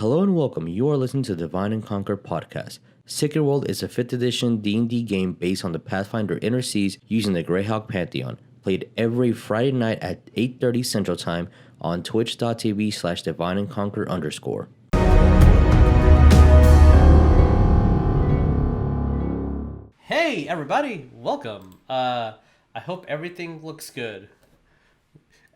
Hello and welcome. You are listening to the Divine and Conquer podcast. Sacred World is a 5th edition D&D game based on the Pathfinder Inner Seas using the Greyhawk Pantheon. Played every Friday night at 8:30 Central Time on twitch.tv/divineandconquer_. Hey everybody, welcome. I hope everything looks good.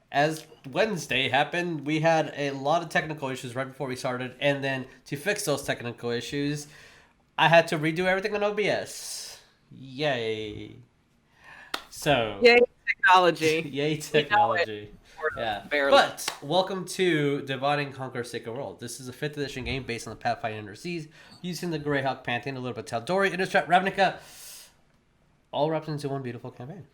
As Wednesday happened, we had a lot of technical issues right before we started, and then to fix those technical issues, I had to redo everything on OBS. Yay. So Yay technology. Yay technology. Yeah. Barely. But welcome to Divine and Conquer Sacred World. This is a 5th edition game based on the Pathfinder Inner Seas, using the Greyhawk Pantheon, a little bit of Tal'Dorei, Innistrad, Ravnica, all wrapped into one beautiful campaign.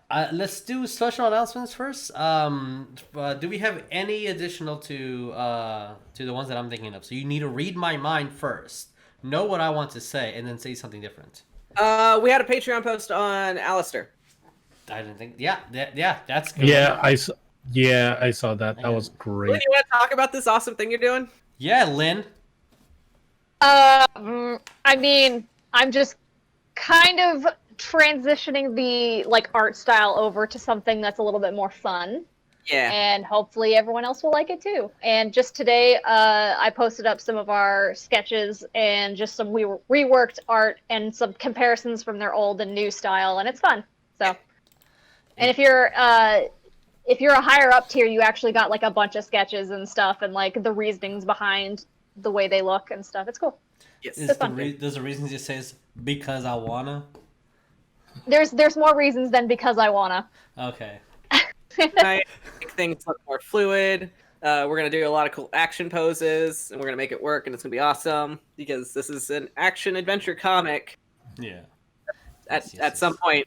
Let's do special announcements first. Do we have any additional to the ones that I'm thinking of? So you need to read my mind first, know what I want to say, and then say something different. We had a Patreon post on Alistair. I didn't think. Yeah, that's good. Yeah, I saw that. That was great. Lynn, you want to talk about this awesome thing you're doing? Yeah, Lynn. I mean, I'm just kind of transitioning the art style over to something that's a little bit more fun. Yeah. And hopefully everyone else will like it too. And just today, I posted up some of our sketches and just some reworked art and some comparisons from their old and new style, and it's fun. So, and if you're a higher up tier, you actually got a bunch of sketches and stuff, and the reasonings behind the way they look and stuff. It's cool. Yes. Does the reason just says because I wanna? There's more reasons than because I wanna. Okay. I make things look more fluid. We're going to do a lot of cool action poses, and we're going to make it work, and it's going to be awesome, because this is an action-adventure comic. Yeah. At some point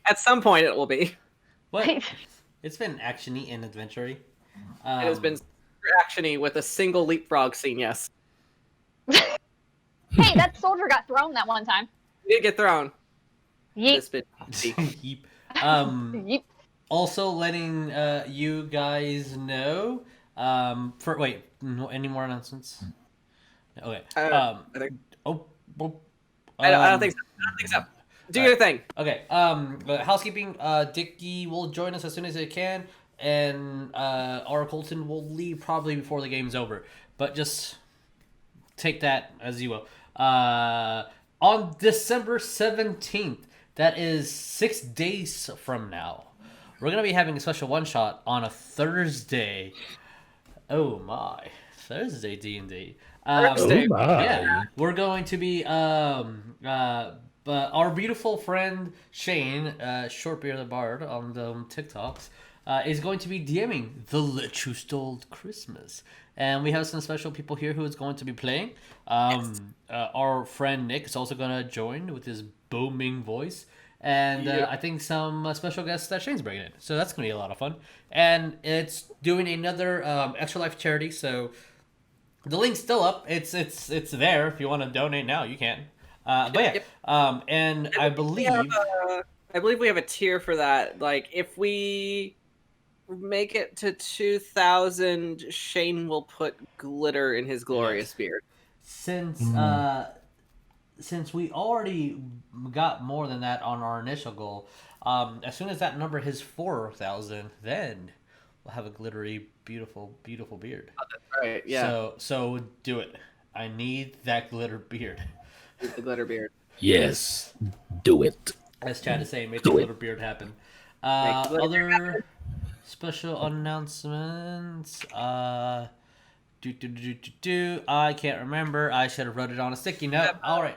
it will be. What? It's been actiony and adventure-y. It has been super actiony with a single leapfrog scene, yes. Hey, that soldier got thrown that one time. He did get thrown. Yeet. Yeep. Yeet. Also letting you guys know. Any more announcements? Okay. I think. Oh. I don't think so. Do your thing. Okay. Housekeeping. Dickie will join us as soon as he can, and our Coleton will leave probably before the game's over. But just take that as you will. On December 17th, that is 6 days from now, we're going to be having a special one-shot on a Thursday. Oh my. Thursday D&D. Thursday. Oh my. Yeah. We're going to be... our beautiful friend Shane, Shortbeard the Bard on the TikToks, is going to be DMing The Lich Who Stole Christmas. And we have some special people here who is going to be playing. Our friend Nick is also going to join with his booming voice. And I think some special guests that Shane's bringing in. So that's going to be a lot of fun. And it's doing another Extra Life charity. So the link's still up. It's there. If you want to donate now, you can. But yeah. Yep. And I believe we have a tier for that. If we make it to 2,000, Shane will put glitter in his glorious beard. Since we already got more than that on our initial goal, as soon as that number hits 4,000, then we'll have a glittery, beautiful, beautiful beard. Oh, that's right. Yeah. So do it. I need that glitter beard. The glitter beard. Yes, do it. As Chad is saying, make the glitter beard happen. Other special announcements. I can't remember. I should have wrote it on a sticky note. All right.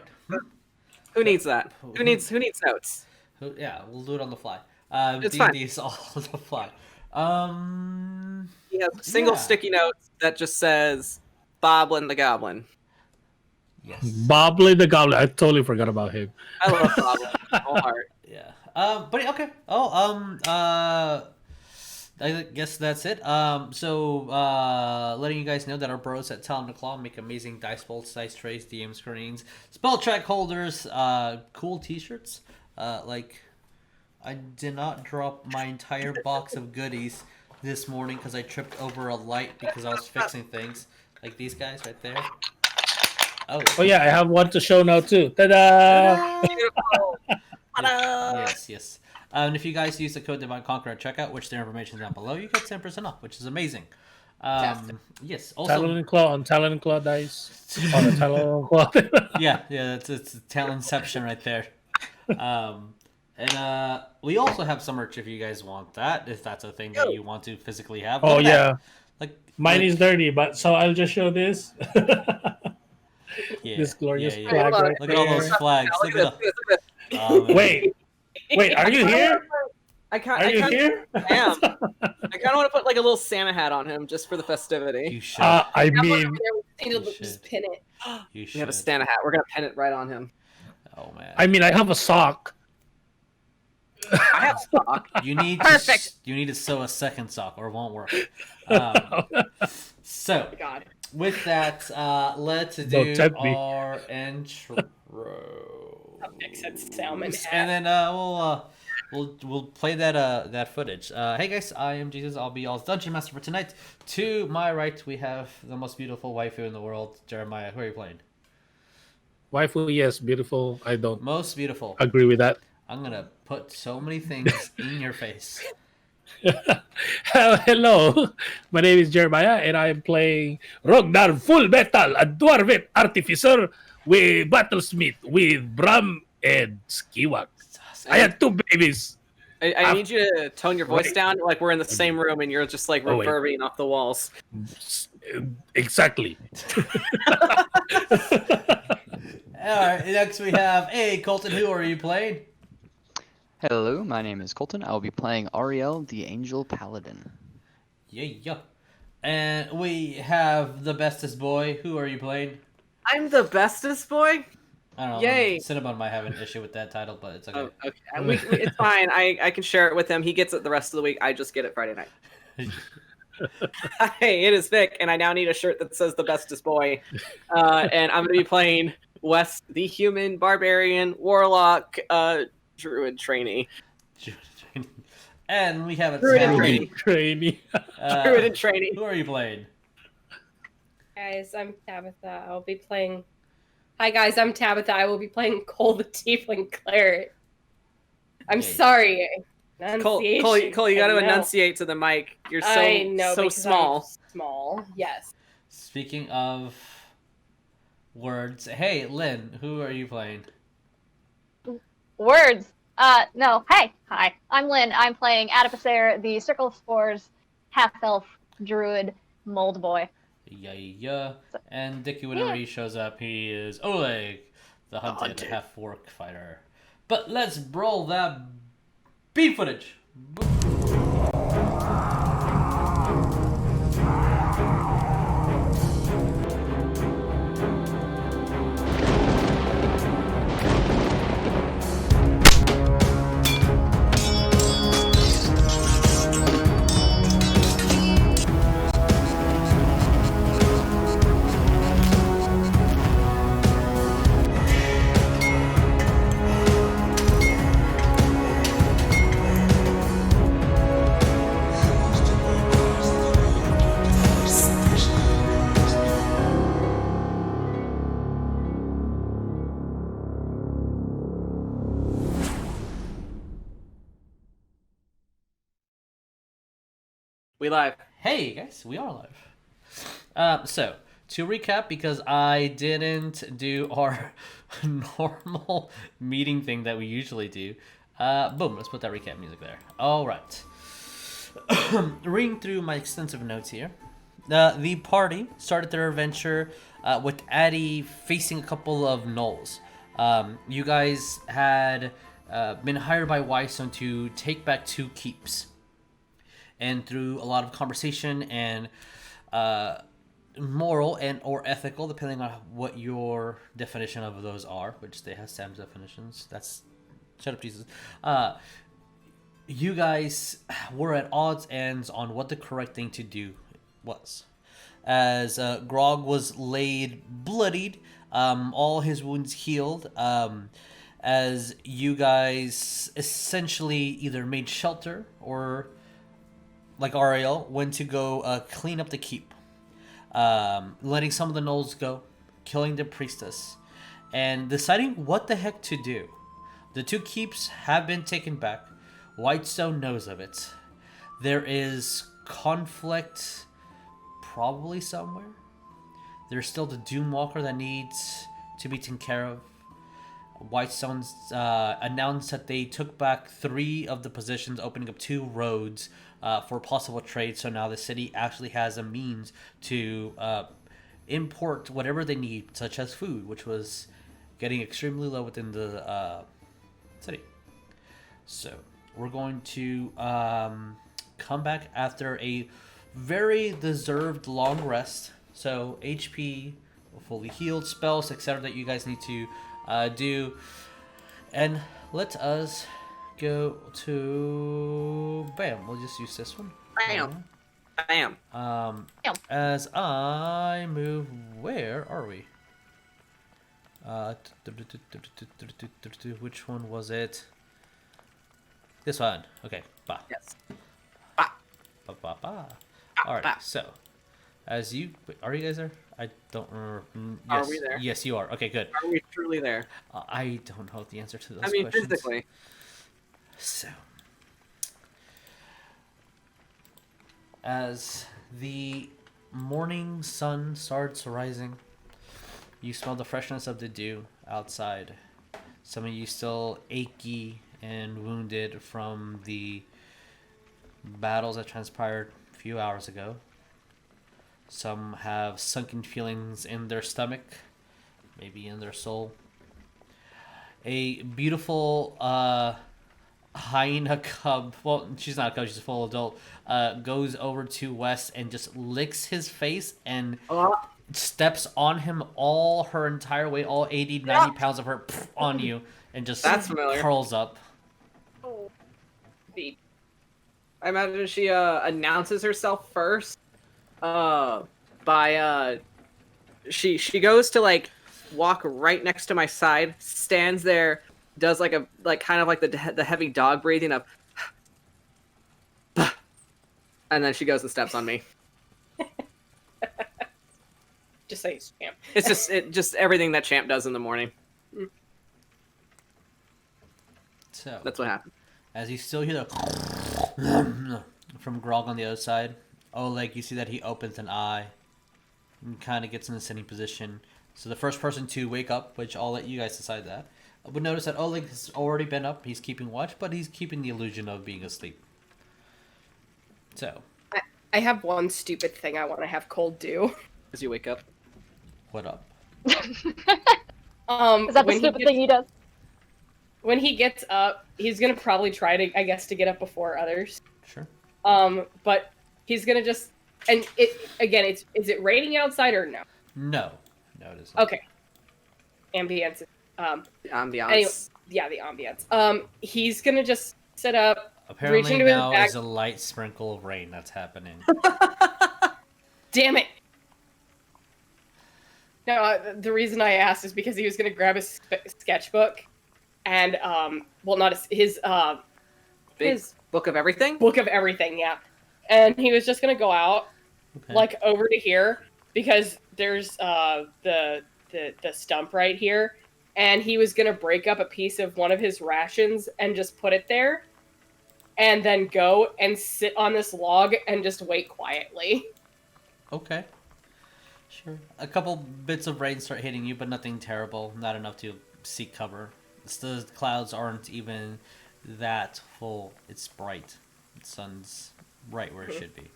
Who needs that? Who needs notes? Yeah, we'll do it on the fly. It's fine. D&D's all on the fly. He has single sticky notes that just says Boblin the Goblin. Yes. Boblin the Goblin. I totally forgot about him. I love Boblin. Whole heart. Yeah. But okay. I guess that's it. So letting you guys know that our bros at Talon Claw make amazing dice bolts, dice trays, DM screens, spell track holders, cool t-shirts. I did not drop my entire box of goodies this morning because I tripped over a light because I was fixing things. Like these guys right there. Oh yeah, I have one to show now too. Ta-da! Beautiful. Yes. And if you guys use the code Divine Conqueror at checkout, which their information is down below, you get 10% off, which is amazing. Yes. Also, Talon and Claw dice. On the Talon and Claw. yeah, it's Talonception right there. And we also have some merch if you guys want that, if that's a thing that you want to physically have. Oh Look at yeah. that. Mine is dirty, but so I'll just show this. Yeah, This glorious yeah. flag right Look at all there. those flags. Look at this. Wait, are you here? Are you here? I am. I kind of want to put like a little Santa hat on him just for the festivity. You should. I mean, Just pin it. You should. We have a Santa hat. We're gonna pin it right on him. Oh man. I have a sock. I have stock. You need Perfect. You need to sew a second sock, or it won't work. So, God. with that, let's Don't do tempt me. our intro. Fix that salmon hat. And then we'll play that footage. Hey guys, I am Jesus. I'll be y'all's dungeon master for tonight. To my right, we have the most beautiful waifu in the world, Jeremiah. Who are you playing? Waifu, yes, beautiful. I don't Most beautiful. agree with that. I'm gonna put so many things in your face. Hello, my name is Jeremiah, and I am playing Rognarv Full Metal, a Dwarf Artificer with Battlesmith with Bram and Skiwak. I had 2 babies. I need you to tone your voice Wait. down, like we're in the same room and you're just like Oh, wait. reverbing off the walls. Exactly. Alright, next we have, hey Coleton, who are you playing? Hello, my name is Coleton. I will be playing Ariell, the Angel Paladin. Yeah. And we have the bestest boy. Who are you playing? I'm the bestest boy. I don't know. Yay. Cinnabon might have an issue with that title, but it's okay. Oh, okay. It's fine. I can share it with him. He gets it the rest of the week. I just get it Friday night. Hey, it is Vic, and I now need a shirt that says the bestest boy. And I'm going to be playing Wes, the human, barbarian, warlock, druid trainee. And we have a Druid and Tammy. Trainee. Druid and trainee. Who are you playing? Guys, I'm Tabatha. I'll be playing. Hi guys, I'm Tabatha. I will be playing Cole the Tiefling Cleric. I'm Okay. sorry. Cole, you got to enunciate to the mic. You're I know, so because small. I'm small. Yes. Speaking of words, hey Lynn, who are you playing? Words. No. Hey. Hi. I'm Lynn. I'm playing Adipocere, the Circle of Spores, half-elf, druid, mold boy. Yeah. And Dickie, whenever he shows up, he is Oleg, the hunted half-orc fighter. But let's roll that beat footage. We live. Hey guys, we are live. So to recap, because I didn't do our normal meeting thing that we usually do, boom, let's put that recap music there. All right. Reading through my extensive notes here, the party started their adventure with Addy facing a couple of gnolls. You guys had been hired by Wystone to take back 2 keeps. And through a lot of conversation and moral and or ethical, depending on what your definition of those are, which they have Sam's definitions. That's shut up, Jesus. You guys were at odds ends on what the correct thing to do was. As Grog was laid bloodied, all his wounds healed. As you guys essentially either made shelter or like Ariell, went to go clean up the keep, letting some of the gnolls go, killing the priestess, and deciding what the heck to do. The 2 keeps have been taken back. Whitestone knows of it. There is conflict probably somewhere. There's still the Doomwalker that needs to be taken care of. Whitestone's announced that they took back 3 of the positions, opening up 2 roads for possible trade. So now the city actually has a means to import whatever they need, such as food, which was getting extremely low within the city. So we're going to come back after a very deserved long rest. So HP, fully healed, spells, etc. that you guys need to do. And let us go to... Bam, we'll just use this one. Bam. Bam. As I move... Where are we? Which one was it? This one. Okay. Ba. Yes. Ba, ba, ba. Alright, so as you... Wait, are you guys there? I don't remember. Yes. Are we there? Yes, you are. Okay, good. Are we truly there? I don't know the answer to those I mean, questions. physically. So, as the morning sun starts rising, you smell the freshness of the dew outside. Some of you still achy and wounded from the battles that transpired a few hours ago. Some have sunken feelings in their stomach, maybe in their soul. A beautiful hyena cub, well, she's not a cub, she's a full adult, goes over to Wes and just licks his face and steps on him all her entire weight, all 80, 90 pounds of her on you, and just That's familiar. curls up. I imagine she announces herself first. She goes to like walk right next to my side, stands there, does like kind of like the heavy dog breathing of, and then she goes and steps on me. Just say it's champ. It's just everything that Champ does in the morning. So That's what happened. as you still hear the from Grog on the other side, Oleg, you see that he opens an eye and kind of gets in a sitting position. So the first person to wake up, which I'll let you guys decide that, would notice that Oleg has already been up. He's keeping watch, but he's keeping the illusion of being asleep. So, I have one stupid thing I want to have Cole do. As you wake up. what up? Is that the when stupid thing he does? When he gets up, he's gonna probably try to, I guess, to get up before others. Sure. But he's gonna just, and it again, is it raining outside or no? No, it isn't. Okay. Ambience. Ambiance. Anyway, yeah, the ambience. He's gonna just sit up, reach Apparently into his now bag. is a light sprinkle of rain that's happening. Damn it! No, the reason I asked is because he was gonna grab his sketchbook, and well, not his Book of everything. book of everything, yeah. And he was just gonna go out, Okay. like over to here, because there's the stump right here, and he was gonna break up a piece of one of his rations and just put it there, and then go and sit on this log and just wait quietly. Okay. Sure. A couple bits of rain start hitting you, but nothing terrible. Not enough to seek cover. The clouds aren't even that full. It's bright. The sun's right where it should be.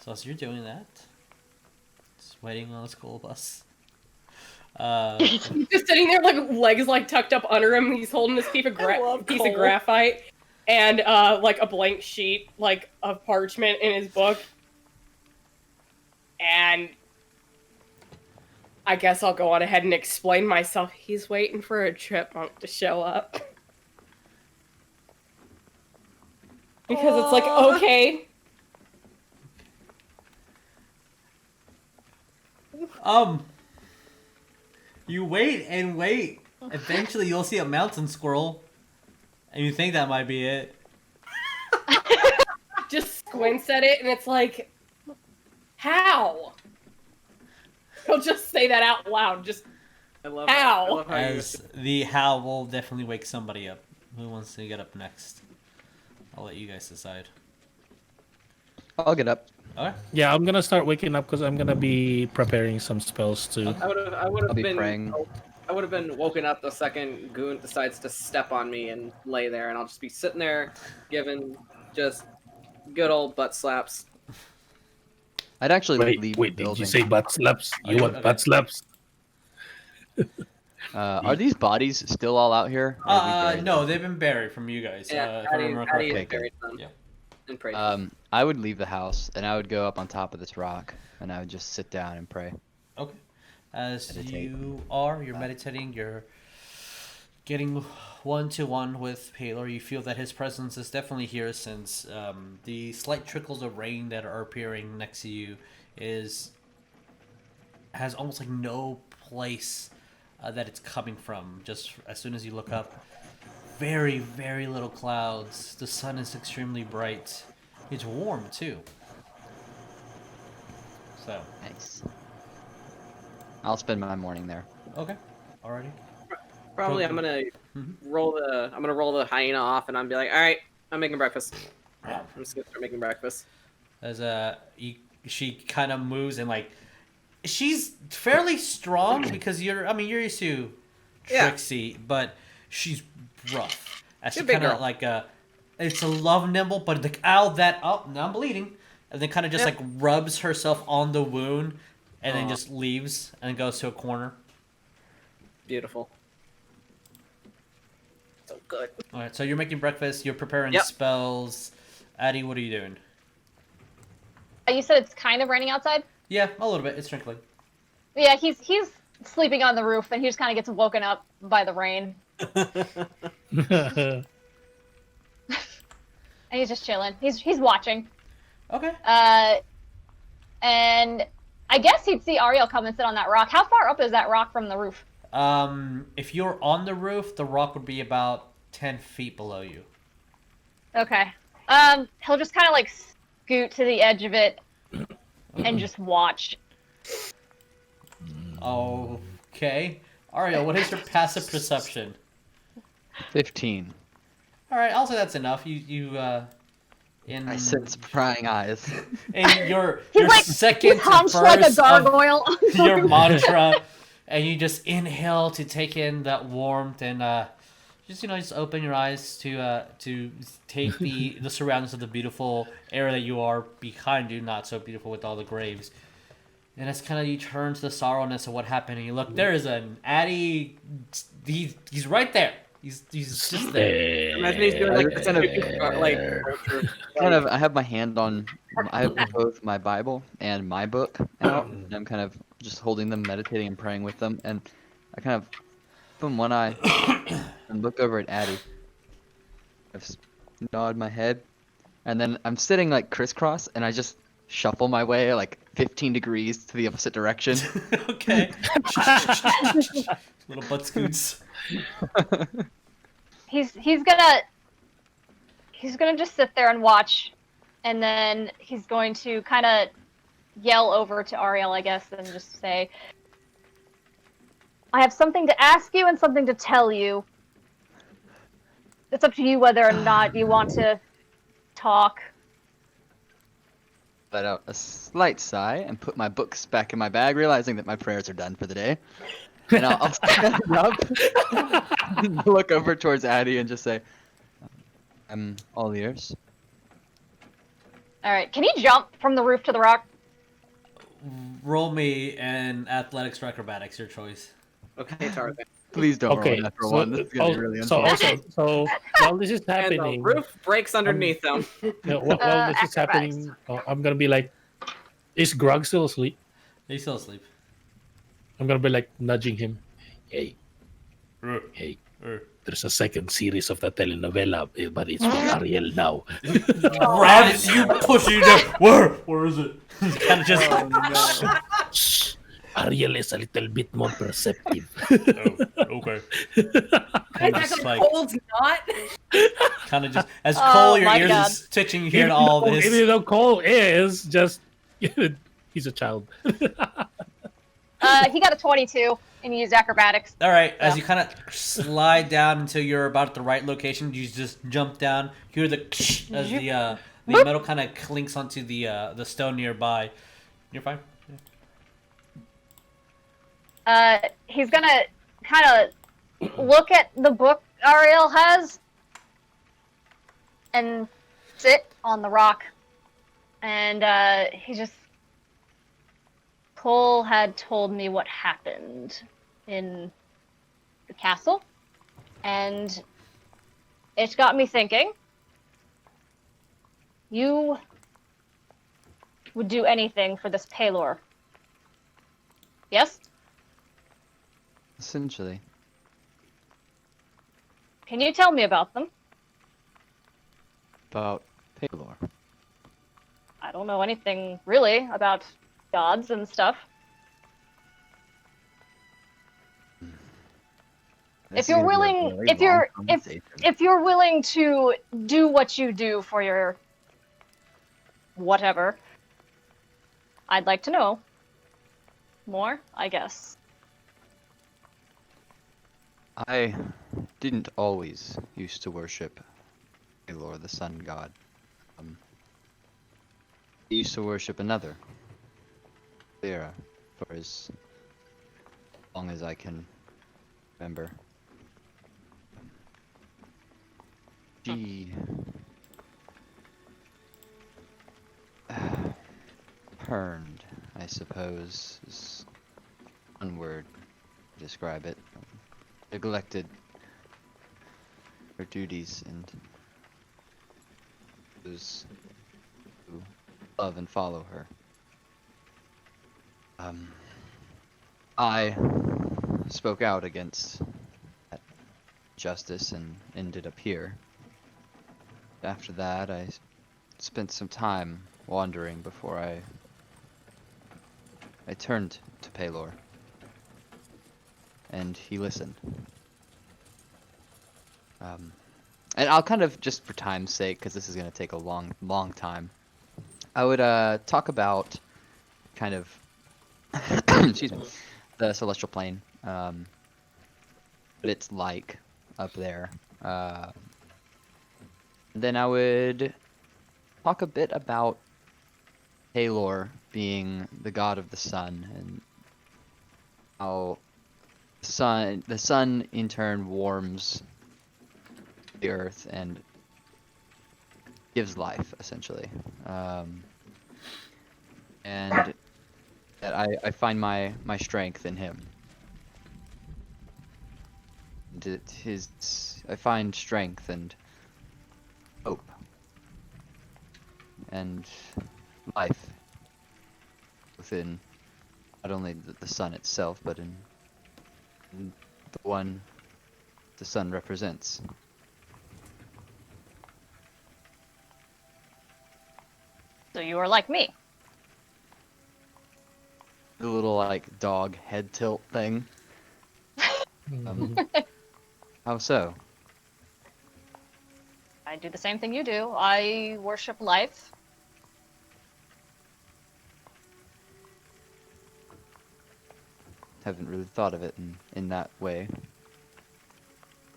So as you're doing that, just waiting on the school bus. He's just sitting there, like legs like tucked up under him. He's holding this piece of Cole. graphite and like a blank sheet like of parchment in his book. And I guess I'll go on ahead and explain myself. He's waiting for a chipmunk to show up. Because it's like, okay. You wait and wait. Eventually you'll see a mountain squirrel. And you think that might be it. Just squints at it, and it's like, how? He'll just say that out loud. Just I love How? I love how you As the how will definitely wake somebody up. Who wants to get up next? I'll let you guys decide. I'll get up. Okay. Yeah, I'm gonna start waking up because I'm gonna be preparing some spells too. I would I'll have be been praying. I would have been woken up the second Goon decides to step on me and lay there, and I'll just be sitting there giving just good old butt slaps. I'd actually leave Wait, the did building. you say butt slaps? You Okay, want okay. butt slaps? Are these bodies still all out here? Or have we buried No, they've been buried from you guys. Yeah, If I remember Addy correctly. Okay, buried them. Yeah. And prayed. I would leave the house and I would go up on top of this rock and I would just sit down and pray. Okay. As Meditate. you're meditating, you're getting one-to-one with Paler. You feel that his presence is definitely here since the slight trickles of rain that are appearing next to you has almost like no place that it's coming from. Just as soon as you look up, very, very little clouds. The sun is extremely bright. It's warm too. So, Nice. I'll spend my morning there. okay. Alrighty. Probably I'm gonna roll the hyena off, and I'm be like, all right, I'm making breakfast. I'm just gonna start making breakfast. As she kind of moves and like she's fairly strong because you're used to Yeah. Trixie, but she's rough. As She's she a big kind of girl. like it's a love nimble, but like now I'm bleeding, and then kind of just Yep. like rubs herself on the wound, and then Aw. just leaves and goes to a corner. Beautiful. So good. All right, so you're making breakfast. You're preparing Yep. spells. Addie, what are you doing? You said it's kind of raining outside? Yeah, a little bit. It's sprinkling. Yeah, he's sleeping on the roof, and he just kind of gets woken up by the rain. And he's just chilling. He's watching. Okay. And I guess he'd see Ariell come and sit on that rock. How far up is that rock from the roof? If you're on the roof, the rock would be about 10 feet below you. Okay. He'll just kind of like scoot to the edge of it and just watch. Okay. Ariel, what is your passive perception? 15. All right, I'll say that's enough. I sense prying eyes. in your He's like second hunched like a verse of gargoyle. your mantra, and you just inhale to take in that warmth and just open your eyes to take the surroundings of the beautiful area that you are behind you, not so beautiful with all the graves. And it's kind of you turn to the sorrowness of what happened, and you look. There is an Addy. He's right there. He's just there. Imagine he's doing like Kind of- like I have my hand on, I have both my Bible and my book out, and I'm kind of just holding them, meditating and praying with them, and I kind of open one eye and look over at Addy. I just nod my head, and then I'm sitting like crisscross, and I just shuffle my way like 15 degrees to the opposite direction. Okay. Little butt scoots. He's gonna just sit there and watch, and then he's going to kind of yell over to Ariell, I guess, and just say, "I have something to ask you and something to tell you. It's up to you whether or not you want to talk." Let out a slight sigh and put my books back in my bag, realizing that my prayers are done for the day. And I'll stand up, look over towards Addy, and just say, "I'm all ears." All right, can he jump from the roof to the rock? Roll me an athletics or acrobatics, your choice. okay, Tarzan. Please don't Okay, roll that for so, one. This is gonna be really so unfair. while this is And the happening, roof breaks underneath them. while this is acrobatics. happening, I'm gonna be like, "Is Grog still asleep?" He's still asleep. I'm gonna be like nudging him. Hey, there's a second series of the telenovela, but it's with Ariell now. Grabs you, pushing you down. Where is it? Kind of just. Ariell is a little bit more perceptive. Okay. Guys, that's what Cole's not. Kind of just as Oh Cole, your my ears God. is twitching hearing all this. Even though Cole is just he's a child. He got a 22 and he used acrobatics. All right, as Yeah. you kind of slide down until you're about at the right location, you just jump down. Hear the as the metal kind of clinks onto the stone nearby. You're fine. He's gonna kind of look at the book Ariell has and sit on the rock. And he just... Cole had told me what happened in the castle, and it got me thinking. You would do anything for this Paylor. Yes? Essentially. Can you tell me about them? About Paylor. I don't know anything really about gods and stuff. If you're willing, if you're willing to do what you do for your whatever, I'd like to know more, I guess. I didn't always used to worship Paylor, the sun god. I used to worship another, Lyra, for as long as I can remember. She turned, I suppose, is one word to describe it. Neglected her duties and those who love and follow her. I spoke out against that justice and ended up here. After that, I spent some time wandering before I turned to Paylor. And he listened. And I'll kind of, just for time's sake, because this is going to take a long time, I would talk about kind of, excuse me, the celestial plane, what it's like up there. Then I would talk a bit about Paylor being the god of the sun and how the sun in turn warms the earth and gives life, essentially. And that I find my strength in him. I find strength and hope and life within not only the sun itself, but in the one the sun represents. So you are like me. The little like dog head tilt thing. How so? I do the same thing you do. I worship life. Haven't really thought of it in that way.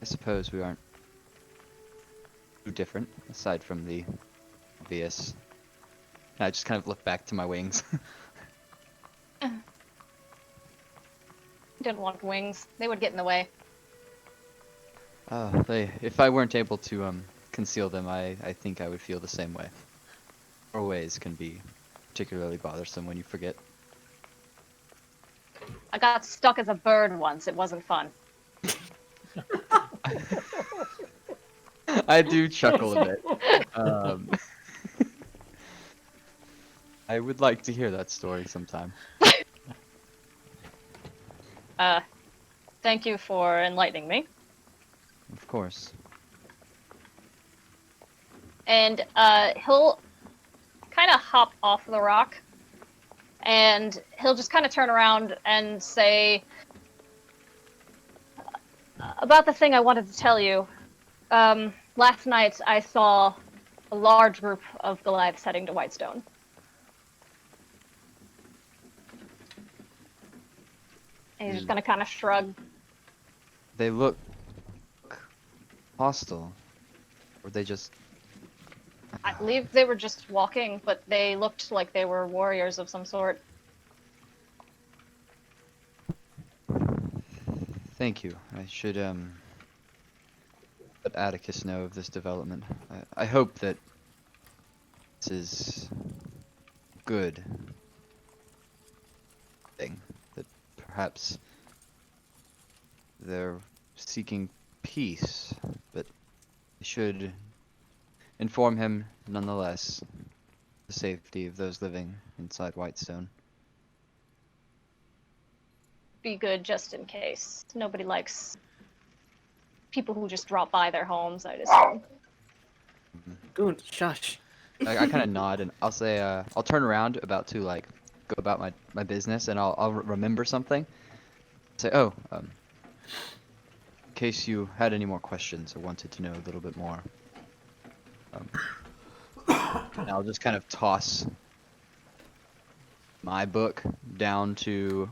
I suppose we aren't too different, aside from the obvious. I just kind of look back to my wings. Didn't want wings. They would get in the way. If I weren't able to conceal them, I think I would feel the same way. Doorways can be particularly bothersome when you forget. I got stuck as a bird once. It wasn't fun. I do chuckle a bit. I would like to hear that story sometime. Thank you for enlightening me. Of course. And he'll kind of hop off the rock and he'll just kind of turn around and say, about the thing I wanted to tell you. Last night I saw a large group of Goliaths heading to Whitestone. And he's just gonna kind of shrug. They look hostile. Or they just... I believe they were just walking, but they looked like they were warriors of some sort. Thank you. I should, let Atticus know of this development. I hope that this is good thing. That perhaps they're seeking peace, but I should inform him nonetheless the safety of those living inside Whitestone. Be good just in case. Nobody likes people who just drop by their homes, I'd assume. Goon, shush. I kind of nod and I'll say, I'll turn around about to like go about my business and I'll remember something. Say, oh, in case you had any more questions or wanted to know a little bit more. And I'll just kind of toss my book down to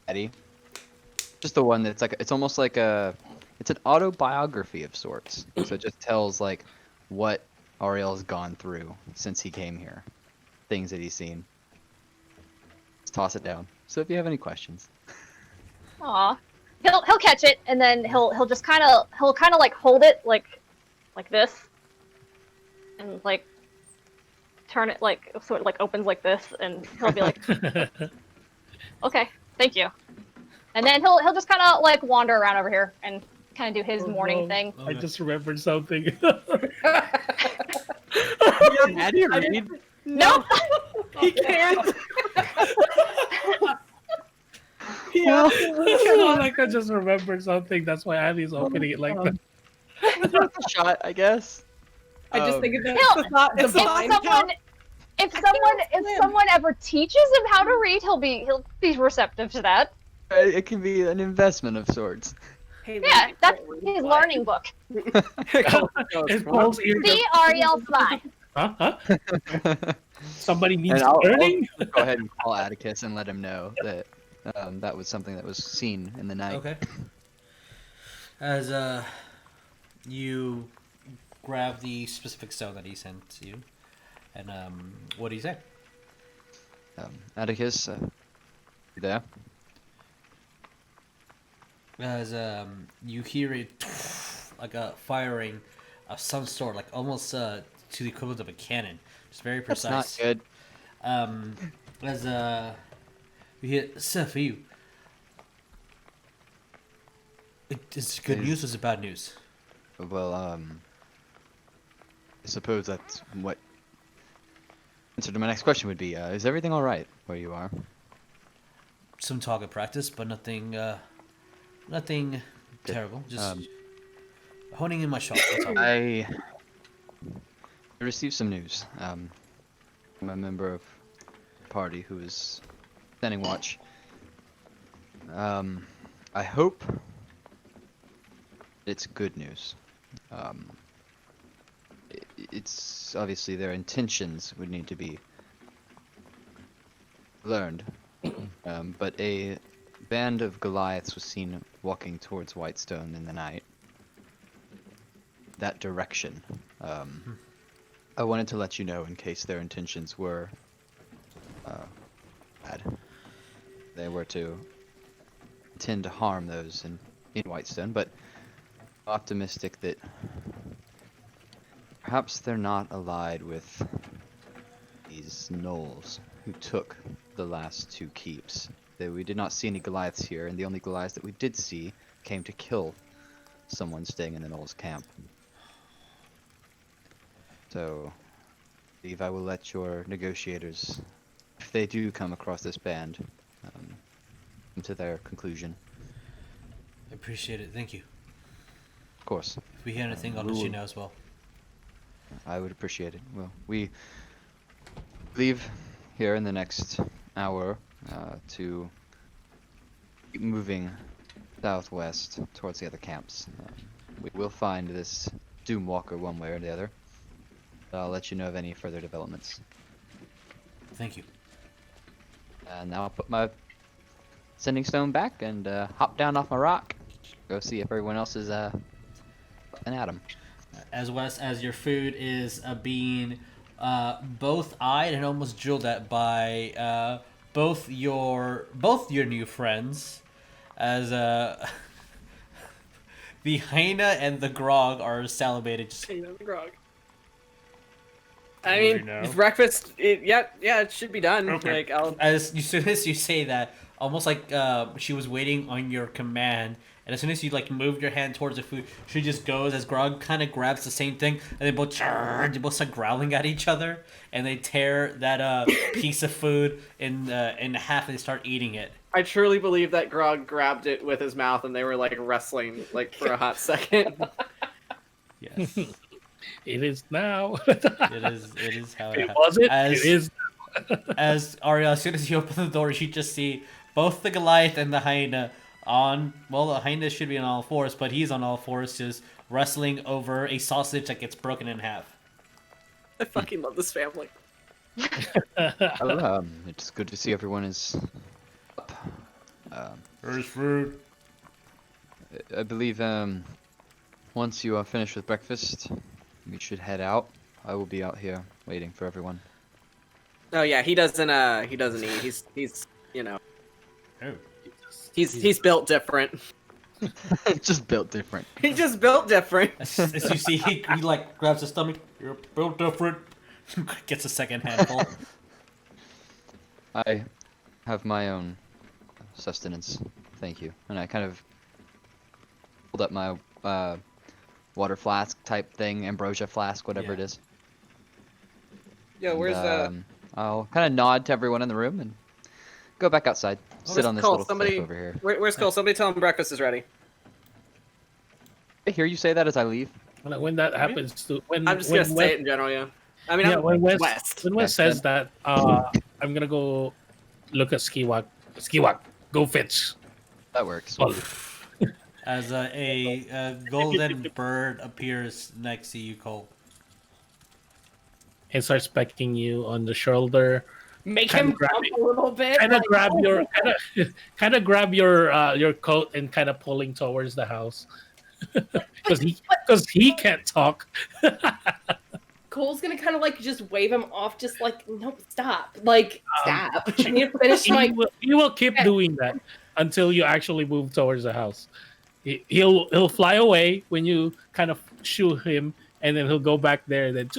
Eddie. Just the one that's like, it's almost like it's an autobiography of sorts. So it just tells like what Ariell's gone through since he came here. Things that he's seen. Just toss it down. So if you have any questions. Aw. He'll catch it and then he'll just kind of like hold it like this. And like turn it like so it like opens like this and he'll be like okay, thank you. And then he'll just kind of like wander around over here and kind of do his morning thing. I just remembered something. How do you read? Nope. He can't. Like I just remembered something. That's why Abby's opening it like that. Shot, I guess. I just think No, it's not. It's fine. if someone ever teaches him how to read, he'll be receptive to that. It can be an investment of sorts. Hey, Yeah, Luke, that's don't his read learning book. It's Paul's ear. See Ariell fly. Huh? Somebody needs And I'll learning? go ahead and call Atticus and let him know that that was something that was seen in the night. Okay. As you grab the specific stone that he sent to you, and what do you say? Atticus, you there? As you hear it like a firing of some sort, like almost to the equivalent of a cannon. It's very That's precise. not good. As we hear, sir, for you. Is it good news or is it bad news? Well, I suppose that's what answer to my next question would be. Is everything all right where you are? Some target practice, but nothing terrible. Just honing in my shot. That's all. I received some news from a member of the party who is standing watch. I hope it's good news. It's obviously their intentions would need to be learned, but a band of Goliaths was seen walking towards Whitestone in the night. That direction. I wanted to let you know in case their intentions were bad. They were to intend to harm those in Whitestone, but optimistic that perhaps they're not allied with these gnolls who took the last two keeps. We did not see any Goliaths here, and the only Goliaths that we did see came to kill someone staying in the gnolls' camp. So, I believe I will let your negotiators, if they do come across this band, come to their conclusion. I appreciate it. Thank you. Of course. If we hear anything, I'll let you know as well. I would appreciate it. Well, we leave here in the next hour to keep moving southwest towards the other camps. We will find this Doomwalker one way or the other. I'll let you know of any further developments. Thank you. And now I'll put my sending stone back and hop down off my rock. Go see if everyone else is an Adam. As Wes, as your food is being both eyed and almost drilled at by both your new friends, as the hyena and the grog are salivated. Just, The grog. I mean, breakfast. It should be done. Okay. Like, as soon as you say that, almost like she was waiting on your command, and as soon as you like moved your hand towards the food, she just goes as Grog kind of grabs the same thing, and they both start growling at each other, and they tear that piece of food in half, and they start eating it. I truly believe that Grog grabbed it with his mouth, and they were like wrestling like for a hot second. Yes, It is now. it is how it It happens. wasn't. As, It is. as Ariell, as soon as you open the door, you just see both the Goliath and the hyena the hyena should be on all fours, but he's on all fours, just wrestling over a sausage that gets broken in half. I fucking love this family. Well, it's good to see everyone is up. There's food. I believe once you are finished with breakfast, we should head out. I will be out here waiting for everyone. Oh yeah, he doesn't eat. He's you know. Oh. He's built different. Just built different. He just built different. As you see, he like grabs his stomach. You're built different. Gets a second handful. I have my own sustenance. Thank you. And I kind of pulled up my water flask type thing, ambrosia flask, whatever it is. Yo, where's I'll kind of nod to everyone in the room and go back outside. Sit on this Cole? little Somebody cliff over here. Where's Cole? Somebody tell him breakfast is ready. I hear you say that as I leave. When that happens, when I'm just when gonna Wes, say it in general, yeah. I mean, yeah, I'm when Wes, West. when Wes says that, I'm gonna go look at Skiwak. Skiwak, go fetch. That works. Well, As a golden bird appears next to you, Cole. and starts pecking you on the shoulder. Make Kinda him jump a little bit. Kind of like, grab oh. your kind of grab your coat and kind of pulling towards the house because he can't talk. Cole's gonna kind of like just wave him off, just like, no, stop, like stop. I need to finish my. He will keep doing that until you actually move towards the house. He'll fly away when you kind of shoo him, and then he'll go back there. And then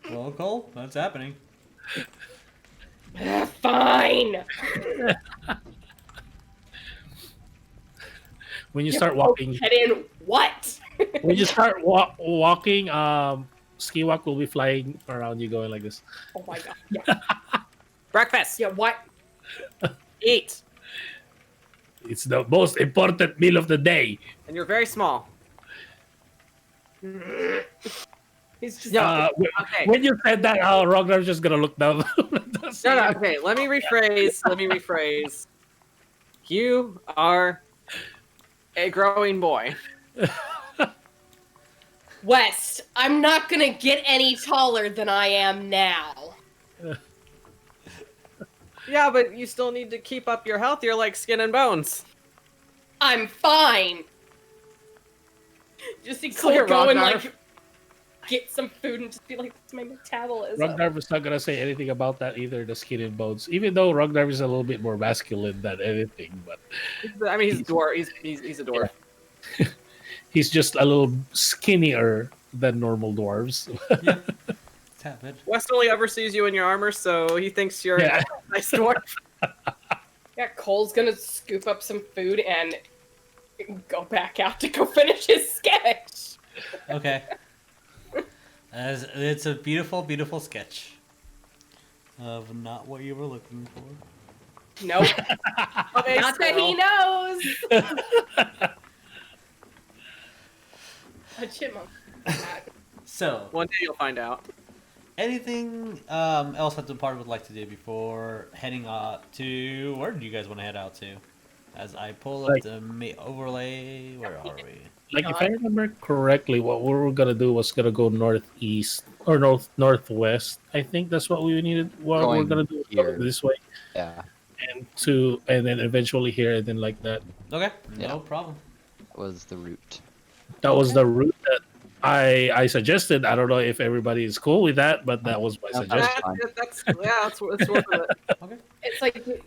Well, Cole, what's happening? Fine. when you start walking, Head in. What? when you start walking, Skiwak will be flying around you, going like this. Oh my god. Yeah. Breakfast. Yeah. What? Eat. It's the most important meal of the day. And you're very small. He's just. Okay. When you said that, Rognarv's just gonna look down. No, okay. Let me rephrase. You are a growing boy. West, I'm not gonna get any taller than I am now. Yeah, but you still need to keep up your health. You're like skin and bones. I'm fine. Just see So Cole you're go and Rognarv. like get some food and just be like, "It's my metabolism." Rognarv is not gonna say anything about that either. The skin and bones, even though Rognarv is a little bit more masculine than anything, but I mean, he's a dwarf. He's a dwarf. he's just a little skinnier than normal dwarves. Yeah, it's happened. West only ever sees you in your armor, so he thinks you're Yeah. a nice dwarf. Yeah, Cole's gonna scoop up some food and go back out to go finish his sketch. Okay. As it's a beautiful, beautiful sketch of not what you were looking for. Nope. Okay, Not that he knows. A chipmunk. So One day you'll find out. anything else that the party would like to do before heading to where do you guys want to head out to? As I pull up Like- the overlay, where are we? Like if I remember correctly, what we were gonna do was gonna go northeast or northwest. I think that's what we needed. What we're Going gonna do is go here. this way Yeah, and then eventually here and then like that. Okay, Yeah. no problem. was the route. That was the route that I suggested. I don't know if everybody is cool with that, but that was my Yeah, suggestion. fine. That's it's worth it. Okay. It's like, do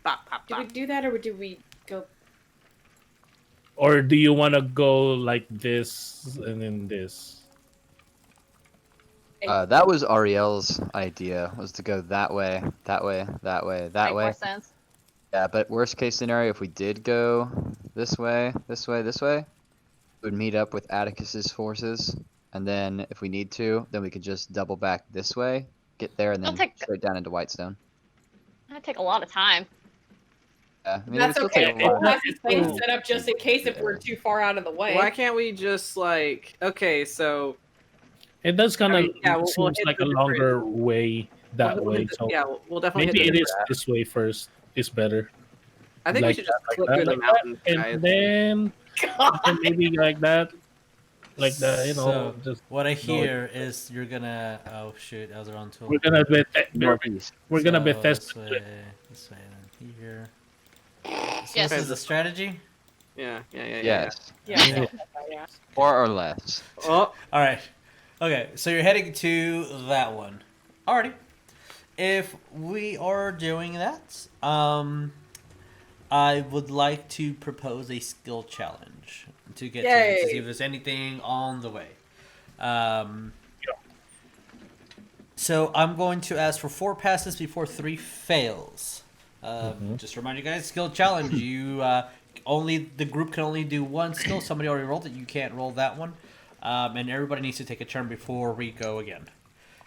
Bop, bop, we bop. do that or do we go? Or do you want to go like this and then this? That was Ariell's idea, was to go that way, that way, that way, that Make way. more sense. Yeah, but worst case scenario, if we did go this way, this way, this way, we would meet up with Atticus's forces, and then if we need to, then we could just double back this way, get there, and then It'll take- straight down into Whitestone. That'd take a lot of time. Yeah, I mean, That's it'll okay. take a We'll while. have this thing set up just in case if we're too far out of the way. Why can't we just like okay, so It does kind I of mean, yeah, we'll seems hit like the a longer way that we'll way. hit the- So yeah, we'll definitely maybe hit it the- is this way first. It's better. I think like we should just that, clip like through that, the like that, mountains, and guys. then and maybe like that, like that. You know, So, just what I hear is you're gonna. Oh shoot, that was the wrong tool. we're gonna be Northeast. we're gonna So, Bethesda. this way, then here. So Yes. this is the strategy. Yeah. Yes, Yeah. Yeah. more or less. Oh, All right. Okay, so you're heading to that one. Alrighty. If we are doing that, I would like to propose a skill challenge to get to Yay. see if there's anything on the way. So I'm going to ask for 4 passes before 3 fails. Just to remind you guys, skill challenge. You the group can only do 1 skill. Somebody already rolled it. You can't roll that one. And everybody needs to take a turn before we go again.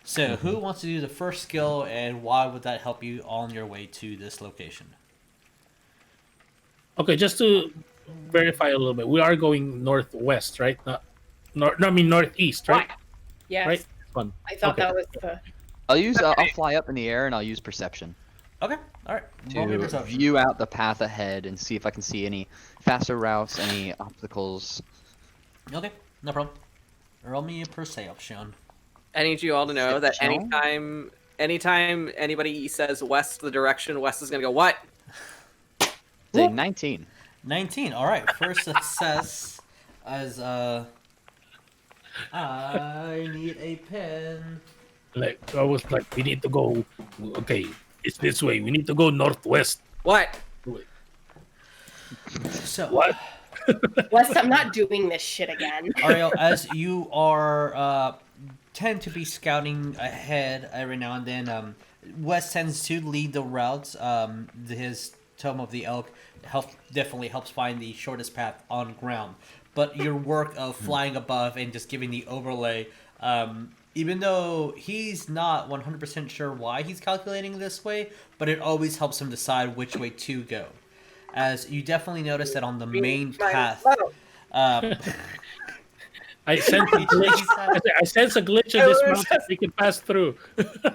So, who wants to do the first skill, and why would that help you on your way to this location? Okay, just to verify a little bit, we are going northwest, right? Not northeast, right? Yes. Right. Fun. I thought Okay. that was the. I'll fly up in the air and I'll use perception Okay, all right. Roll me to perception. view out the path ahead and see if I can see any faster routes, any obstacles. Okay, no problem. Roll me a perception. I need you all to know that Perception? anytime anybody says west, the direction west is gonna go what? Say 19. 19. All right, first success. As I need a pen. Like I was like, we need to go. Okay, it's this way. We need to go northwest. What? So What? Wes, I'm not doing this shit again. Ariell, as you are tend to be scouting ahead every now and then, Wes tends to lead the routes. His Tome of the Elk definitely helps find the shortest path on ground. But your work of flying above and just giving the overlay, even though he's not 100% sure why he's calculating this way, but it always helps him decide which way to go. As you definitely notice that on the main path, I sense a glitch. I sense a glitch in this mountain. We can pass through.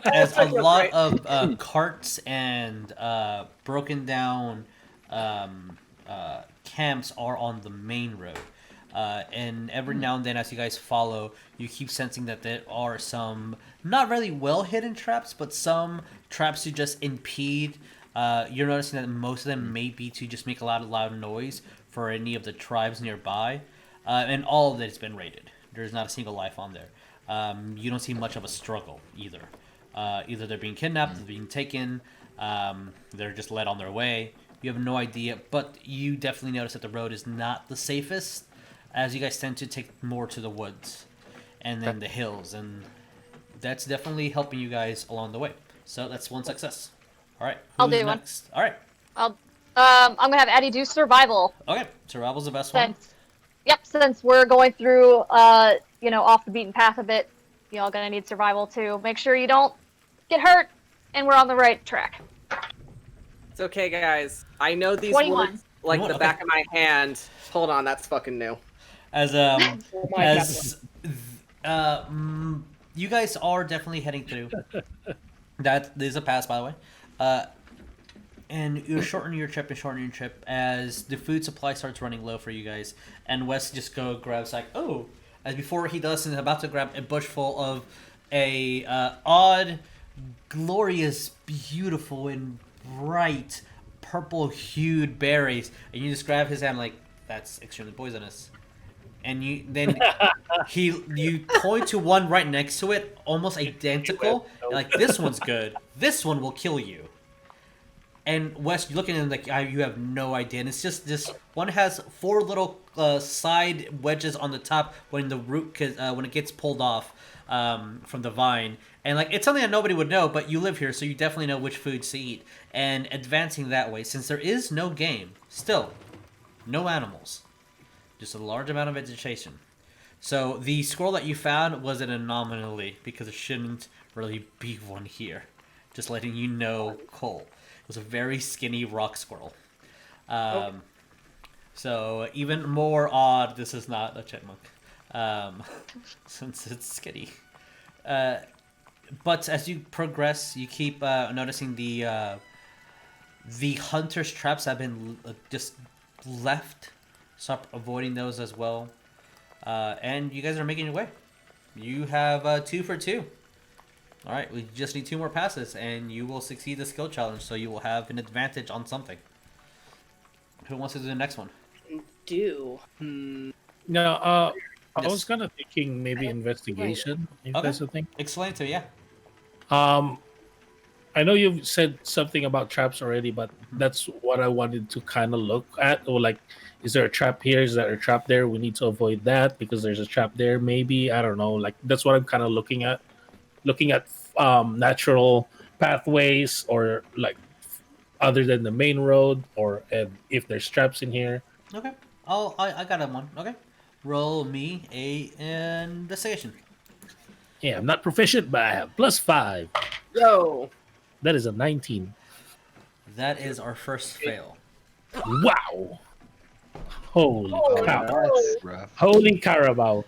as a lot of carts and broken down camps are on the main road. And every now and then, as you guys follow, you keep sensing that there are some not really well hidden traps, but some traps to just impede. You're noticing that most of them may be to just make a lot of loud noise for any of the tribes nearby. And all of it has been raided. There's not a single life on there. You don't see much of a struggle either. Either they're being kidnapped, they're being taken, they're just led on their way. You have no idea, but you definitely notice that the road is not the safest, as you guys tend to take more to the woods and then the hills, and that's definitely helping you guys along the way. So that's 1 success. All right, I'll who's do one. next? All right, I'm gonna have Addie do survival. okay. Survival's the best one. Since we're going through, off the beaten path a bit, y'all gonna need survival too. Make sure you don't get hurt, and we're on the right track. It's okay, guys. I know these 21. words like 21, the back of my hand. Hold on, that's fucking new. As Oh my as you guys are definitely heading through. That is a pass, by the way. And you're shortening your trip as the food supply starts running low for you guys. And Wes just grabs like, oh, as before he does, and about to grab a bush full of a odd, glorious, beautiful, and bright purple-hued berries. And you just grab his hand like, that's extremely poisonous. And you point to one right next to it, almost identical. Like, this one's good. This one will kill you. And Wes, you're looking at him like you have no idea. And it's just this one has 4 little side wedges on the top when the root, when it gets pulled off from the vine. And like it's something that nobody would know, but you live here, so you definitely know which foods to eat. And advancing that way, since there is no game, still no animals, just a large amount of vegetation. So the squirrel that you found was an anomaly because there shouldn't really be one here. Just letting you know, Cole. Was a very skinny rock squirrel. So even more odd, this is not a chipmunk, since it's skinny. But as you progress, you keep noticing the hunter's traps have been just left. Stop avoiding those as well. And you guys are making your way. You have 2 for 2. All right, we just need 2 more passes, and you will succeed the skill challenge, so you will have an advantage on something. Who wants to do the next one? No, I Yes. was kind of thinking maybe investigation, if Okay. that's a thing. Explain to yeah. I know you've said something about traps already, but that's what I wanted to kind of look at. Or like, is there a trap here? Is there a trap there? We need to avoid that because there's a trap there. Maybe, I don't know. Like, that's what I'm kind of looking at. Looking at natural pathways or like other than the main road, or if there's traps in here. Okay. I got one. Okay. Roll me a investigation. Yeah, I'm not proficient, but I have +5. Yo. That is a 19. That is our first fail. Wow. Holy cow. That's rough. Holy Carabao.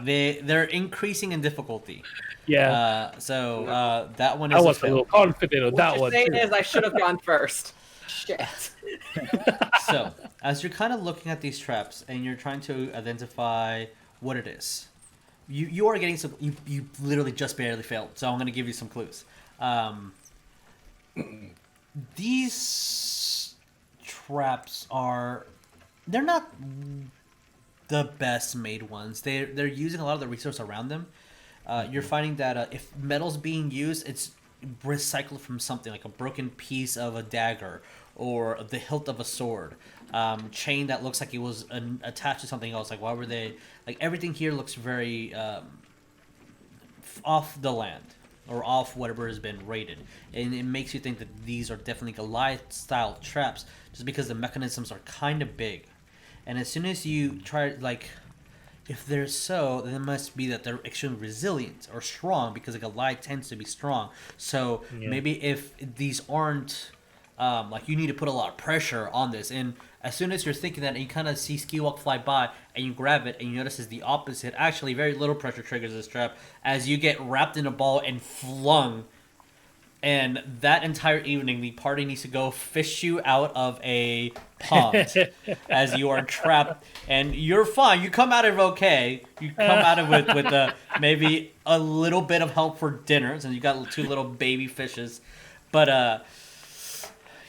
They're increasing in difficulty. Yeah. So that one I is a was a fail. little confident of What that you're one. saying Too. is I should have gone first. Shit. So, as you're kind of looking at these traps and you're trying to identify what it is, you are getting some. You literally just barely failed. So I'm going to give you some clues. These traps they're not the best made ones. They're using a lot of the resource around them. You're finding that if metal's being used, it's recycled from something like a broken piece of a dagger or the hilt of a sword, chain that looks like it was attached to something else. Like, why were they like everything here looks very off the land or off whatever has been raided, and it makes you think that these are definitely Goliath style traps just because the mechanisms are kind of big. And as soon as you try, like, if they're so, then it must be that they're extremely resilient or strong because a Goliath tends to be strong. So maybe if these aren't, like, you need to put a lot of pressure on this. And as soon as you're thinking that, and you kind of see Skiwalk fly by, and you grab it, and you notice it's the opposite. Actually, very little pressure triggers this trap as you get wrapped in a ball and flung. And that entire evening, the party needs to go fish you out of a pond as you are trapped. And you're fine. You come out of it okay. You come out of it with maybe a little bit of help for dinner, since you got 2 little baby fishes. But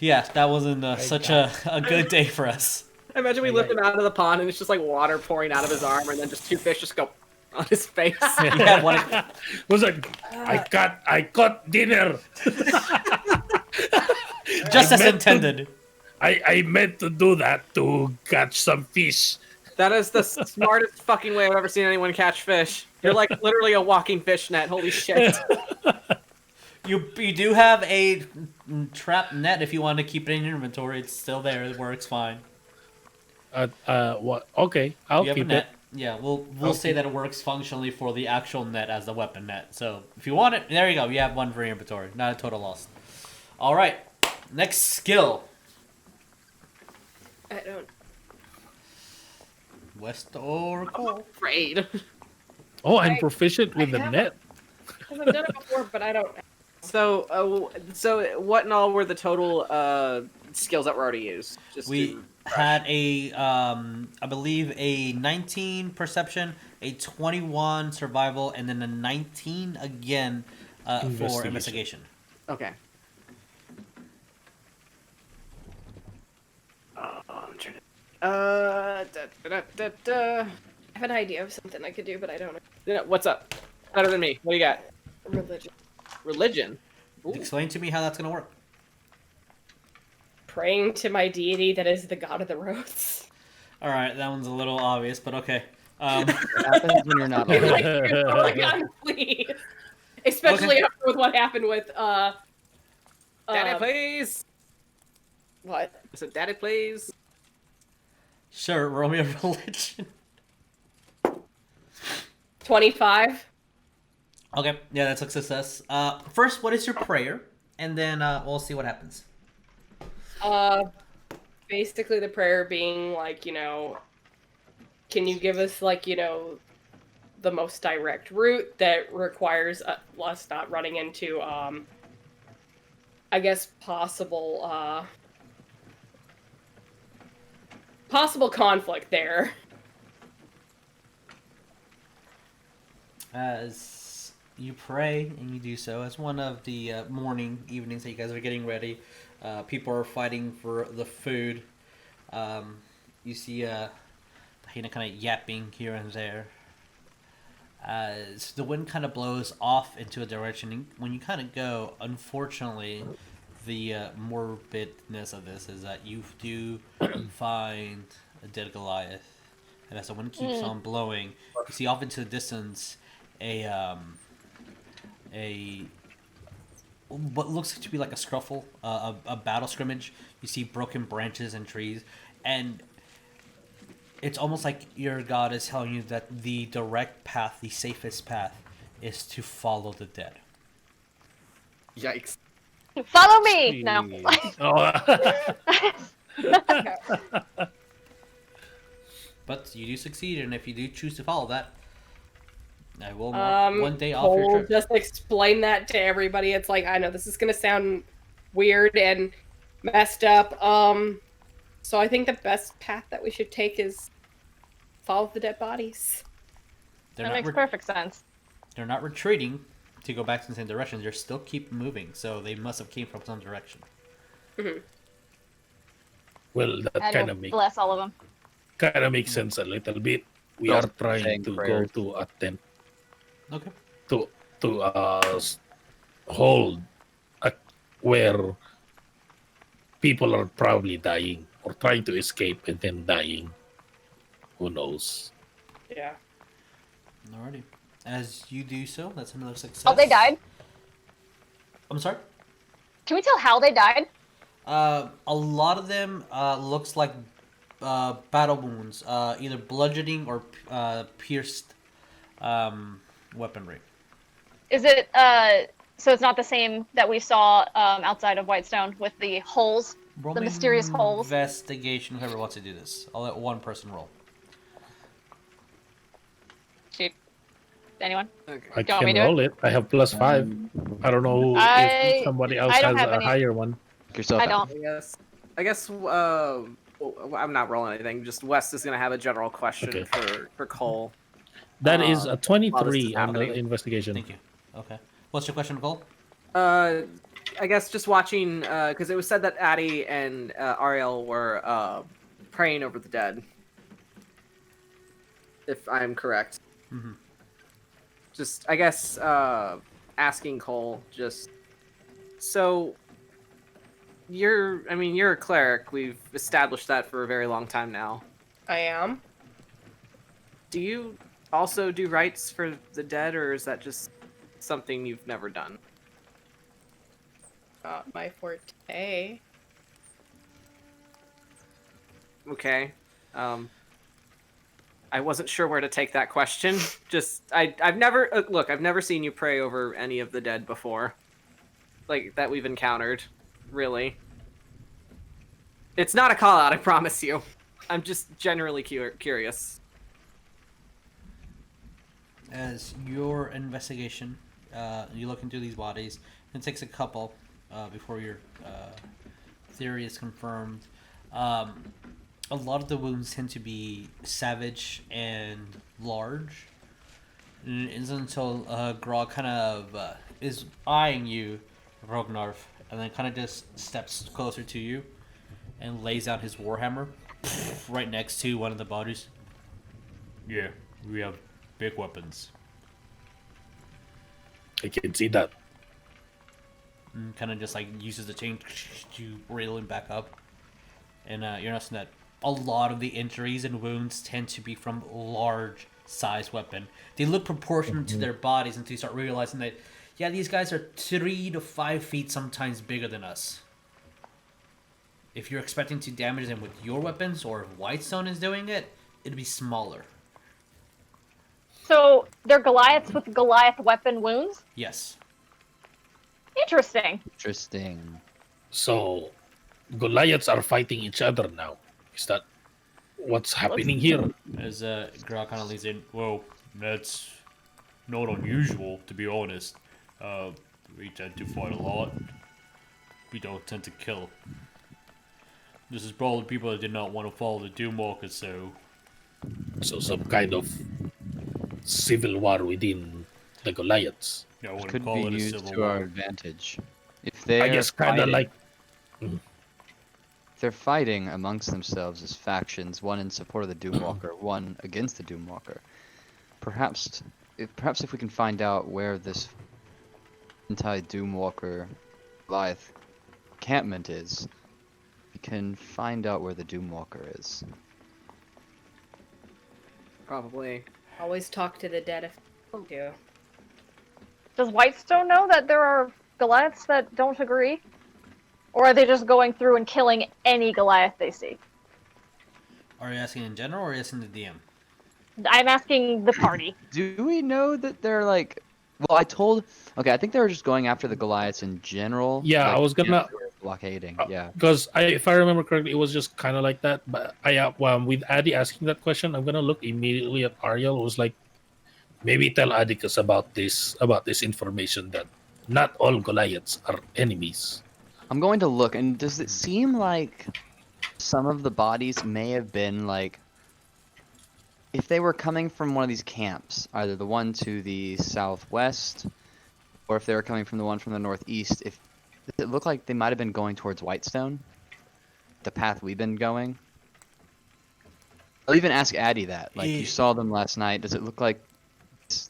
yeah, that wasn't such a good day for us. I imagine we lift him out of the pond and it's just like water pouring out of his arm, and then just 2 fish just go on his face. Yeah, one. Was like, I caught dinner. Just as meant intended. I meant to do that to catch some fish. That is the smartest fucking way I've ever seen anyone catch fish. You're like literally a walking fish net. Holy shit. You do have a trap net if you want to keep it in your inventory. It's still there. It works fine. What? Okay, I'll You have a keep net. it. Yeah, we'll say that it works functionally for the actual net as the weapon net. So if you want it, there you go. You have one for your inventory. Not a total loss. All right, next skill. I don't. West or Cole? Afraid. Oh, I'm I- proficient with I the have net. Because I've done it before, but I don't. So, what in all were the total skills that were already used? Just We to had a, I believe, a 19 perception, a 21 survival, and then a 19 again for investigation. Okay. I'm trying to. I have an idea of something I could do, but I don't know. Yeah, what's up? Better than me. What do you got? Religion. Religion. Ooh. Explain to me how that's gonna work. Praying to my deity that is the god of the roads. All right, that one's a little obvious, but okay. What happens when you're not Like, on? oh God, please. Especially Okay. after with what happened with Daddy, please. what? I said, Daddy, please. Sure, roll me a religion. 25. Okay, yeah, that's a success. First, what is your prayer? And then we'll see what happens. Basically the prayer being like, can you give us like, the most direct route that requires us not running into I guess possible conflict there. As you pray, and you do so, as one of the evenings that you guys are getting ready, people are fighting for the food. You see Hyena kind of yapping here and there. As the wind kind of blows off into a direction, when you kind of go, unfortunately, the morbidness of this is that you do find a dead Goliath. And as the wind keeps on blowing, you see off into the distance a what looks to be like a scruffle, a battle scrimmage. You see broken branches and trees, and it's almost like your god is telling you that the direct path, the safest path, is to follow the dead. Yikes. Follow me. No. Oh. But you do succeed, and if you do choose to follow that, I will one day off Cole your trip. just explain that to everybody. It's like, I know this is gonna sound weird and messed up. So I think the best path that we should take is follow the dead bodies. That makes perfect sense. They're not retreating to go back to the same direction. They're still keep moving, so they must have came from some direction. Well, that And kind we'll of bless all of them. makes sense a little bit. We Well, are trying saying to prayers. go to a tent Okay. to hold where people are probably dying or trying to escape and then dying. Who knows? Yeah. Alrighty. As you do so, that's another success. Oh, they died? I'm sorry? Can we tell how they died? A lot of them looks like battle wounds, either bludgeoning or pierced weaponry. Is it, so it's not the same that we saw outside of Whitestone with the holes, Roll the me mysterious holes? Investigation, whoever wants to do this. I'll let one person roll. Shoot. Anyone? Okay. I Do you want me can to do roll it. I have +5. I don't know if somebody else I don't has have a any. higher one. Yourself I out. don't. I guess. I'm not rolling anything. Just Wes is gonna have a general question Okay. for Cole. That is a while this 23 is on the happening. investigation. Thank you. Okay. What's your question, Nicole? I guess just watching, because it was said that Addie and Ariell were praying over the dead. If I'm correct. Mhm. Just, I guess, asking Cole, just so you're a cleric. We've established that for a very long time now. I am. Do you also do rites for the dead, or is that just something you've never done? Not my forte. Okay. I wasn't sure where to take that question. Just, I've never I've never seen you pray over any of the dead before, like that we've encountered. Really, it's not a call out. I promise you. I'm just generally curious. as your investigation, you look into these bodies. It takes a couple before your theory is confirmed. A lot of the wounds tend to be savage and large. And it isn't until Grog kind of is eyeing you, Rognarv, and then kind of just steps closer to you and lays out his warhammer right next to one of the bodies. Yeah, we have big weapons. I can see that. And kind of just like uses the chain to reel him back up. And you're noticing that a lot of the injuries and wounds tend to be from large size weapon. They look proportionate to their bodies until you start realizing that, yeah, these guys are 3 to 5 feet, sometimes bigger than us. If you're expecting to damage them with your weapons, or if Whitestone is doing it, it'd be smaller. So they're Goliaths with Goliath weapon wounds? Yes. Interesting. Interesting. So, Goliaths are fighting each other now. Is that what's happening here? As Grog kind of leans in, well, that's not unusual, to be honest. We tend to fight a lot. We don't tend to kill. This is probably people that did not want to follow the Doomwalker, so... So some kind of civil war within the Goliaths. I It wouldn't could call be it a used civil to our war. advantage. If they I guess kind of like if they're fighting amongst themselves as factions, one in support of the Doomwalker, one against the Doomwalker. Perhaps if we can find out where this anti-Doomwalker Goliath encampment is, we can find out where the Doomwalker is. Probably. Always talk to the dead if you. Does Whitestone know that there are Goliaths that don't agree? Or are they just going through and killing any Goliath they see? Are you asking in general, or are you asking the DM? I'm asking the party. Do we know that they're like? Well, I think they were just going after the Goliaths in general. Yeah, like, I was gonna- they were blockading. Yeah. because if I remember correctly, it was just kind of like that. But with Addy asking that question, I'm gonna look immediately at Ariell. Who was like, maybe tell Adicus about this information that not all Goliaths are enemies. I'm going to look, and does it seem like some of the bodies may have been like, if they were coming from one of these camps, either the one to the southwest, or if they were coming from the one from the northeast, does it look like they might have been going towards Whitestone, the path we've been going? I'll even ask Addy that. Like, you saw them last night. Does it look like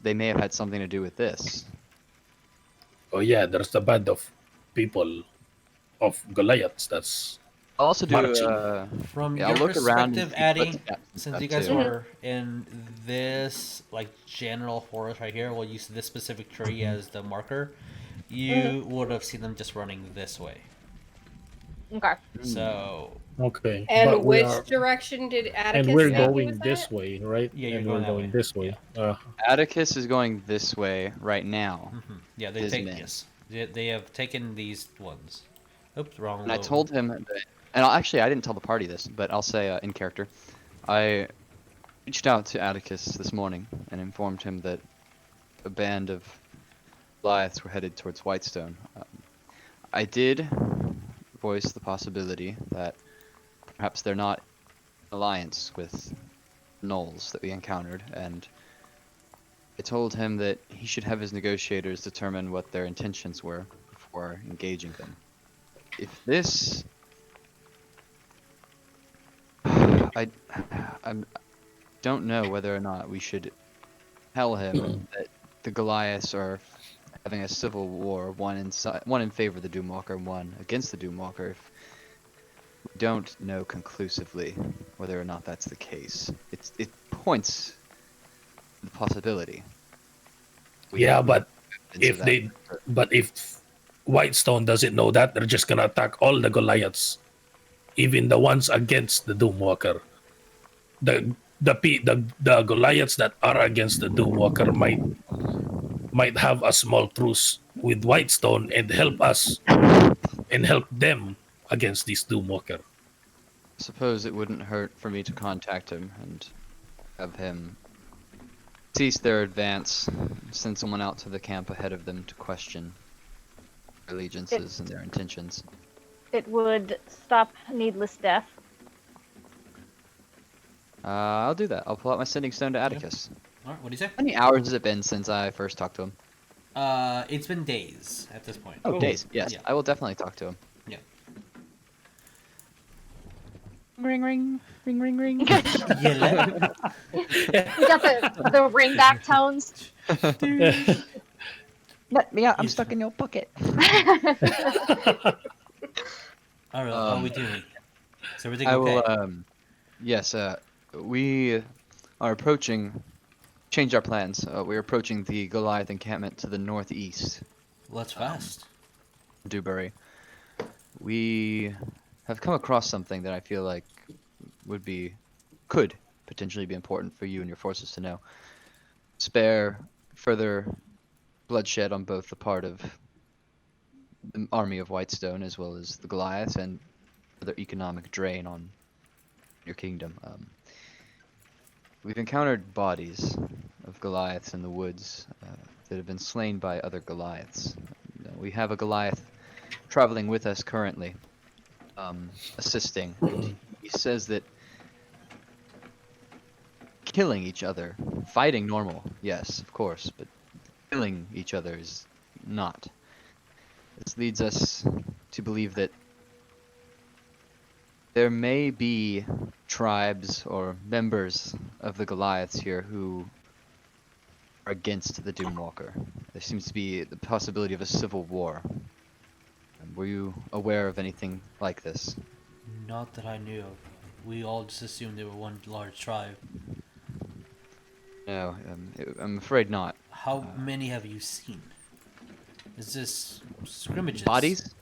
they may have had something to do with this? Oh yeah, there's the band of people of Goliaths. That's I'll also do. Marching. From Yeah, your I'll look around and perspective, see Addy, footsteps and since stuff you guys too. were in this like general forest right here, we'll use this specific tree as the marker. You would have seen them just running this way. Okay. So okay. And but we which are- direction did Atticus and we're say he going was this at? way, right? Yeah, you're and going we're that going way. this way. Atticus is going this way right now. yeah, they His take men. yes, they have taken these ones. Oops, wrong. And I load. told him that, and I didn't tell the party this, but I'll say in character, I reached out to Atticus this morning and informed him that a band of Goliaths were headed towards Whitestone. I did voice the possibility that perhaps they're not in alliance with gnolls that we encountered, and I told him that he should have his negotiators determine what their intentions were before engaging them. If this... I don't know whether or not we should tell him that the Goliaths are having a civil war, one in favor of the Doomwalker, one against the Doomwalker. If we don't know conclusively whether or not that's the case. It points to the possibility. We Yeah, have but evidence of that. if Whitestone doesn't know that, they're just gonna attack all the Goliaths, even the ones against the Doomwalker. The Goliaths that are against the Doomwalker might have a small truce with Whitestone and help us and help them against this Doomwalker. Suppose it wouldn't hurt for me to contact him and have him cease their advance, send someone out to the camp ahead of them to question their allegiances and their intentions. It would stop needless death. I'll do that. I'll pull out my sending stone to Atticus. All right, what do you say? How many hours has it been since I first talked to him? It's been days at this point. Oh, days. Yes, Yeah. I will definitely talk to him. Yeah. Ring, ring, ring, ring, ring. Yeah. We got the ring back tones. Let me out. I'm stuck in your bucket. All right, how are we doing? Is everything I okay? will. Yes. We are approaching. Change our plans. We're approaching the Goliath encampment to the northeast. Well, that's fast. Dewberry. We have come across something that I feel like could potentially be important for you and your forces to know. Spare further bloodshed on both the part of the army of Whitestone as well as the Goliaths, and further economic drain on your kingdom. We've encountered bodies of Goliaths in the woods that have been slain by other Goliaths. We have a Goliath traveling with us currently, assisting. He says that killing each other, fighting normal, yes, of course, but killing each other is not. This leads us to believe that there may be tribes or members of the Goliaths here who are against the Doomwalker. There seems to be the possibility of a civil war. Were you aware of anything like this? Not that I knew of. We all just assumed they were one large tribe. No, I'm afraid not. How many have you seen? Is this scrimmages? Bodies?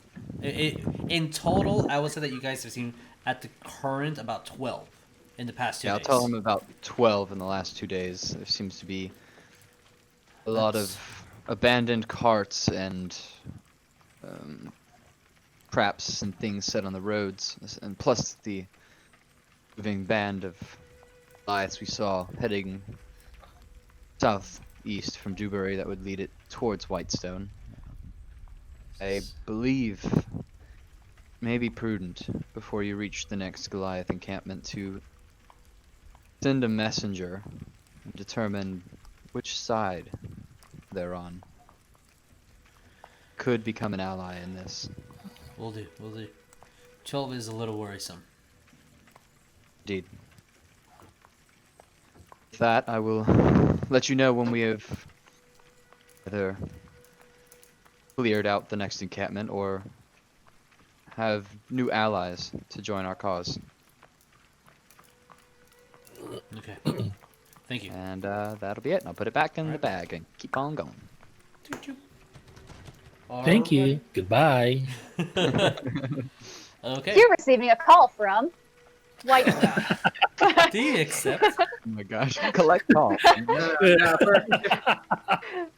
In total, I would say that you guys have seen, at the current, about 12 in the past 2 days. Yeah, I'll tell him about 12 in the last 2 days. There seems to be a lot of abandoned carts and traps and things set on the roads, and plus the moving band of Goliaths we saw heading southeast from Dewberry that would lead it towards Whitestone. I believe it may be prudent before you reach the next Goliath encampment to send a messenger and determine which side they're on. Could become an ally in this. We'll do. 12 is a little worrisome. Indeed. With that, I will let you know when we have either cleared out the next encampment or have new allies to join our cause. Okay. Thank you. And that'll be it. I'll put it back in the bag and keep on going. Thank you. Goodbye. Okay. You're receiving a call from Whitestone. Do you accept? Oh my gosh. Collect call.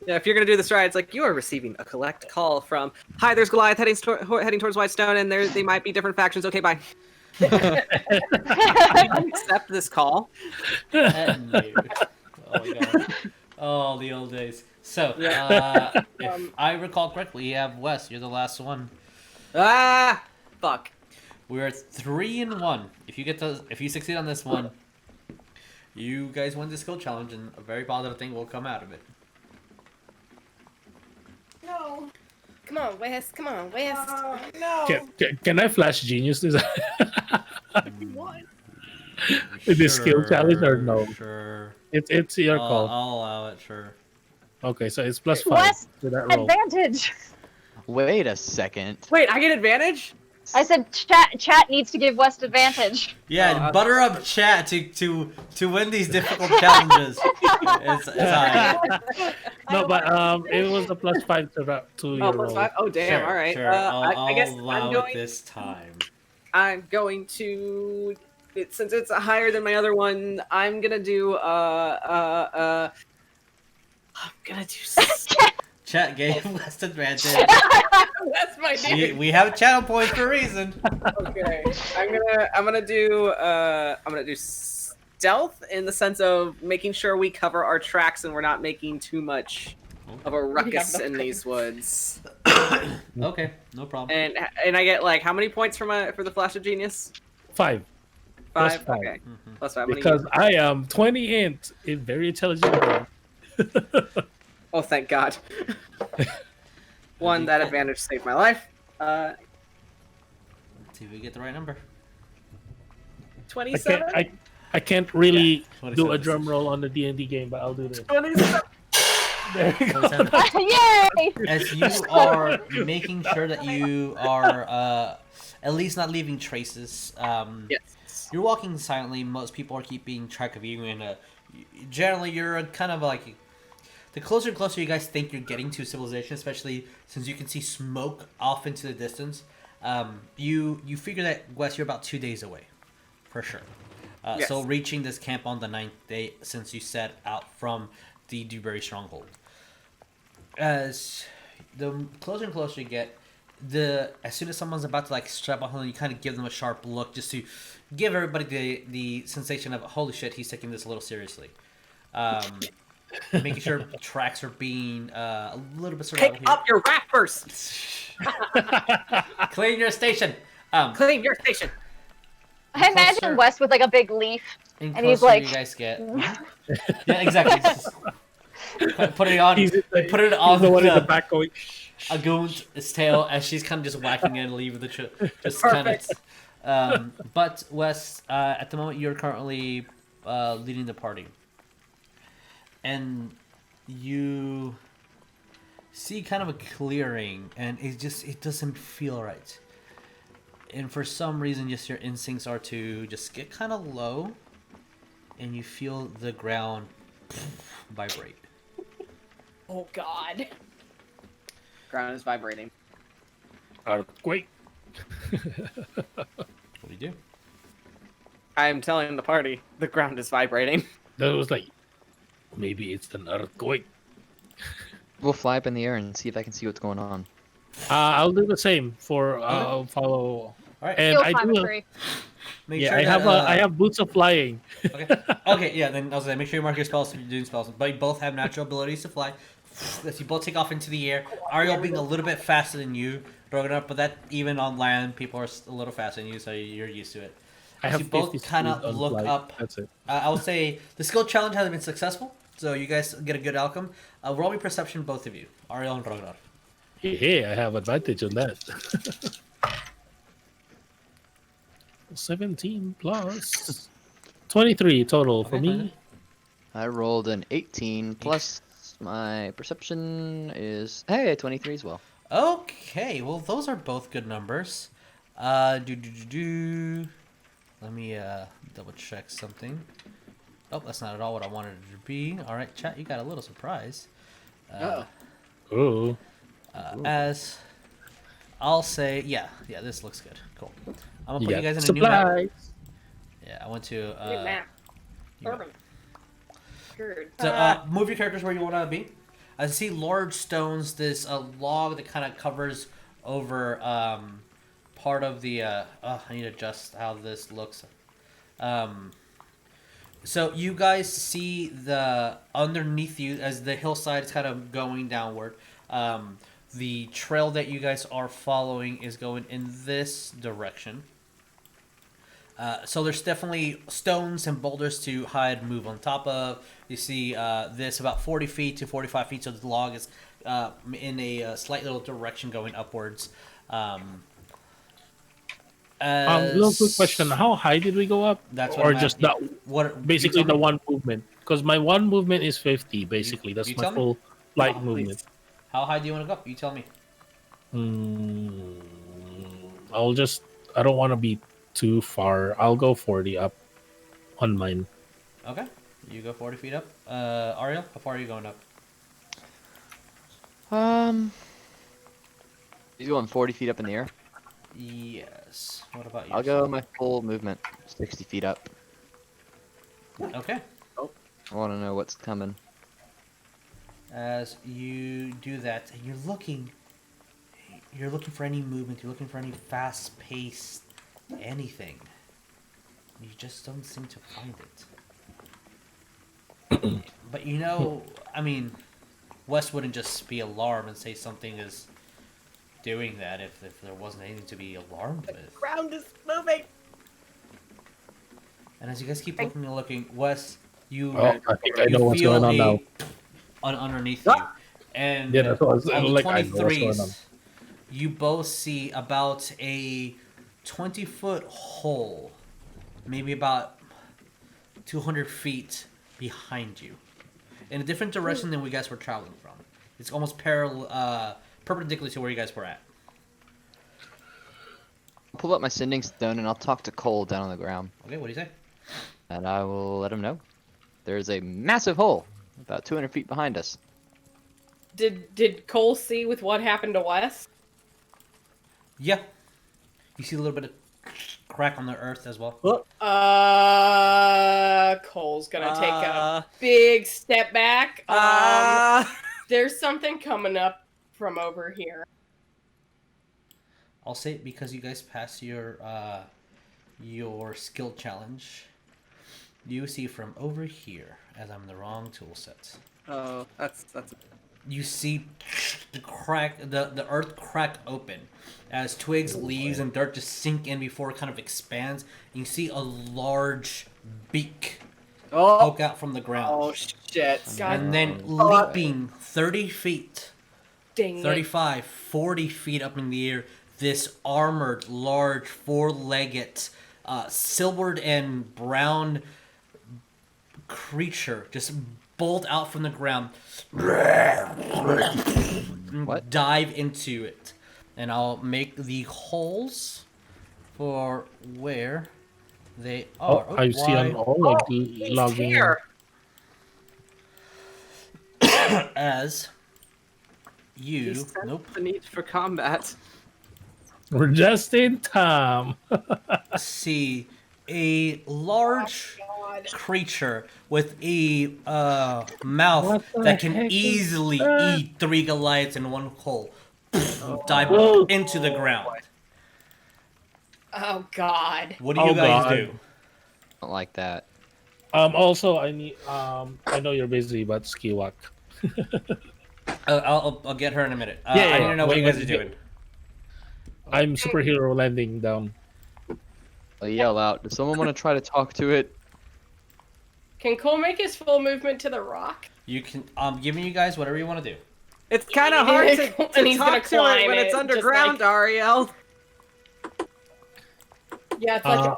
Yeah, if you're gonna do this right, it's like you are receiving a collect call from. Hi, there's Goliath heading towards Whitestone, and they might be different factions. Okay, bye. Accept this call. No. Oh my god. Oh, the old days. So, if I recall correctly, you have Wes. You're the last one. Ah, fuck. We're 3-1. If you succeed on this one, you guys win the skill challenge, and a very positive thing will come out of it. No. Come on, West. Come on, West. No. Can I flash genius this? What? The skill challenge or no? Sure. It's your call. I'll allow it. Sure. Okay, so it's +5 West to that roll. advantage. Wait a second. Wait, I get advantage? I said chat needs to give West advantage. Yeah, butter up chat to win these difficult challenges. It's alright. No, but it was a +5 to your Oh, roll. +5? Oh, damn. Sure, all right. Sure. I guess allow I'm going. it this time. I'm going to. Since it's higher than my other one, I'm gonna do. I'm gonna do. Chat gave West advantage. That's my name. we have channel points for a reason. Okay, I'm gonna do stealth in the sense of making sure we cover our tracks and we're not making too much of a ruckus in these woods. Okay, no problem. And I get like how many points for the Flash of Genius? 5. Plus 5. 5. Okay. Plus 5. Because I am 20 int in very intelligent brain. Oh, thank God. One, that advantage saved my life. Let's see if we get the right number. 27? I can't really Yeah, do a 27. drum roll on the D&D game, but I'll do this. 27. There you go. Yay! As you are making sure that you are at least not leaving traces. Yes. You're walking silently. Most people are keeping track of you, and generally you're kind of like the closer and closer you guys think you're getting to civilization, especially since you can see smoke off into the distance. You figure that Wes, you're about 2 days away, for sure. Yes. So reaching this camp on the 9th day since you set out from the Dewberry stronghold. As the closer and closer you get, as soon as someone's about to like strap on, you kind of give them a sharp look just to give everybody the sensation of holy shit, he's taking this a little seriously. Making sure tracks are being a little bit survival Pick here. up your wrappers. Clean your station. Clean your station. I imagine closer- Wes with like a big leaf. And And he's closer like- you guys get. Yeah, exactly. Just put it on. He's Put it on the one in the the back going, Agun's tail as she's kind of just whacking it and leaving the just kind of. But Wes, at the moment you're currently leading the party, and you see kind of a clearing, and it doesn't feel right. And for some reason, just your instincts are to just get kind of low, and you feel the ground vibrate. Oh God. Ground is vibrating. earthquake. What do you do? I am telling the party the ground is vibrating. That was like, maybe it's an earthquake. We'll fly up in the air and see if I can see what's going on. I'll do the same for I'll follow. All right. And You'll I climb a do. tree. Make Yeah, sure I that, have I have boots of flying. Okay. Okay. Yeah. Then I was like, make sure you mark your spells if you're doing spells. But you both have natural abilities to fly. As you both take off into the air, Ariell being a little bit faster than you, Rognarv, but that even on land, people are a little faster than you, so you're used to it. I As have you both 50 kind speed of on look flight. up. That's it. I would say the skill challenge has been successful, so you guys get a good outcome. Roll me perception, both of you, Ariell and Rognarv. Hey, I have advantage on that. 17 plus 23 total for Okay, me. I rolled an 18 plus my perception is 23 as well. Okay, well those are both good numbers. Let me double check something. Oh, that's not at all what I wanted it to be. All right, chat, you got a little surprise. Oh, As I'll say, yeah, this looks good. Cool. I'm gonna you put you got guys in a new map. supplies. Yeah, I went to. New map. new map. Urban. Good. So, move your characters where you want to be. I see large stones. This log that kind of covers over part of the. I need to adjust how this looks. So you guys see the underneath you as the hillside is kind of going downward. The trail that you guys are following is going in this direction. So there's definitely stones and boulders to hide and move on top of. You see this about 40 feet to 45 feet, so the log is in a slight little direction going upwards. Real quick question: how high did we go up? That's what or I'm just asking. that? What, Basically, you tell the me. one movement. Because my one movement is 50. Basically, that's you my tell me? full flight Oh, movement. please. How high do you want to go up? You tell me. I'll just. I don't want to be too far. I'll go 40 up on mine. Okay. You go 40 feet up. Ariell, how far are you going up? He's going 40 feet up in the air. Yes. What about you? I'll go my full movement, 60 feet up. Okay. I want to know what's coming. As you do that, and you're looking for any movement, you're looking for any fast-paced anything. You just don't seem to find it. But you know, I mean, Wes wouldn't just be alarmed and say something is doing that if there wasn't anything to be alarmed with. Ground is moving. And as you guys keep looking and looking, Wes, you Oh, I think I you know what's feel going on now. underneath you, and Yeah, that's what I was on the like. I know what's going on. 23s, you both see about a 20-foot hole, maybe about 200 feet behind you, in a different direction than we guys were traveling from. It's almost perpendicular to where you guys were at. I'll pull up my sending stone and I'll talk to Cole down on the ground. Okay, what do you say? And I will let him know. There's a massive hole about 200 feet behind us. Did Cole see with what happened to Wes? Yeah, you see a little bit of crack on the earth as well. Cole's gonna take a big step back. There's something coming up from over here. I'll say it because you guys passed your skill challenge. You see from over here, as I'm in the wrong tool set. Oh, that's. You see the earth crack open as twigs, leaves, and dirt just sink in before it kind of expands. You see a large beak poke out from the ground. Oh shit! And then leaping 30 feet, Dang it. 35, 40 feet up in the air, this armored, large, four-legged, silvered and brown creature just bolt out from the ground. What? Dive into it. And I'll make the holes for where they are. Oh, I see an Oleg logging in. Here. As you... He sensed Nope. the need for combat. We're just in time. See a large creature with a mouth What the that can heck is easily that? eat 3 Goliaths in one hole. Dive Whoa. into the ground. Oh God. What do you Oh, guys God. do? Don't like that. Also, I need. I know you're busy, but Skiwak. I'll get her in a minute. Yeah, I need to know what you guys are yeah. doing. I'm superhero landing down. I'll yell out. Does someone want to try to talk to it? Can Cole make his full movement to the rock? You can. I'm giving you guys whatever you want to do. It's kind of hard to And he's gonna talk to it climb when it, it's just underground, like- Ariell. Yeah, it's like Uh,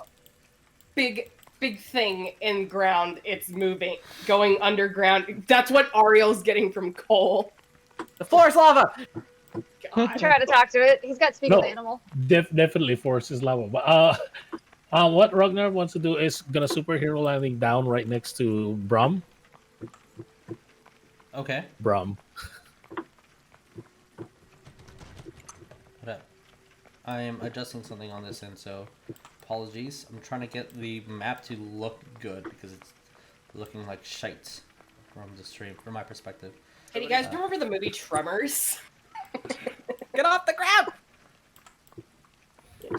a big thing in ground. It's moving, going underground. That's what Ariel's getting from Cole. The floor's lava. God. Try to talk to it. He's got speak No. of animal. Definitely forces lava. But what Rognarv wants to do is gonna superhero landing down right next to Brum. Okay. Brum. What up? I am adjusting something on this end, so apologies. I'm trying to get the map to look good because it's looking like shite from the stream, from my perspective. Hey, do you guys remember the movie Tremors? Get off the ground.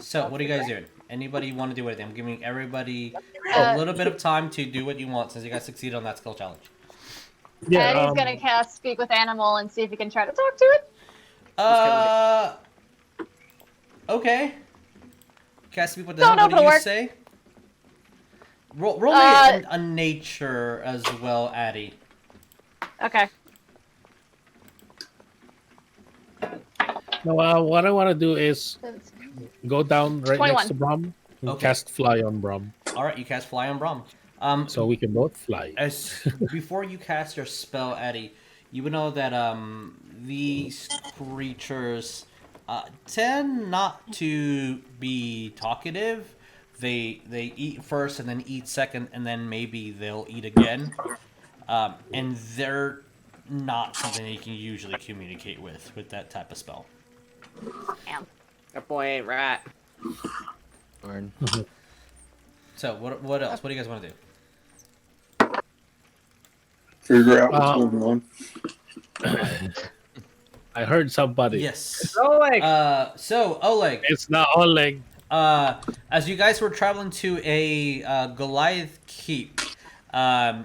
So, what are you guys doing? Anybody want to do anything? I'm giving everybody a Uh, little bit of time to do what you want since you guys succeeded on that skill challenge. Yeah. Eddie's gonna cast speak with animal and see if he can try to talk to it. Okay. Cast speak with the Don't what know do if it'll you work. say? Roll me a nature as well, Addie. Okay. No, what I want to do is go down right 21. next to Brum and Okay. cast fly on Brum, All right, you cast fly on Brom. so we can both fly. As before you cast your spell, Eddie, you would know that these creatures tend not to be talkative. They eat first and then eat second, and then maybe they'll eat again. And they're not something that you can usually communicate with that type of spell. Damn. That boy ain't right. Learn. So what else? What do you guys want to do? Figure out what's going on. I heard somebody. Yes. Oleg. So Oleg. It's not Oleg. As you guys were traveling to a Goliath keep,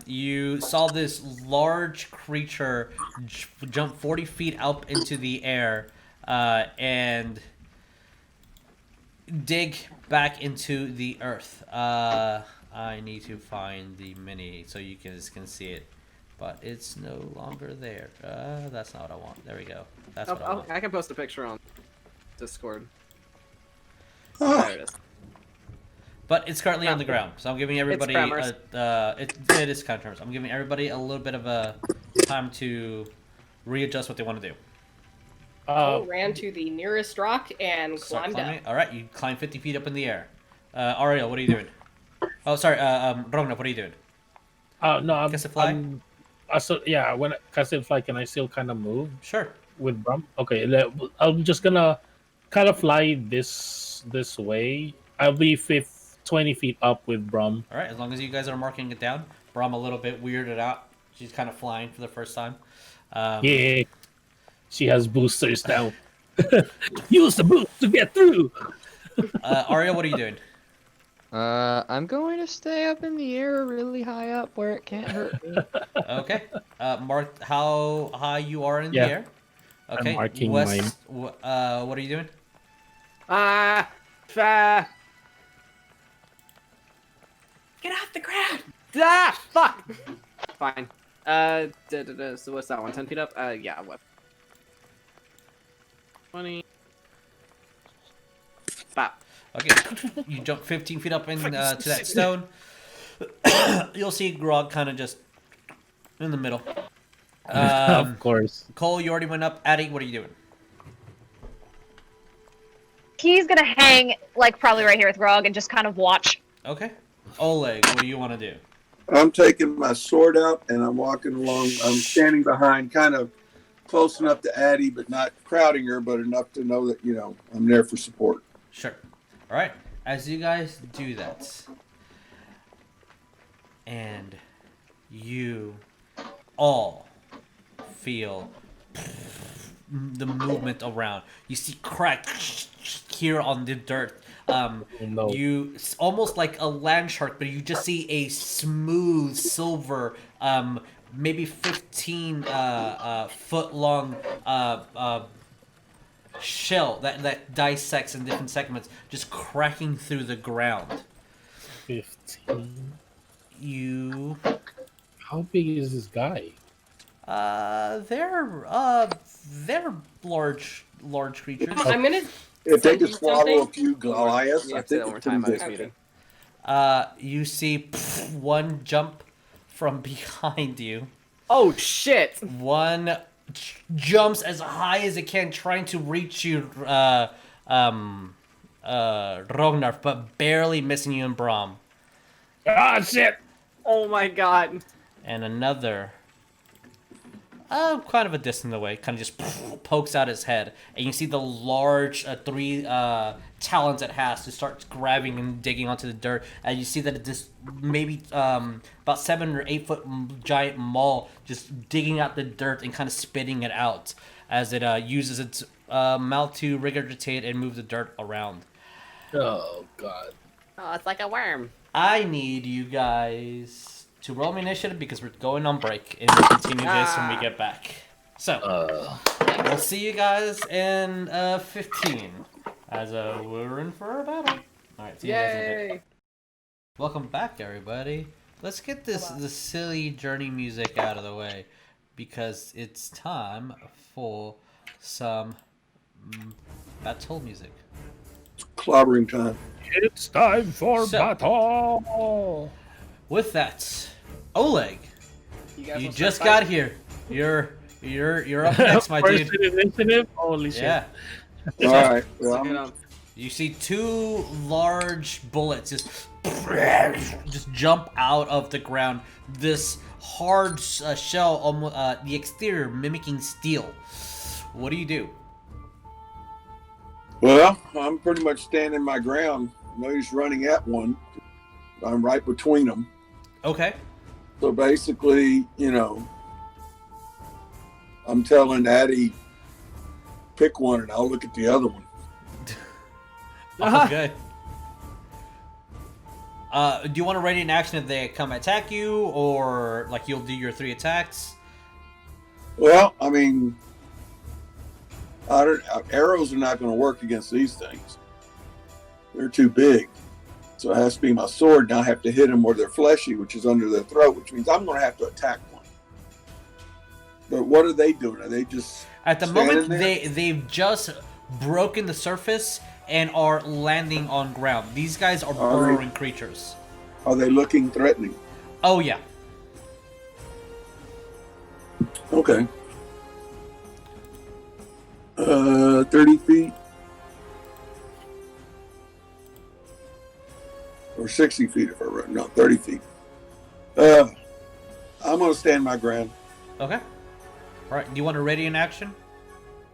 You saw this large creature jump 40 feet up into the air and dig back into the earth. I need to find the mini so you guys can see it, but it's no longer there. That's not what I want. There we go. That's what I want. I can post a picture on Discord. Ah, There it is. But it's currently on the ground, so I'm giving everybody. tremors. It is kind of tremors. I'm giving everybody a little bit of a time to readjust what they want to do. Ran to the nearest rock and Start climbed up. climbing. All right, you climb 50 feet up in the air. Ariell, what are you doing? Oh, sorry. Rognarv, what are you doing? No, I'm. Cast a fly? When I cast a fly, can I still kind of move Sure. with Brum? Okay, I'm just gonna kind of fly this way. I'll be 20 feet up with Brum. All right, as long as you guys are marking it down. Brom a little bit weirded out. She's kind of flying for the first time. Yeah, she has boosters now. Use the boost to get through. Ariell, what are you doing? I'm going to stay up in the air, really high up, where it can't hurt me. Okay. Mark how high you are in the Yeah. air. Okay. I'm marking Wes, what are you doing? Get off the ground! Fuck! Fine. So what's that one? 10 feet up? Yeah, what? 20. Stop. Okay. You jump 15 feet up to that stone. You'll see Grog kind of just in the middle. Of course. Cole, you already went up. Addie, what are you doing? He's gonna hang like probably right here with Grog and just kind of watch. Okay. Oleg, what do you want to do? I'm taking my sword out and I'm walking along. I'm standing behind, kind of close enough to Addie, but not crowding her, but enough to know that, I'm there for support. Sure. All right. As you guys do that, and you all feel the movement around. You see crack here on the dirt. No. You it's almost like a land shark, but you just see a smooth silver, maybe 15 foot long shell that dissects in different segments, just cracking through the ground. 15. You, How big is this guy? they're large creatures. I'm gonna. If they send could you swallow something. a few Goliaths, You I have to say think that one it's more time. pretty I was big. muting. You see one jump from behind you. Oh shit! One jumps as high as it can, trying to reach you, Rognarv, but barely missing you in Brahm. Ah, shit! Oh my god! And another, kind of a distance away, kind of just pokes out his head, and you see the large three talons it has to start grabbing and digging onto the dirt. And you see that this maybe about 7 or 8 foot giant maul just digging out the dirt and kind of spitting it out as it uses its mouth to regurgitate and move the dirt around. Oh, God. Oh, it's like a worm. I need you guys to roll me initiative because we're going on break, and we'll continue this when we get back. So, we'll see you guys in 15 as we're in for a battle. All right, see you guys in a bit. Yay! Welcome back, everybody. Let's get the silly journey music out of the way because it's time for some battle music. Clobbering time. It's time for So- battle! With that, Oleg, You, guys you wanna just start got here. You're up next, my dude. First initiative? Holy shit. Yeah. All right. fighting? Well, Get on. You see 2 large bullets just jump out of the ground. This hard shell, almost the exterior mimicking steel. What do you do? well, I'm pretty much standing my ground. Nobody's running at one. I'm right between them. Okay. So basically, I'm telling Addie, pick one and I'll look at the other one. Okay. Do you want to ready an action if they come attack you, or like you'll do your 3 attacks? Well, I mean, arrows are not going to work against these things. They're too big. So it has to be my sword, and I have to hit them where they're fleshy, which is under their throat, which means I'm going to have to attack one. But what are they doing? Are they just At the moment, there? they've just broken the surface and are landing on ground. These guys are burrowing creatures. Are they looking threatening? Oh, yeah. Okay. 30 feet? Or 60 feet if I run. No, 30 feet. I'm going to stand my ground. Okay. All right. Do you want to ready an action?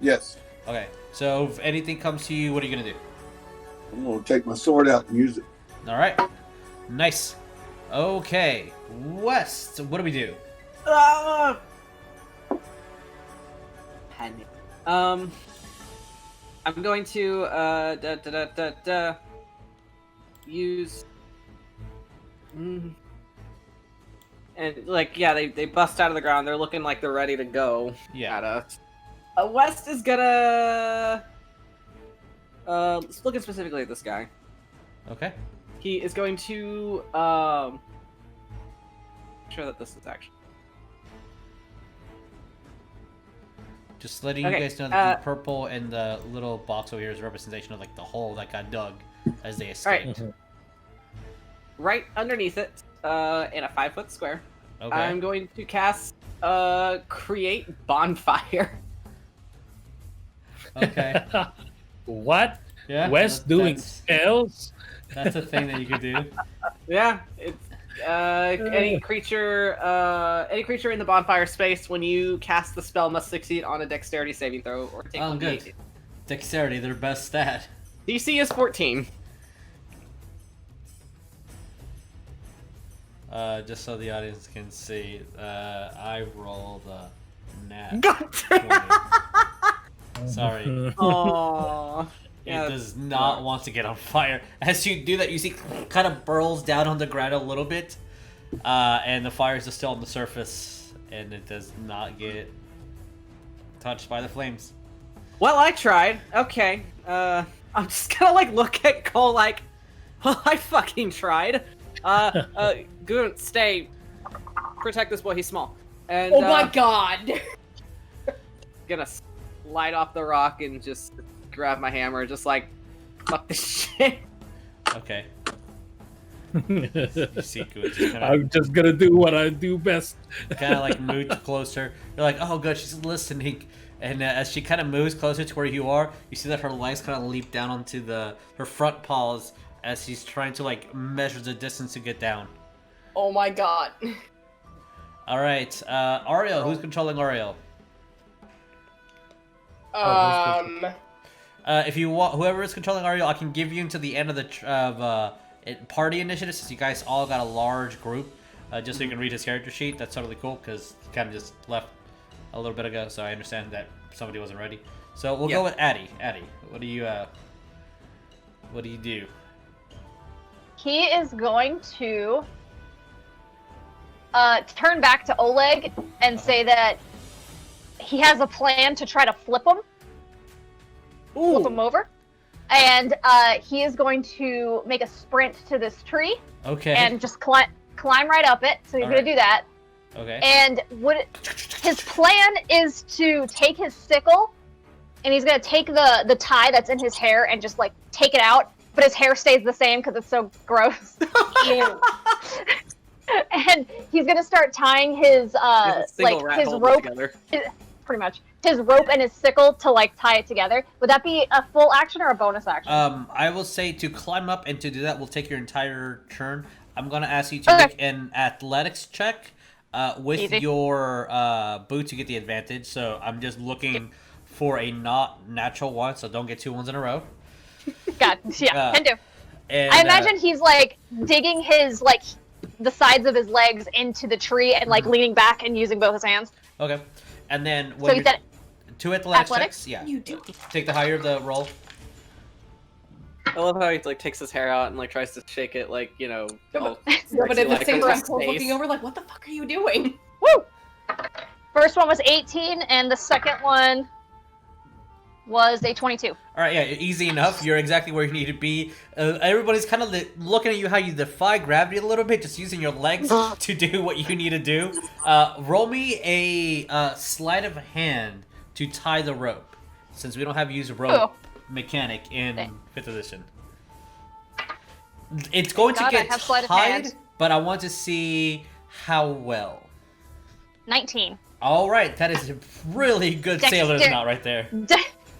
Yes. Okay. So if anything comes to you, what are you going to do? I'm going to take my sword out and use it. All right. Nice. Okay. West, what do we do? Panic. I'm going to use and like they bust out of the ground. They're looking like they're ready to go at us. West is gonna looking specifically at this guy. Okay. He is going to sure that this is actually just letting you guys know that the purple and the little box over here is a representation of like the hole that got dug as they escaped. Right underneath it, in a 5-foot square, Okay. I'm going to cast create bonfire. Okay. What? Yeah. West doing spells? That's a thing that you could do. Yeah, it's any creature in the bonfire space when you cast the spell must succeed on a dexterity saving throw or take 1d8. Good. Dexterity, their best stat. DC is 14. Just so the audience can see, I rolled a nat God 20. Sorry. Aww. It does not want to get on fire. As you do that, you see kind of burls down on the ground a little bit, and the fire is still on the surface, and it does not get touched by the flames. Well, I tried. Okay. I'm just gonna like look at Cole like, well, I fucking tried. Goon, stay. Protect this boy. He's small. And Oh my god! gonna slide off the rock and just grab my hammer, just like, fuck this shit. Okay. You see Good just kind I'm just gonna do what I do best. of like mooch closer. You're like, oh good, she's listening. And as she kind of moves closer to where you are, you see that her legs kind of leap down onto her front paws as she's trying to like measure the distance to get down. Oh my god. All right, Ariell, who's controlling Ariell? If you want, whoever is controlling Ariell, I can give you until the end of the party initiative, since you guys all got a large group, just so you can read his character sheet. That's totally cool because he kind of just left a little bit ago, so I understand that somebody wasn't ready. So we'll go with Addy. Addy, what do you do? He is going to turn back to Oleg and say that he has a plan to try to flip him over, and he is going to make a sprint to this tree. Okay. And just climb right up it. So he's going to do that. Okay. And his plan is to take his sickle, and he's going to take the tie that's in his hair and just like take it out, but his hair stays the same because it's so gross. And he's going to start tying his his rope, pretty much his rope and his sickle to like tie it together. Would that be a full action or a bonus action? I will say to climb up and to do that will take your entire turn. I'm gonna ask you to make an athletics check with Easy. your boots. You get the advantage. So I'm just looking for a not natural one. So don't get 2 ones in a row. Can do. And, I imagine he's like digging his like the sides of his legs into the tree and like leaning back and using both his hands. Okay. And then So when you said 2 athletics athletics? checks, yeah. Take the higher of the roll. I love how he like takes his hair out and like tries to shake it, like all No, but sexy, at the like, same time, across Cole's space. looking over like, what the fuck are you doing? Woo! First one was 18, and the second one was a 22. All right, yeah, easy enough. You're exactly where you need to be. Everybody's kind of looking at you how you defy gravity a little bit, just using your legs to do what you need to do. Roll me a sleight of hand to tie the rope, since we don't have use rope mechanic in 5th edition. It's going to God, I get have sleight of tied, hand. but I want to see how well. 19. All right, that is a really good sailor's knot right there.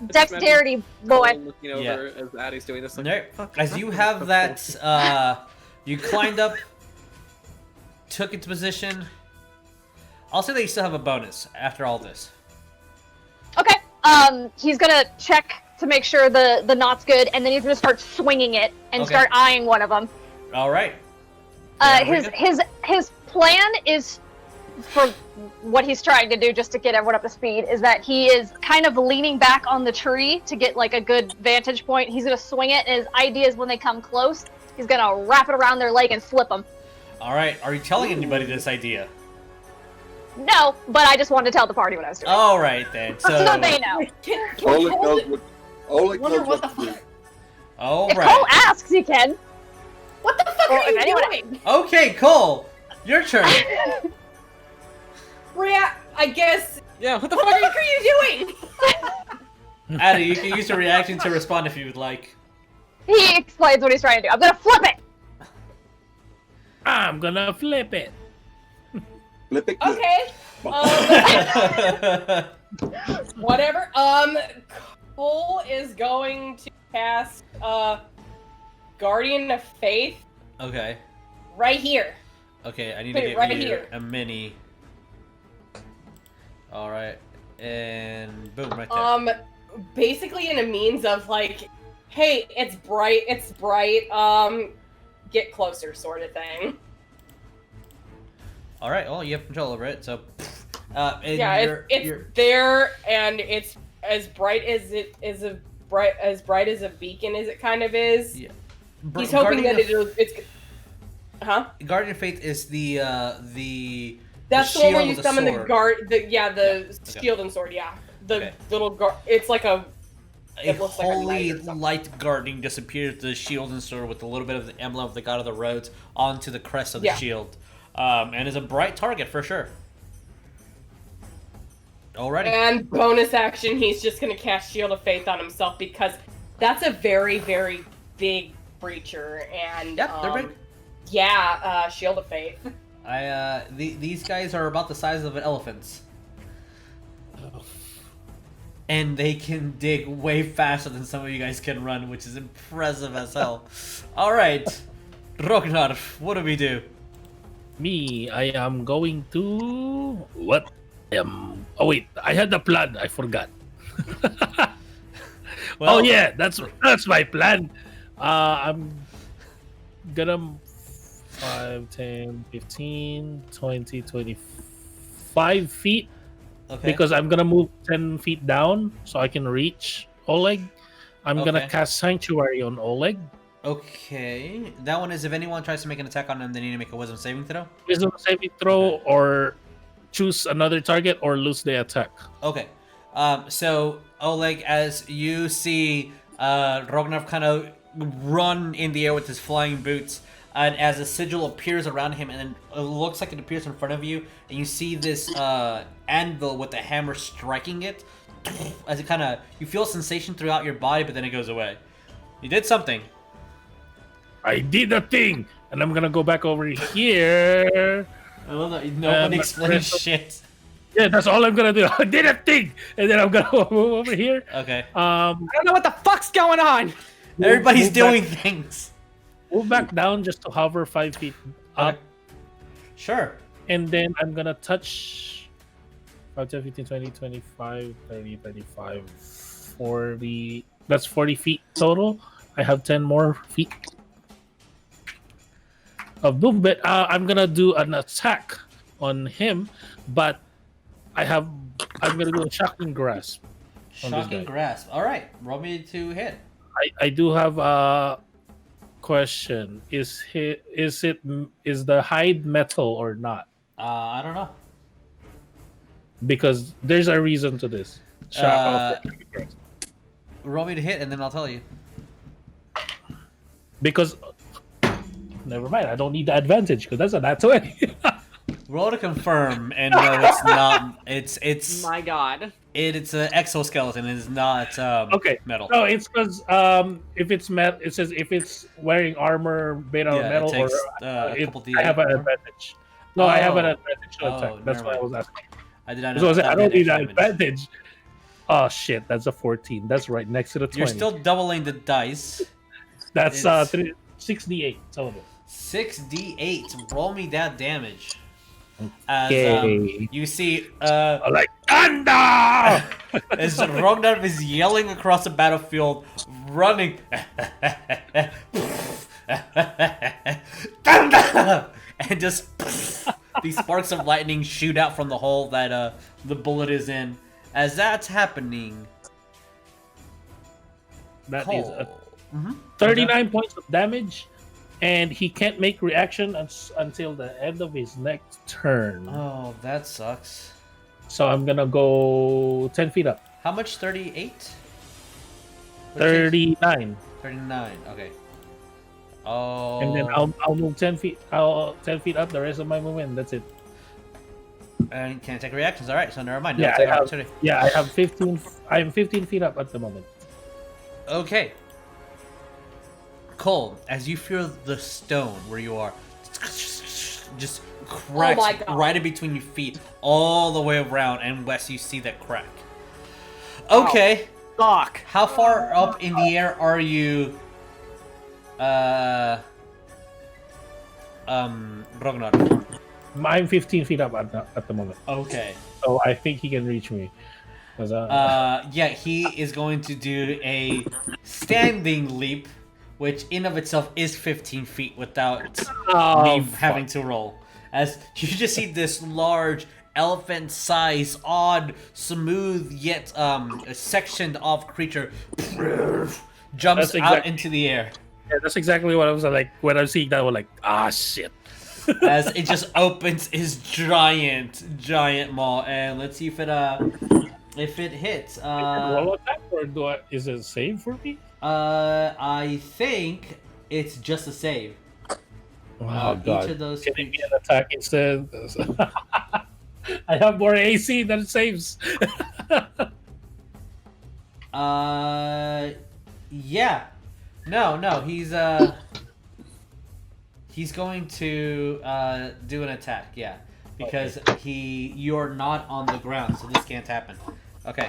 Dexterity, boy. Cole looking over as Addie's doing this. Like, No, fuck, as fuck, you fuck, have fuck, that, fuck. you climbed up, took into position. I'll say that you still have a bonus after all this. Okay. He's gonna check to make sure the knot's good, and then he's gonna start swinging it and Okay. start eyeing one of them. All right. Yeah, we His plan is, for what he's trying to do, just to get everyone up to speed, is that he is kind of leaning back on the tree to get like a good vantage point. He's gonna swing it, and his idea is when they come close, he's gonna wrap it around their leg and flip them. All right. Are you telling anybody this idea? No, but I just wanted to tell the party what I was doing. All right then. So they know. Can Oleg Cole knows what. Oleg wonder knows what what the to do. All If right. Cole asks, he can. What the fuck Or are you if anyone- doing? Okay, Cole, your turn. I guess. Yeah, what the What fuck? the fuck are you doing? Addy, you can use your reaction to respond if you would like. He explains what he's trying to do. I'm gonna flip it. I'm gonna flip it. Flip it. Flip. Okay. Whatever. Cole is going to cast Guardian of Faith Okay. right here. Okay, I need Put to it get right you here. a mini. All right, and boom, right there. Basically in a means of like, hey, it's bright, get closer sort of thing. All right, well, you have control over it, so. And Yeah, it's you're- there, and it's as bright as bright as a beacon as it kind of is. Yeah. He's hoping Guardian that of- it's. Huh? Guardian of Faith is the That's the shield one where you with the summon the sword. guard. The okay. shield and sword. Yeah, the Okay. little guard. It's like a. A It looks like a holy knight or something. light guarding disappears the shield and sword with a little bit of the emblem of the god of the roads onto the crest of the Yeah. shield, and is a bright target for sure. Alrighty. And bonus action, he's just gonna cast Shield of Faith on himself because that's a very, very big creature. And Yep, they're big. Yeah, Shield of Faith. These guys are about the size of an elephant's. And they can dig way faster than some of you guys can run, which is impressive as hell. Alright, Rognarv, what do we do? Me, I am going to what? Oh wait, I had the plan. I forgot. Well, Oh yeah, that's my plan. I'm gonna 5, 10, 15, 20, 25 feet Okay. because I'm gonna move 10 feet down so I can reach Oleg. I'm gonna Okay. cast Sanctuary on Oleg. Okay, that one is if anyone tries to make an attack on them, they need to make a wisdom saving throw. Wisdom saving throw or choose another target or lose the attack. Okay, so Oleg, as you see Rognarv kind of run in the air with his flying boots, and as a sigil appears around him, and then it looks like it appears in front of you, and you see this anvil with the hammer striking it, as it kind of, you feel a sensation throughout your body, but then it goes away. You did something. I did a thing, and I'm gonna go back over here. I love that nobody explains shit. Yeah, that's all I'm gonna do. I did a thing, and then I'm gonna move over here. Okay. I don't know what the fuck's going on. Everybody's move doing back, things. Move back down just to hover 5 feet up, Okay. Sure. and then I'm gonna touch 5, 10, 15, 20, 25, 30, 35, 40. That's 40 feet total. I have 10 more feet of movement. I'm gonna do an attack on him, but I'm gonna do a shocking grasp. On this Shocking guy. grasp. All right, roll me to hit. I do have a question. Is the hide metal or not? I don't know. Because there's a reason to this. Roll me to hit, and then I'll tell you. Because never mind, I don't need the advantage because that's a nat 20. Roll to confirm, and no, it's not. It's My God. it's an exoskeleton. It is not Okay. metal. No, it's because if it's it says if it's wearing armor made out of Yeah, metal, it takes or a couple I have an D8 more. advantage. No, I have an Oh. advantage to attack. Oh, That's never why I mind. was asking. I did not So I know. was like, I don't need that extra damage. advantage. Oh shit, that's a 14. That's right next to the 20. You're still doubling the dice. That's it's- 6d8 total. 6d8. Roll me that damage. As Okay. you see, I'm like, thunder! as Rognarv is yelling across the battlefield, running, thunder, and just these sparks of lightning shoot out from the hole that the bullet is in. As that's happening, That is Cole. 39 points of damage, and he can't make reaction until the end of his next turn. Oh, that sucks. So I'm gonna go 10 feet up. How much? 38? 39. 39. Okay. Oh. And then I'll move 10 feet. I'll 10 feet up the rest of my movement. That's it. And can't take reactions. All right, so never mind. Yeah, No, take I have- opportunity. Yeah, I have 15. I'm 15 feet up at the moment. Okay. Cole, as you feel the stone where you are, just cracks my God. right in between your feet, all the way around, and Wes, you see that crack. Okay. Fuck. How far up in the air are you, Ragnar? I'm 15 feet up at the moment. Okay. So I think he can reach me. 'Cause, Yeah, he is going to do a standing leap, which in of itself is 15 feet without me having to roll. As you just see this large elephant-sized, odd, smooth yet sectioned off creature jumps That's out exact- into the air Yeah, that's exactly what I was like when I was seeing that. I was like, shit. as it just opens his giant maw. And let's see if it hits. Roll attack, or is it save for me? I think it's just a save. Oh Each of those Can it be an attack instead? I have more AC than it saves. Yeah. No, he's going to do an attack, yeah. Because you're not on the ground, so this can't happen. Okay.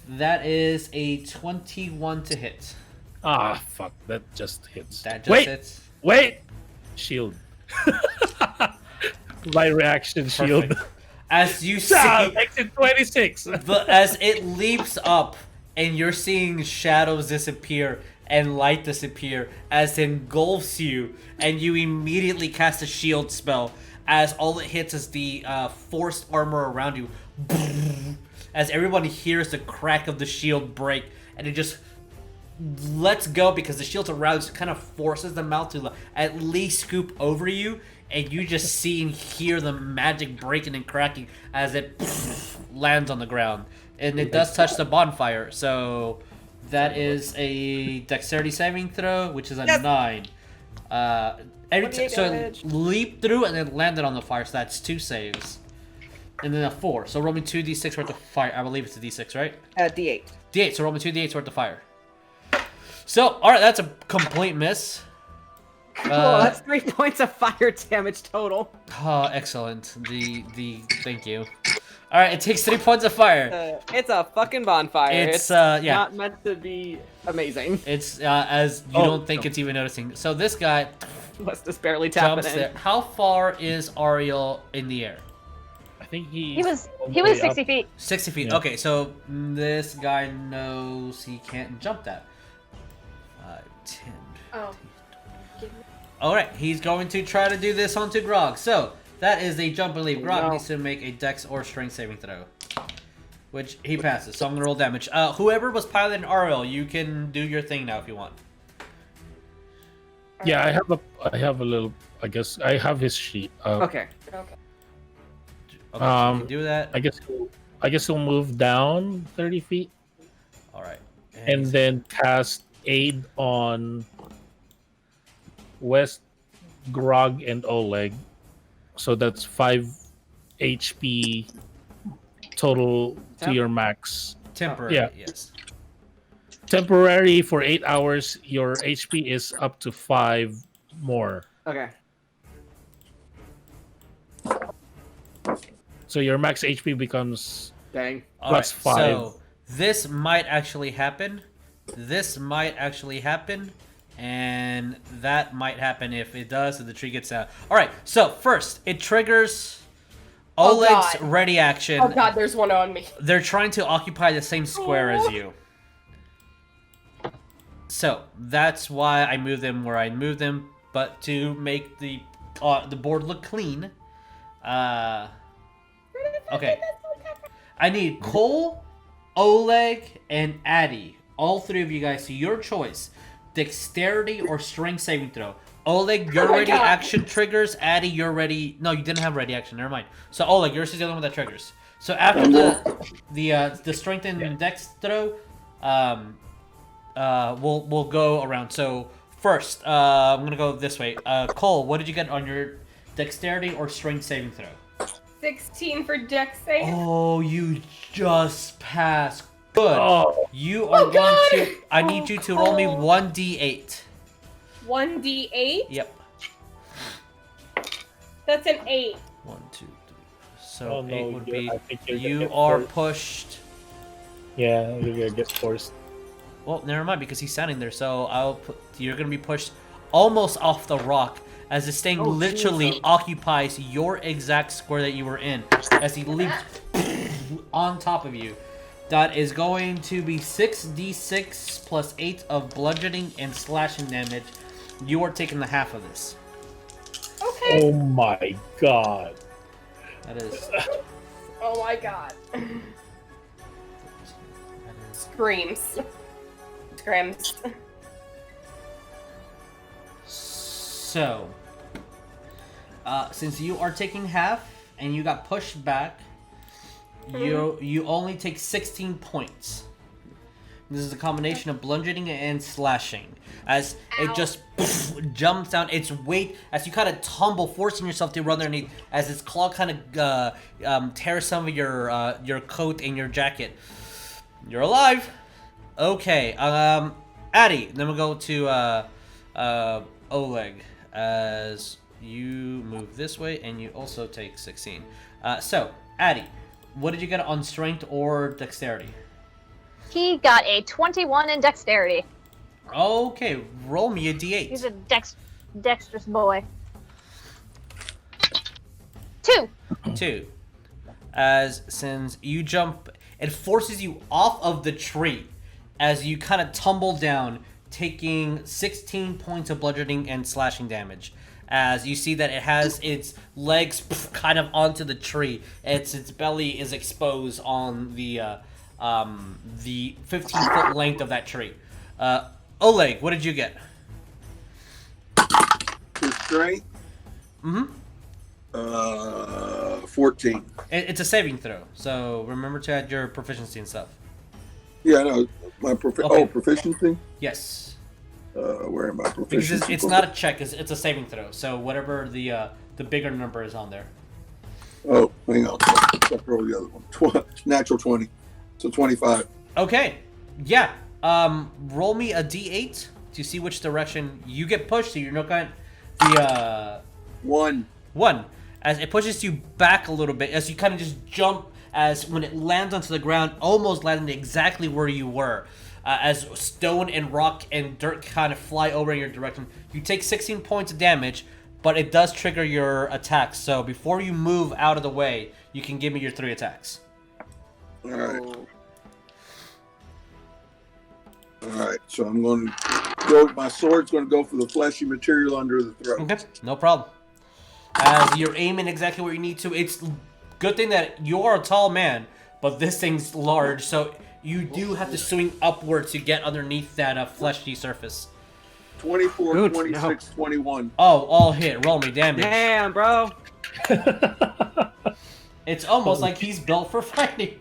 That is a 21 to hit. Fuck, that just hits. That just hits. Wait! Shield. My reaction shield. Perfect. As you see, Makes it 26. as it leaps up, and you're seeing shadows disappear and light disappear as it engulfs you, and you immediately cast a shield spell as all it hits is the forced armor around you. As everyone hears the crack of the shield break, and it just lets go because the shields around kind of forces them out to at least scoop over you, and you just see and hear the magic breaking and cracking as it lands on the ground. And it does touch the bonfire, so that is a dexterity saving throw, which is a 9. So 28 it damage. leaped through and then landed on the fire, so that's 2 saves. And then a 4. So roll me 2d6 worth of fire. I believe it's a d6, right? D8. D8, so roll me 2d8 worth of fire. So, alright, that's a complete miss. Cool, that's 3 points of fire damage total. Oh, excellent. Thank you. Alright, it takes 3 points of fire. It's a fucking bonfire. It's, yeah. not meant to be amazing. It's, as you don't think it's even noticing. So this guy Let's just barely tap jumps it in. there. How far is Ariell in the air? I think He was 60 feet. 60 feet. Yeah. Okay, so this guy knows he can't jump that. 5, 10. Oh. Alright, he's going to try to do this onto Grog. So, that is a jump and leap. Grog No. needs to make a dex or strength saving throw. which he passes. So I'm gonna roll damage. Whoever was Paladin Ariell, you can do your thing now if you want. Yeah, I have a little. I guess I have his sheet. Okay. Okay, so you can do that. I guess he'll move down 30 feet All right. and then cast aid on West, Grog, and Oleg. So that's 5 HP total to your max. Temporary. Yeah. Yes. Temporary for 8 hours. Your HP is up to 5 more. Okay. So your max HP becomes Dang. All right. plus 5. So this might actually happen. This might actually happen. And that might happen. If it does, if the tree gets out. All right. So first, it triggers Oh, Oleg's God. ready action. Oh god, there's one on me. They're trying to occupy the same square as you. So that's why I moved them where I moved them. But to make the board look clean, okay. I need Cole, Oleg, and Addy. All three of you guys. So your choice: dexterity or strength saving throw. Oleg, your Oh my ready God. action triggers. Addy, your ready. No, you didn't have ready action. Never mind. So Oleg, yours is the only one that triggers. So after the strength and dex throw, we'll go around. So first, I'm gonna go this way. Cole, what did you get on your dexterity or strength saving throw? 16 for dex save. Oh, you just passed. Good. Oh, You are going God. to. I need you to roll me 1d8. 1d8? Yep. That's an 8. 1, 2, 3. So Oh, no, 8 would be. I think you're gonna You get are forced. pushed. yeah, you're gonna get forced. Well, never mind because he's standing there. So I'll put. You're gonna be pushed almost off the rock as this thing literally occupies your exact square that you were in. As he leaps on top of you. That is going to be 6d6 plus 8 of bludgeoning and slashing damage. You are taking the half of this. Okay. Oh my god. That is. Oh my god. That is Screams. Screams. so. Since you are taking half and you got pushed back, you only take 16 points. This is a combination of bludgeoning and slashing. As it just jumps down, its weight, as you kind of tumble, forcing yourself to run underneath, as its claw kind of tears some of your coat and your jacket. You're alive. Okay, Addy, then we'll go to Oleg, as you move this way, and you also take 16. So, Addy, what did you get on strength or dexterity? He got a 21 in dexterity. Okay, roll me a d8. He's a dexterous boy. 2. 2. As since you jump, it forces you off of the tree as you kind of tumble down, taking 16 points of bludgeoning and slashing damage. As you see that it has its legs kind of onto the tree, its belly is exposed on the 15-foot length of that tree. Oleg, what did you get? For strength, 14. It's a saving throw, so remember to add your proficiency and stuff. Yeah, I know. My Okay. proficiency? Yes. Where am I Because proficiency? it's not a check, it's a saving throw. So whatever the bigger number is on there. Oh, hang on. I'll roll the other one. Natural 20. So 25. Okay. Yeah. Roll me a d8 to see which direction you get pushed. So you're not going the 1. 1 as it pushes you back a little bit as you kind of just jump as when it lands onto the ground, almost landing exactly where you were. As stone and rock and dirt kind of fly over in your direction. You take 16 points of damage, but it does trigger your attacks. So before you move out of the way, you can give me your 3 attacks. All right. All right. So I'm going to go. My sword's going to go for the fleshy material under the throat. Okay, no problem. As you're aiming exactly where you need to, it's good thing that you are a tall man, but this thing's large, so you do have to swing upward to get underneath that fleshy surface. 24, Good, 26, 21. Oh, all hit. Roll me damage. Damn, bro. It's almost like he's built for fighting.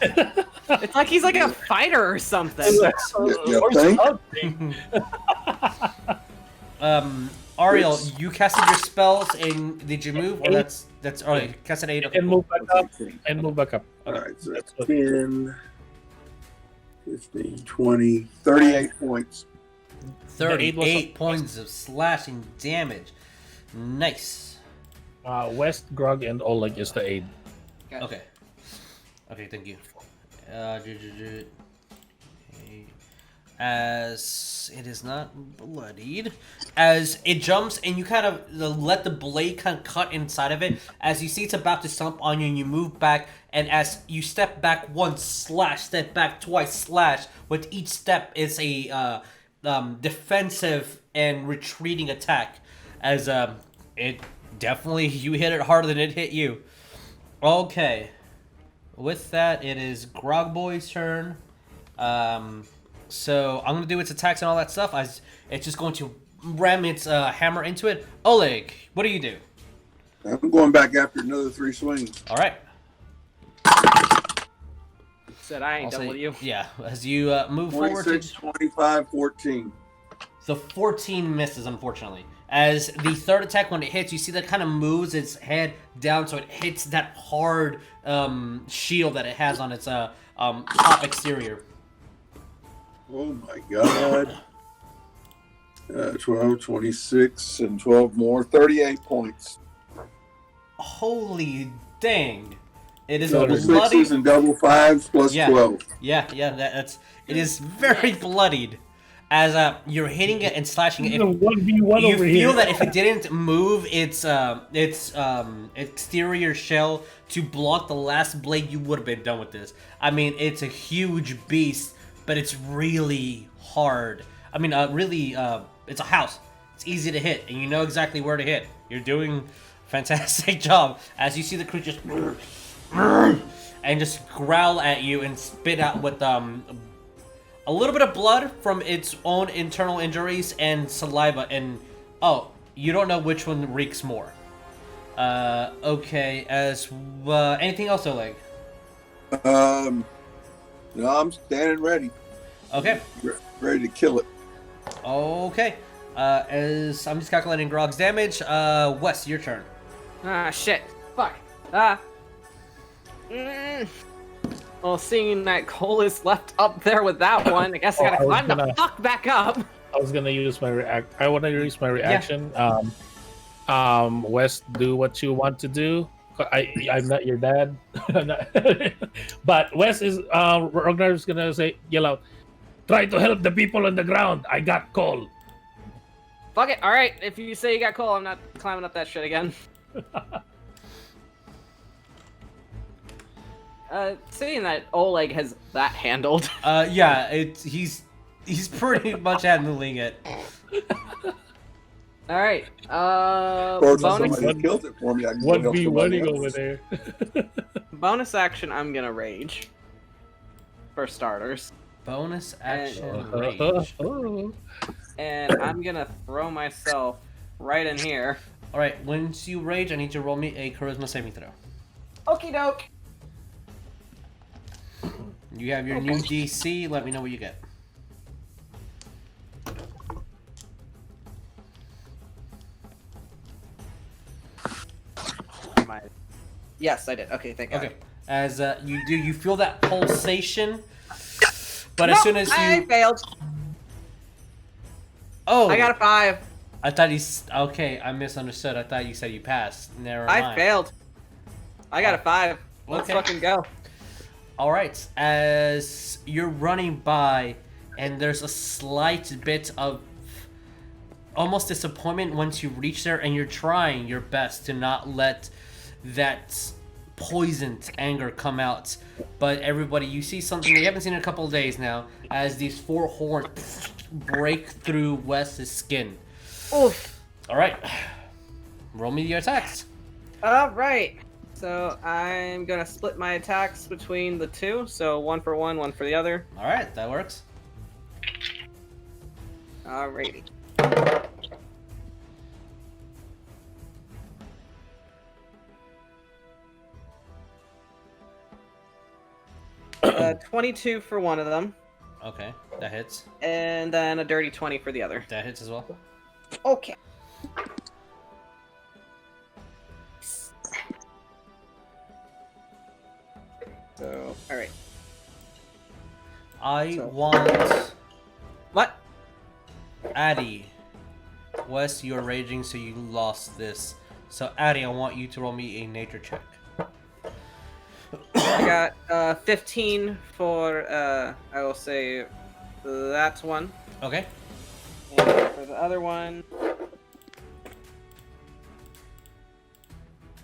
It's like he's like a fighter or something. Ariell, you casted your spells and did you move? Or that's all right. You casted 8. Okay, And move back up. And move back up. Alright, so that's 10, 15, 20, 38 points. 38 points of slashing damage. Nice. West, Grog, and Oleg is the aid. Okay. Okay, thank you. As it is not bloodied, as it jumps and you kind of let the blade kind of cut inside of it, as you see it's about to stomp on you and you move back, and as you step back once, slash, step back twice, slash, with each step it's a defensive and retreating attack, as it definitely, you hit it harder than it hit you. Okay, with that it is Grog Boy's turn. So I'm gonna do its attacks and all that stuff. It's just going to ram its hammer into it. Oleg, what do you do? I'm going back after another 3 swings. All right. Said I ain't done with you. Yeah, as you move forward. 26, 25, 14. The 14 misses, unfortunately. As the third attack, when it hits, you see that kind of moves its head down, so it hits that hard shield that it has on its top exterior. Oh my god. 12, 26, and 12 more. 38 points. Holy dang. It is Double bloody. 6s and double 5s plus 12. Yeah, it is very bloodied. As you're hitting it and slashing it, you feel that if it didn't move its exterior shell to block the last blade, you would have been done with this. I mean, it's a huge beast, but it's really hard. I mean, it's a house. It's easy to hit, and you know exactly where to hit. You're doing a fantastic job. As you see the creature and just growl at you and spit out with a little bit of blood from its own internal injuries and saliva, and you don't know which one reeks more. Okay, as anything else, Oleg? No, I'm standing ready. Okay. Ready to kill it. Okay. As I'm just calculating Grog's damage. Wes, your turn. Ah, shit. Fuck. Well, seeing that Cole is left up there with that one, I guess I gotta climb the fuck back up. I was gonna use my I want to use my reaction. Yeah. Wes, do what you want to do. I'm not your dad. But Wes is Rognarv's gonna yell out, "Try to help the people on the ground. I got Cole." Fuck it. All right, if you say you got Cole, I'm not climbing up that shit again. Seeing that Oleg has that handled. Yeah, he's pretty much handling it. All right. Bonus. Killed it for me. 1v1 over there. Bonus action. I'm gonna rage. For starters. Bonus action rage. And I'm gonna throw myself right in here. All right. Once you rage, I need you to roll me a charisma saving throw. Okie doke. You have your new DC. Let me know what you get. Yes, I did. Okay, thank God. Okay. As you do, you feel that pulsation, but as soon as you... I failed. Oh! I got a 5. I thought you... Okay, I misunderstood. I thought you said you passed. Never mind. I failed. I got a 5. Let's fucking go. Alright, as you're running by, and there's a slight bit of almost disappointment once you reach there, and you're trying your best to not let that poisoned anger come out. But everybody, you see something that you haven't seen in a couple of days now, as these 4 horns break through Wes's skin. Oof. Alright, roll me your attacks. Alright. So I'm gonna split my attacks between the two. So one for one for the other. All right, that works. Alrighty. 22 for one of them, Okay, that hits. and then a dirty 20 for the other. That hits as well. Okay. So, alright. I So- want What? Addy. Wes, you're raging, so you lost this. So Addy, I want you to roll me a nature check. I got 15 for, I will say, that one. Okay. And for the other one.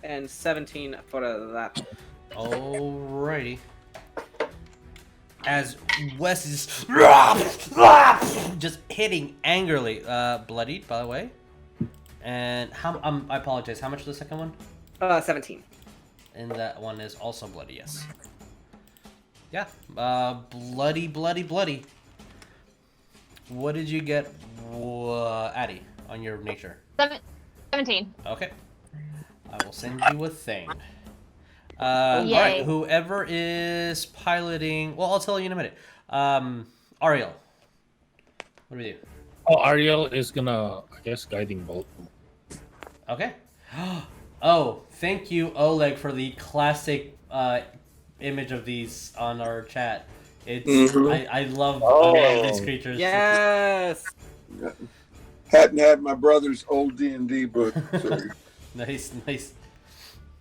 And 17 for that one. Alrighty. As Wes is just hitting angrily, bloodied, by the way. And how? I apologize. How much was the second one? 17. And that one is also bloody. Yes. Yeah. Bloody. What did you get, Addy, on your nature? 17. Okay. I will send you a thing. Yay. Alright, whoever is piloting... Well, I'll tell you in a minute. Ariell. What do we do? Oh, Ariell is gonna, I guess, guiding bolt. Okay. Oh, thank you, Oleg, for the classic image of these on our chat. It's I love these creatures. Yes! Hadn't had my brother's old D&D book. So. Nice.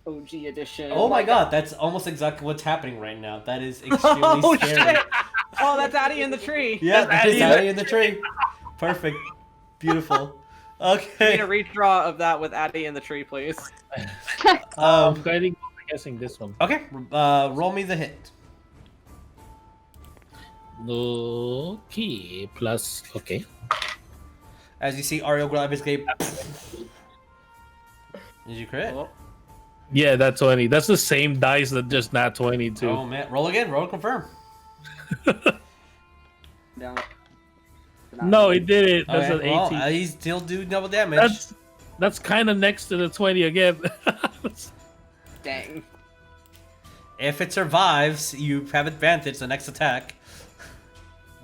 OG edition. Oh my god, that's almost exactly what's happening right now. That is extremely Oh, scary. shit! Oh, that's Addy in the tree. Yeah, That's that's Addy. Addy in the tree. Perfect. Beautiful. Need Okay. a redraw of that with Addy in the tree, please. Guiding bolt, I'm guessing this one. Okay. Roll me the hit. Okay, plus, okay. As you see Ariel grab his cape. Did you crit? Oh. Yeah, that's 20. That's the same dice that just not 22. Oh man. Roll again. Roll confirm. Down. No, he did it. That's Okay, an well, 18. he's still do double damage. That's kind of next to the 20 again. Dang. If it survives, you have advantage the next attack.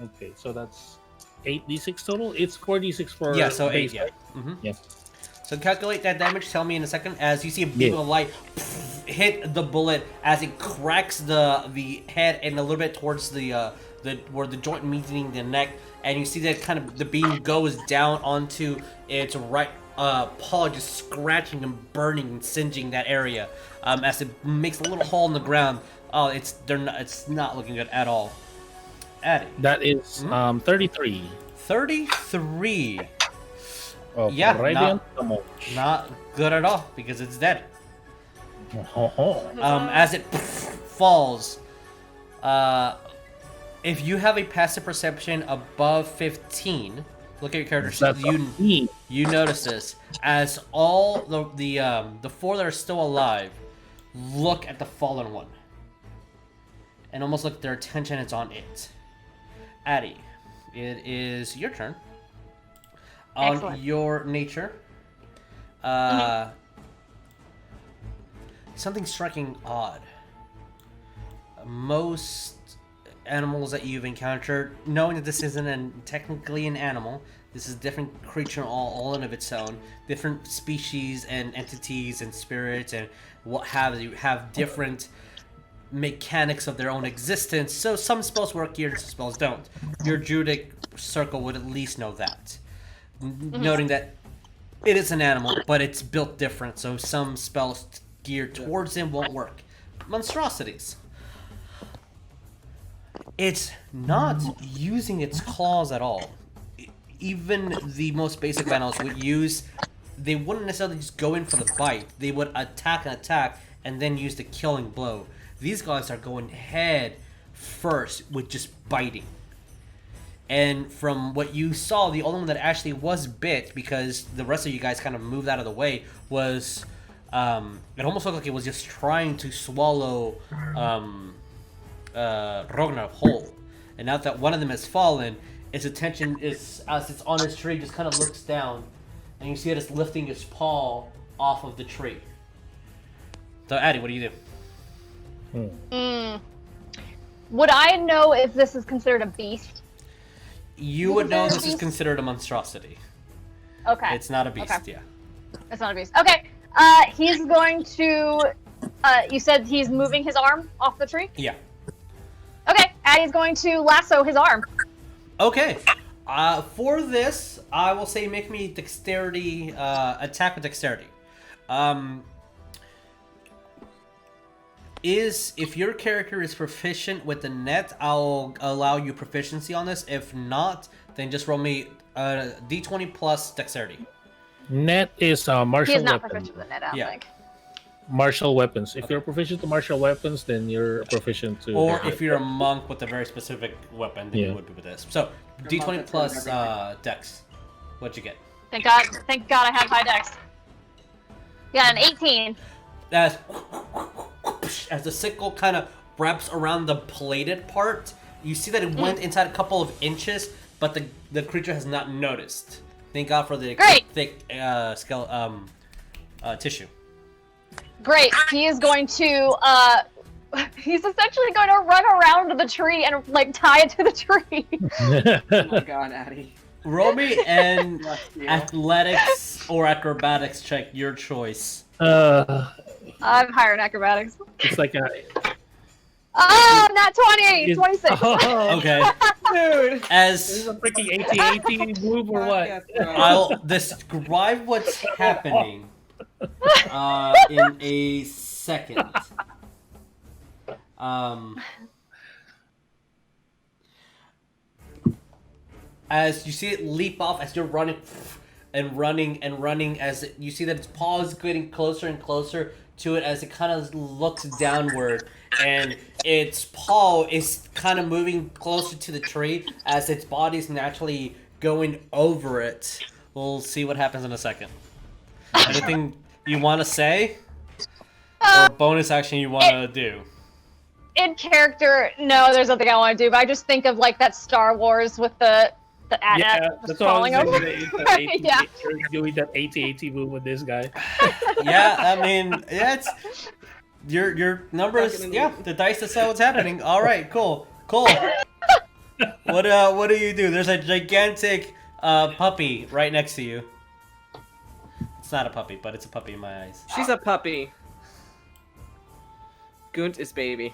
Okay, so that's 8d6 total. It's 4d6 for Yeah, so 8, base, yeah. right? Mm-hmm. Yeah. So calculate that damage, tell me in a second, as you see a beam of light hit the bullet as it cracks the head and a little bit towards the where the joint meeting the neck, and you see that kind of the beam goes down onto its right paw, just scratching and burning and singeing that area as it makes a little hole in the ground. Oh, it's not looking good at all. Addy. That is 33. 33. Oh, Yeah, radiant not- damage. Not good at all because it's dead. Oh. As it falls, if you have a passive perception above 15, look at your character sheet. That's 15. You notice this as all the four that are still alive look at the fallen one, and almost like their attention is on it. Addy, it is your turn. On Excellent. your nature, something striking odd. Most animals that you've encountered, knowing that this isn't technically an animal, this is a different creature all in of its own. Different species and entities and spirits and what have you have different mechanics of their own existence. So some spells work here and some spells don't. Your Druidic circle would at least know that. Noting that it is an animal, but it's built different, so some spells geared towards it won't work. Monstrosities. It's not using its claws at all. Even the most basic animals would use... They wouldn't necessarily just go in for the bite. They would attack and then use the killing blow. These guys are going head first with just biting. And from what you saw, the only one that actually was bit, because the rest of you guys kind of moved out of the way, was It almost looked like it was just trying to swallow Rognarv whole. And now that one of them has fallen, its attention is, as it's on its tree, just kind of looks down, and you see it is lifting its paw off of the tree. So, Addie, what do you do? Would I know if this is considered a beast? You would know this is considered a monstrosity. Okay. It's not a beast, Okay. yeah. It's not a beast. Okay. He's going to. You said he's moving his arm off the tree? Yeah. Okay. Addie's going to lasso his arm. Okay. For this, I will say make me dexterity, attack with dexterity. If your character is proficient with the net, I'll allow you proficiency on this. If not, then just roll me d20 plus dexterity. Net is martial He's not weapon. proficient with the net, I don't think. Martial weapons. If you're proficient to martial weapons, then you're proficient to. Or if you're a monk with a very specific weapon, then you would be with this. So, d20 plus dex. What'd you get? Thank God I have high dex. Yeah, an 18. As the sickle kind of wraps around the plated part, you see that it went inside a couple of inches, but the creature has not noticed. Thank God for the thick tissue. Great. He is going to. He's essentially going to run around the tree and like tie it to the tree. Oh my God, Addie. Roll me an athletics or acrobatics check, your choice. I'm higher in acrobatics. It's like a. Oh, not 20! 26. Okay. Dude. As This is a freaking 80 move or what? I'll describe what's happening in a second. As you see it leap off, as you're running and running, as you see that its paw is getting closer and closer to it, as it kind of looks downward, and its paw is kind of moving closer to the tree as its body is naturally going over it. We'll see what happens in a second. Anything you want to say? Or bonus action you want to do? In character, no, there's nothing I want to do, but I just think of like that Star Wars with the Yeah, that's what I was falling over. saying. Yeah. You're doing that 80-80 move with this guy. Yeah, I mean, yeah, it's your numbers. Yeah, the dice decide what's happening. All right, cool. What do you do? There's a gigantic puppy right next to you. It's not a puppy, but it's a puppy in my eyes. She's a puppy. Gunt is baby.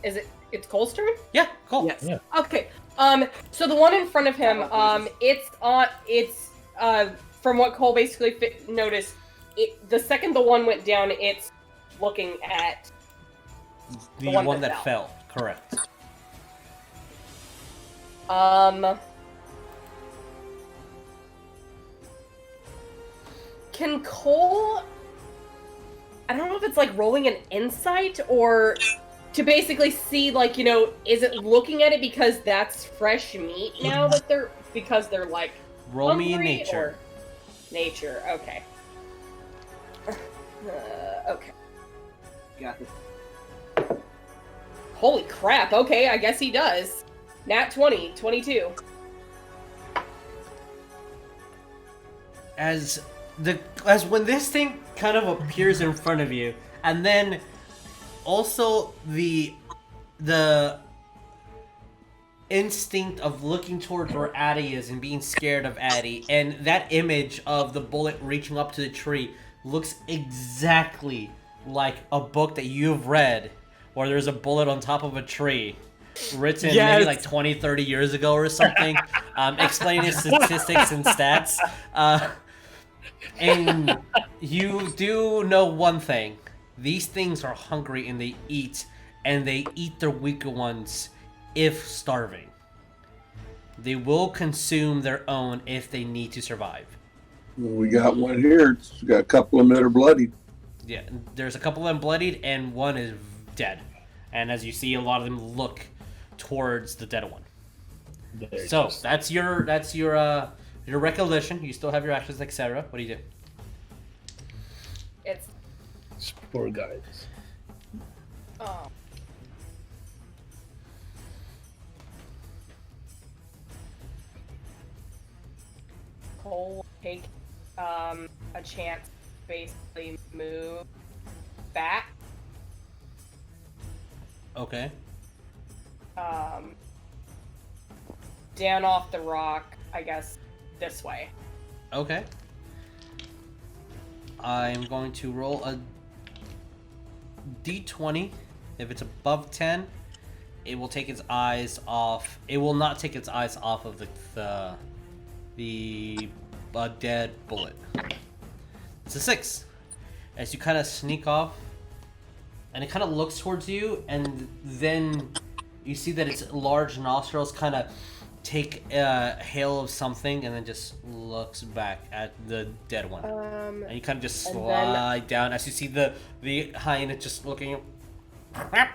It's Cole's turn? Yeah, cool. Yes. Yeah. Okay. So the one in front of him, it's from what Cole basically noticed, the second the one went down, it's looking at The one that fell. Correct. Can Cole, I don't know if it's like rolling an insight or to basically see, like, you know, is it looking at it because that's fresh meat now that because they're like Roll me in hungry, nature. or nature, okay. Okay. Got this. Holy crap, okay, I guess he does. Nat 20, 22. As when this thing kind of appears in front of you, and then also the instinct of looking towards where Addie is and being scared of Addie, and that image of the bullet reaching up to the tree looks exactly like a book that you've read where there's a bullet on top of a tree written maybe like 20, 30 years ago or something, explaining statistics and stats. And you do know one thing. These things are hungry and they eat their weaker ones if starving. They will consume their own if they need to survive. We got one here. We got a couple of them that are bloodied. Yeah, there's a couple of them bloodied and one is dead. And as you see, a lot of them look towards the dead one. They're So just- that's your recollection. You still have your actions, etc. What do you do? It's poor guys. oh. Cole will take a chance to basically move back. Okay. Down off the rock, I guess, this way. Okay. I'm going to roll a d20. If it's above 10, it will take its eyes off. It will not take its eyes off of the dead bullet. It's a 6. As you kind of sneak off, and it kind of looks towards you, and then you see that its large nostrils kind of take a hail of something, and then just looks back at the dead one. And you kind of just and slide down as you see the hyena just looking, and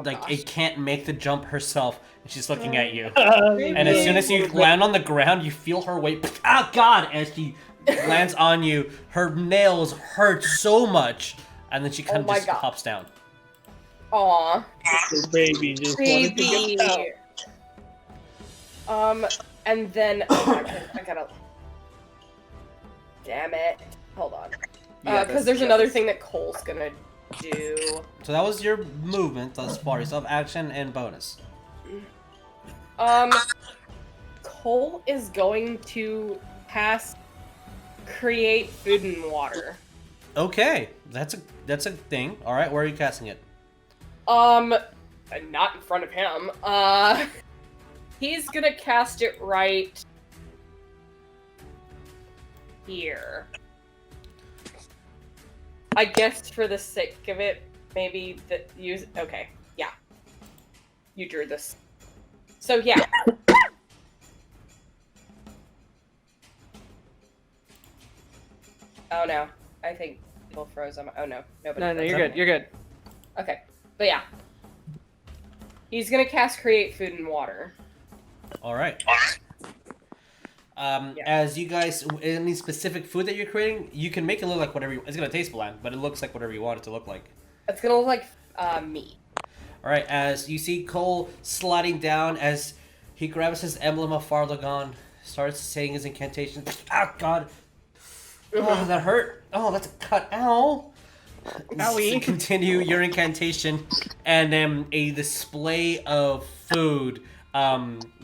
gosh. it can't make the jump herself, and she's looking at you. And as soon as you land on the ground, you feel her weight. Oh God! As she lands on you, her nails hurt so much, and then she kind of my just God. hops down. Aw. The baby just wanted to Baby. get out. And then I gotta. Damn it! Hold on. Yeah, Because there's another thing that Cole's gonna do. So that was your movement thus far. You still have action and bonus. Cole is going to cast create food and water. Okay, that's a thing. All right, where are you casting it? Not in front of him. He's gonna cast it right here. I guess for the sake of it, maybe that use. Okay, yeah. You drew this. So yeah. Oh no, I think people froze on my. Oh no, nobody. No, froze you're on good. me. You're good. Okay, but yeah. He's gonna cast create food and water. All right. As you guys, any specific food that you're creating, you can make it look like whatever you. It's gonna taste bland, but it looks like whatever you want it to look like. It's gonna look like meat. All right. As you see Cole sliding down, as he grabs his emblem of Farlagon, starts saying his incantation. Ah, God. Oh, that hurt. Oh, that's a cut. Ow. Owie. Continue your incantation, and then a display of food,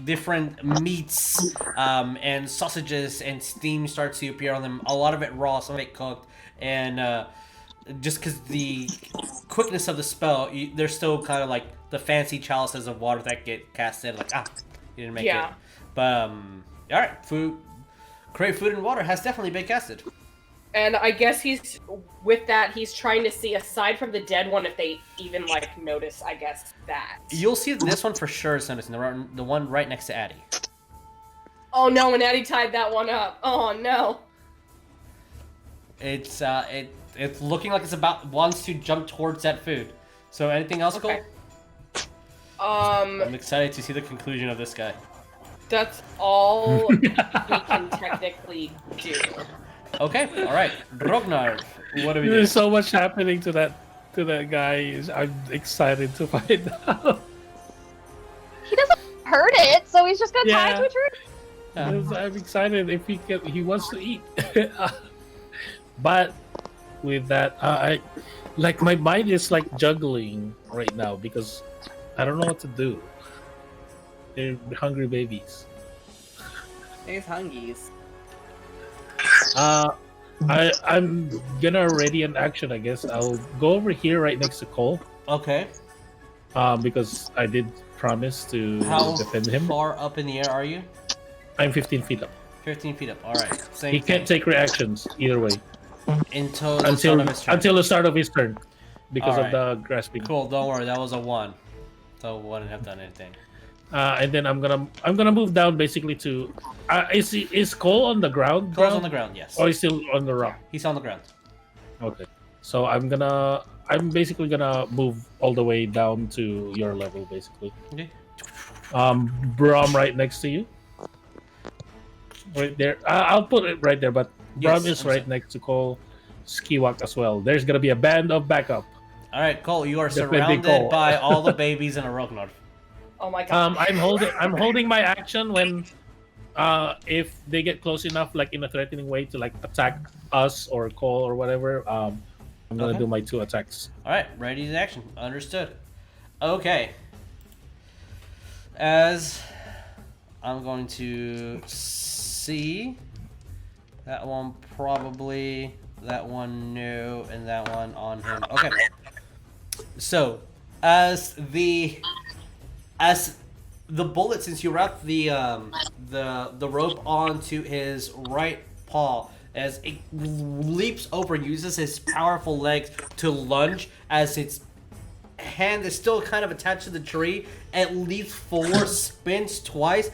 different meats, and sausages and steam starts to appear on them. A lot of it raw, some of it cooked, and just because the quickness of the spell, there's still kind of like the fancy chalices of water that get cast in. Like you didn't make it. But all right, create food and water has definitely been casted. And I guess he's with that. He's trying to see aside from the dead one if they even like notice. I guess that. You'll see this one for sure as soon as the one right next to Addie. Oh no! And Addie tied that one up. Oh no! It's looking like it's wants to jump towards that food. So anything else, Okay. Cole? I'm excited to see the conclusion of this guy. That's all we can technically do. Okay, all right, Rognarv, what do we do? There's so much happening to that guy. I'm excited to find out. He doesn't hurt it, so he's just gonna tie it Yeah. to a tree. I'm excited if he wants to eat. But with that, my mind is like juggling right now because I don't know what to do. They're hungry babies. He's hungies. I'm gonna ready an action. I guess I'll go over here right next to Cole. Okay, Because I did promise to how defend him. far up in the air are you? I'm 15 feet up. 15 feet up. All right, same He can't take reactions either way until the start of his turn. until the start of his turn because Alright. of the grasping. Cool. Don't worry, that was a 1, so wouldn't have done anything. And then I'm gonna move down basically to. Is Cole on the ground? Cole's on the ground. Yes, Or is still on the rock? he's on the ground. Okay. So I'm basically gonna move all the way down to your level basically. Okay. Brom right next to you. Right there. I'll put it right there, but Brom Yes, is right understand. next to Cole Skiwak as well. There's gonna be a band of backup. All right, Cole, you are Defending surrounded Cole. by all the babies in a Rognarv. Oh my god. I'm holding my action when if they get close enough, like in a threatening way to like attack us or Cole or whatever. I'm gonna Okay. do my 2 attacks. All right, ready to action. Understood. Okay. As I'm going to see that one probably, that one no, and that one on him. Okay. So, as the bullet, since you wrap the rope onto his right paw, as it leaps over, uses his powerful legs to lunge, as its hand is still kind of attached to the tree, it leaps forward, spins twice,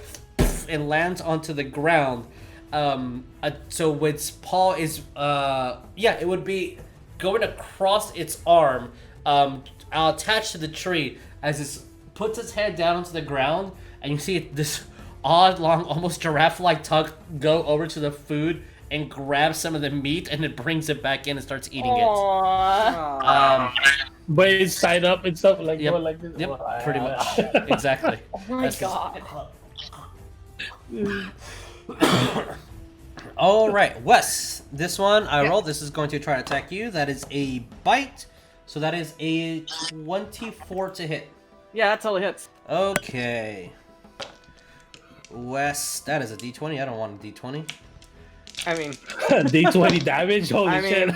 and lands onto the ground. So its paw is it would be going across its arm, attached to the tree, as it puts its head down onto the ground, and you see this odd, long, almost giraffe-like tongue go over to the food and grab some of the meat, and it brings it back in and starts eating it. Aww. But it's tied up and stuff like Yep. going like this. Yep, Well, pretty much. Exactly. Oh my That's god. All right, Wes. This one I rolled. This is going to try to attack you. That is a bite. So that is a 24 to hit. Yeah, that totally hits. Okay. Wes, that is a d20. I don't want a d20. I mean, D20 damage. Holy I mean, shit!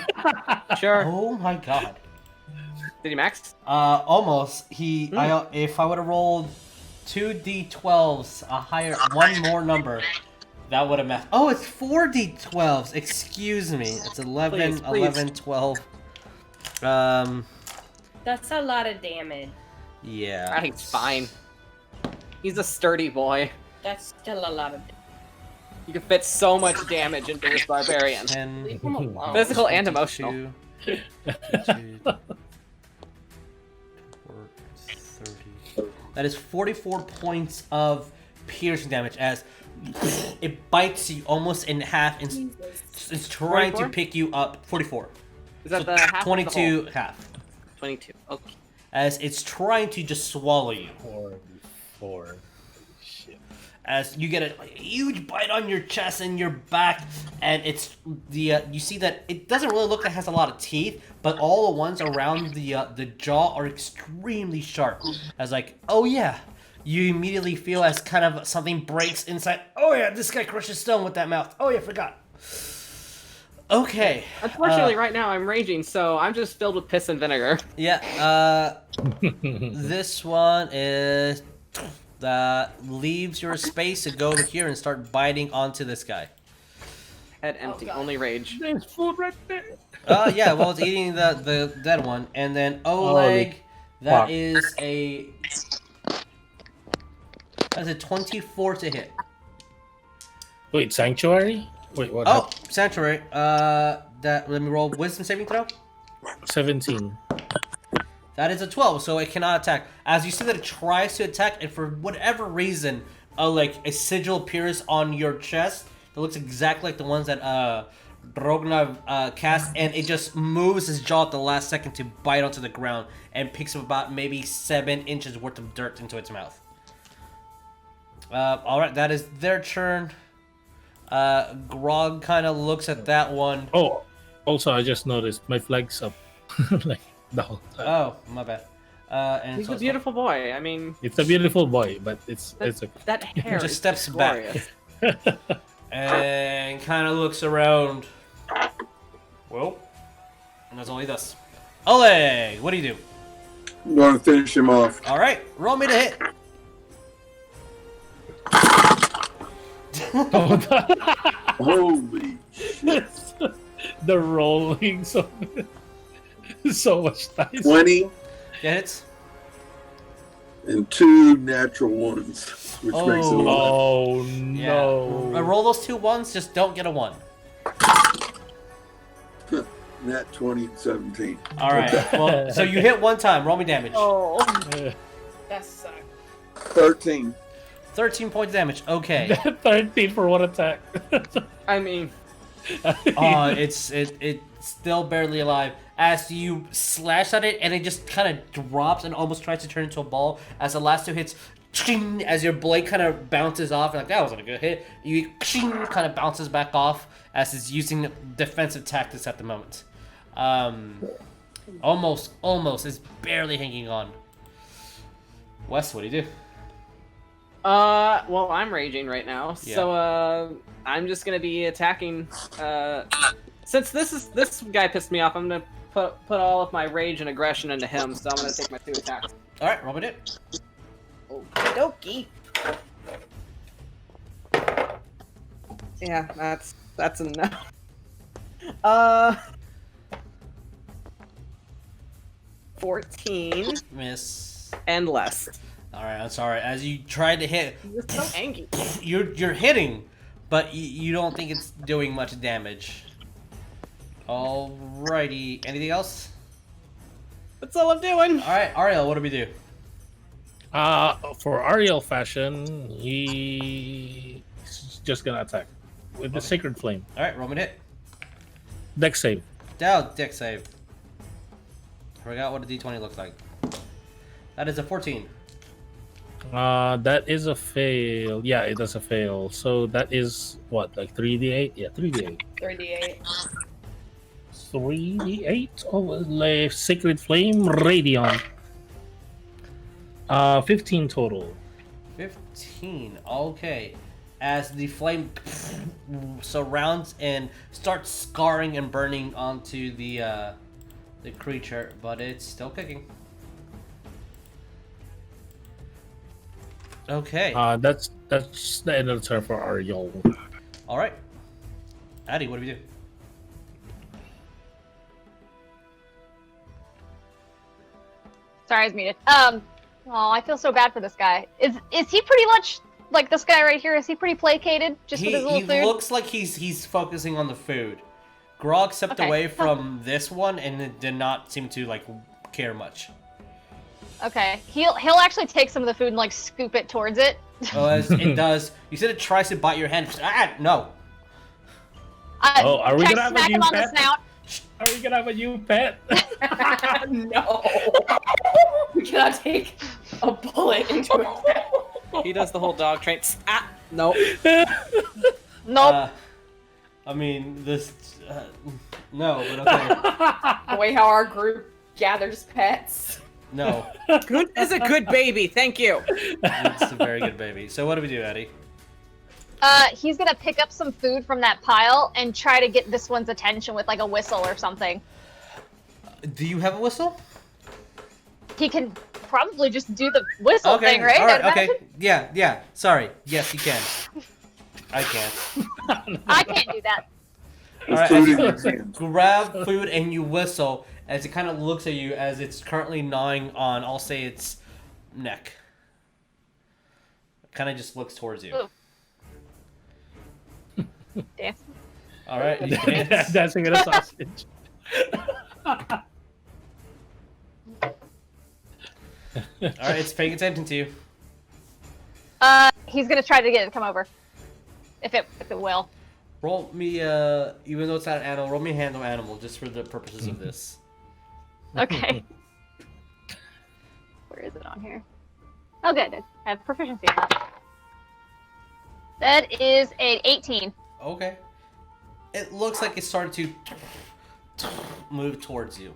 sure. Oh my god. Did he max? Almost. If I would have rolled 2 d12s, a higher, one more number, that would have matched. Oh, it's 4 d12s. Excuse me. It's 11, Please, please. 11, 12. That's a lot of damage. Yeah. He's fine. He's a sturdy boy. That's still a lot of damage. You can fit so much damage into this barbarian. 10, Leave him alone. Physical and emotional. 22, 30. That is 44 points of piercing damage as it bites you almost in half and it's trying to 44? pick you up. 44. Is that So the half? or the 22 whole? half. 22. Okay. As it's trying to just swallow you. 4. Shit. As you get a huge bite on your chest and your back, and it's the you see that it doesn't really look like it has a lot of teeth, but all the ones around the jaw are extremely sharp. As like, oh yeah, you immediately feel as kind of something breaks inside. Oh yeah, this guy crushes stone with that mouth. Oh yeah, forgot. Okay. Unfortunately, right now I'm raging, so I'm just filled with piss and vinegar. Yeah. This one is that leaves your space to go over here and start biting onto this guy. Head empty, God. only rage. There's food right there. Yeah, well, it's eating the dead one. And then Oleg, that fuck. is a... That's a 24 to hit. Wait, Sanctuary? Wait, what? Oh, Sanctuary. Let me roll Wisdom saving throw. 17. That is a 12, so it cannot attack. As you see that it tries to attack, and for whatever reason, like a sigil appears on your chest that looks exactly like the ones that Rognarv cast, and it just moves his jaw at the last second to bite onto the ground and picks up about maybe 7 inches worth of dirt into its mouth. All right, that is their turn. Grog kind of looks at that one. Oh, also, I just noticed my flag's up. Like, the whole time. Oh, my bad. And He's so a beautiful boy. I mean, It's a beautiful boy, but it's a... that hair Just is steps back. glorious. And kind of looks around. Well, and that's all he does. Oleg, what do you do? I'm going to finish him off. All right, roll me to hit. Holy shit. the rolling so much dice. 20 Yeah, hits. and 2 natural ones, which Oh. makes it 11. Oh Yeah. no! Roll those 2 ones. Just don't get a 1. Nat 20 and 17. All right. Well, so you hit 1 time. Roll me damage. Oh, that sucks. 13. 13 points of damage. Okay. 13 for one attack. I mean, It's still barely alive as you slash at it, and it just kind of drops and almost tries to turn into a ball as the last two hits. As your blade kind of bounces off, like that wasn't a good hit. You kind of bounces back off as it's using defensive tactics at the moment. Almost, it's barely hanging on. Wes, what do you do? well, I'm raging right now, Yeah. so I'm just gonna be attacking. Since this guy pissed me off, I'm gonna put all of my rage and aggression into him. So I'm gonna take my 2 attacks. All right, roll with it. Okie dokie. Yeah, that's enough. 14 Miss. and less. All right, I'm sorry. As you try to hit, You're so angry. you're hitting, but you don't think it's doing much damage. Alrighty. Anything else? That's all I'm doing. All right, Ariell, what do we do? For Ariell fashion, he's just gonna attack with the Sacred Flame. All right, roll me to hit. Dex save. Down, deck save. I forgot what a d20 looks like. That is a 14. That is a fail. Yeah, it is a fail. So that is what, like 3d8? Yeah, 3d8. 38. 3d8 of Sacred Flame Radiant. 15 total. 15. Okay. As the flame surrounds and starts scarring and burning onto the creature, but it's still kicking. Okay. That's the end of the turn for Ariell. All right. Addy, what do we do? Sorry, I was muted. Oh, I feel so bad for this guy. Is he pretty much like this guy right here? Is he pretty placated just with his little He food? looks like he's focusing on the food. Grog stepped Okay. away from this one and it did not seem to like care much. Okay, he'll actually take some of the food and like scoop it towards it. Oh, as it does. You said it tries to bite your hand. No. Oh, are we Try gonna have a smack new him on the pet? snout. Are we gonna have a new pet? No. We cannot take a bullet into a head. He does the whole dog train. Ah, nope. Nope. I mean, this. No, but okay. The way how our group gathers pets. No. Good is a good baby. Thank you. It's a very good baby. So, what do we do, Eddie? He's gonna pick up some food from that pile and try to get this one's attention with like a whistle or something. Do you have a whistle? He can probably just do the whistle Okay. thing, right? All right. I'd Okay. imagine. Yeah. Sorry. Yes, you can. I can't. I can't do that. All right. Food As in you your hands. grab food and you whistle as it kind of looks at you as it's currently gnawing on, I'll say, its neck. It kind of just looks towards you. Ooh. Dance. All right. You dance. Dancing with a sausage. All right. It's paying attention to you. He's gonna try to get it to come over. If it will. Roll me, even though it's not an animal, roll me handle animal just for the purposes of this. Okay. Where is it on here? Oh, good. I have proficiency in that. That is an 18. Okay. It looks like it's starting to move towards you.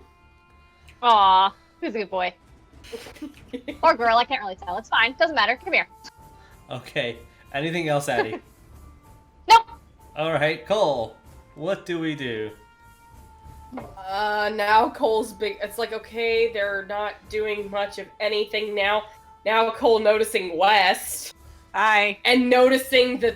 Aw, who's a good boy? Or girl, I can't really tell. It's fine. Doesn't matter. Come here. Okay. Anything else, Addie? Nope. All right, Cole. What do we do? Now Cole's big. It's like, okay, they're not doing much of anything now. Now Cole noticing West Hi. and noticing the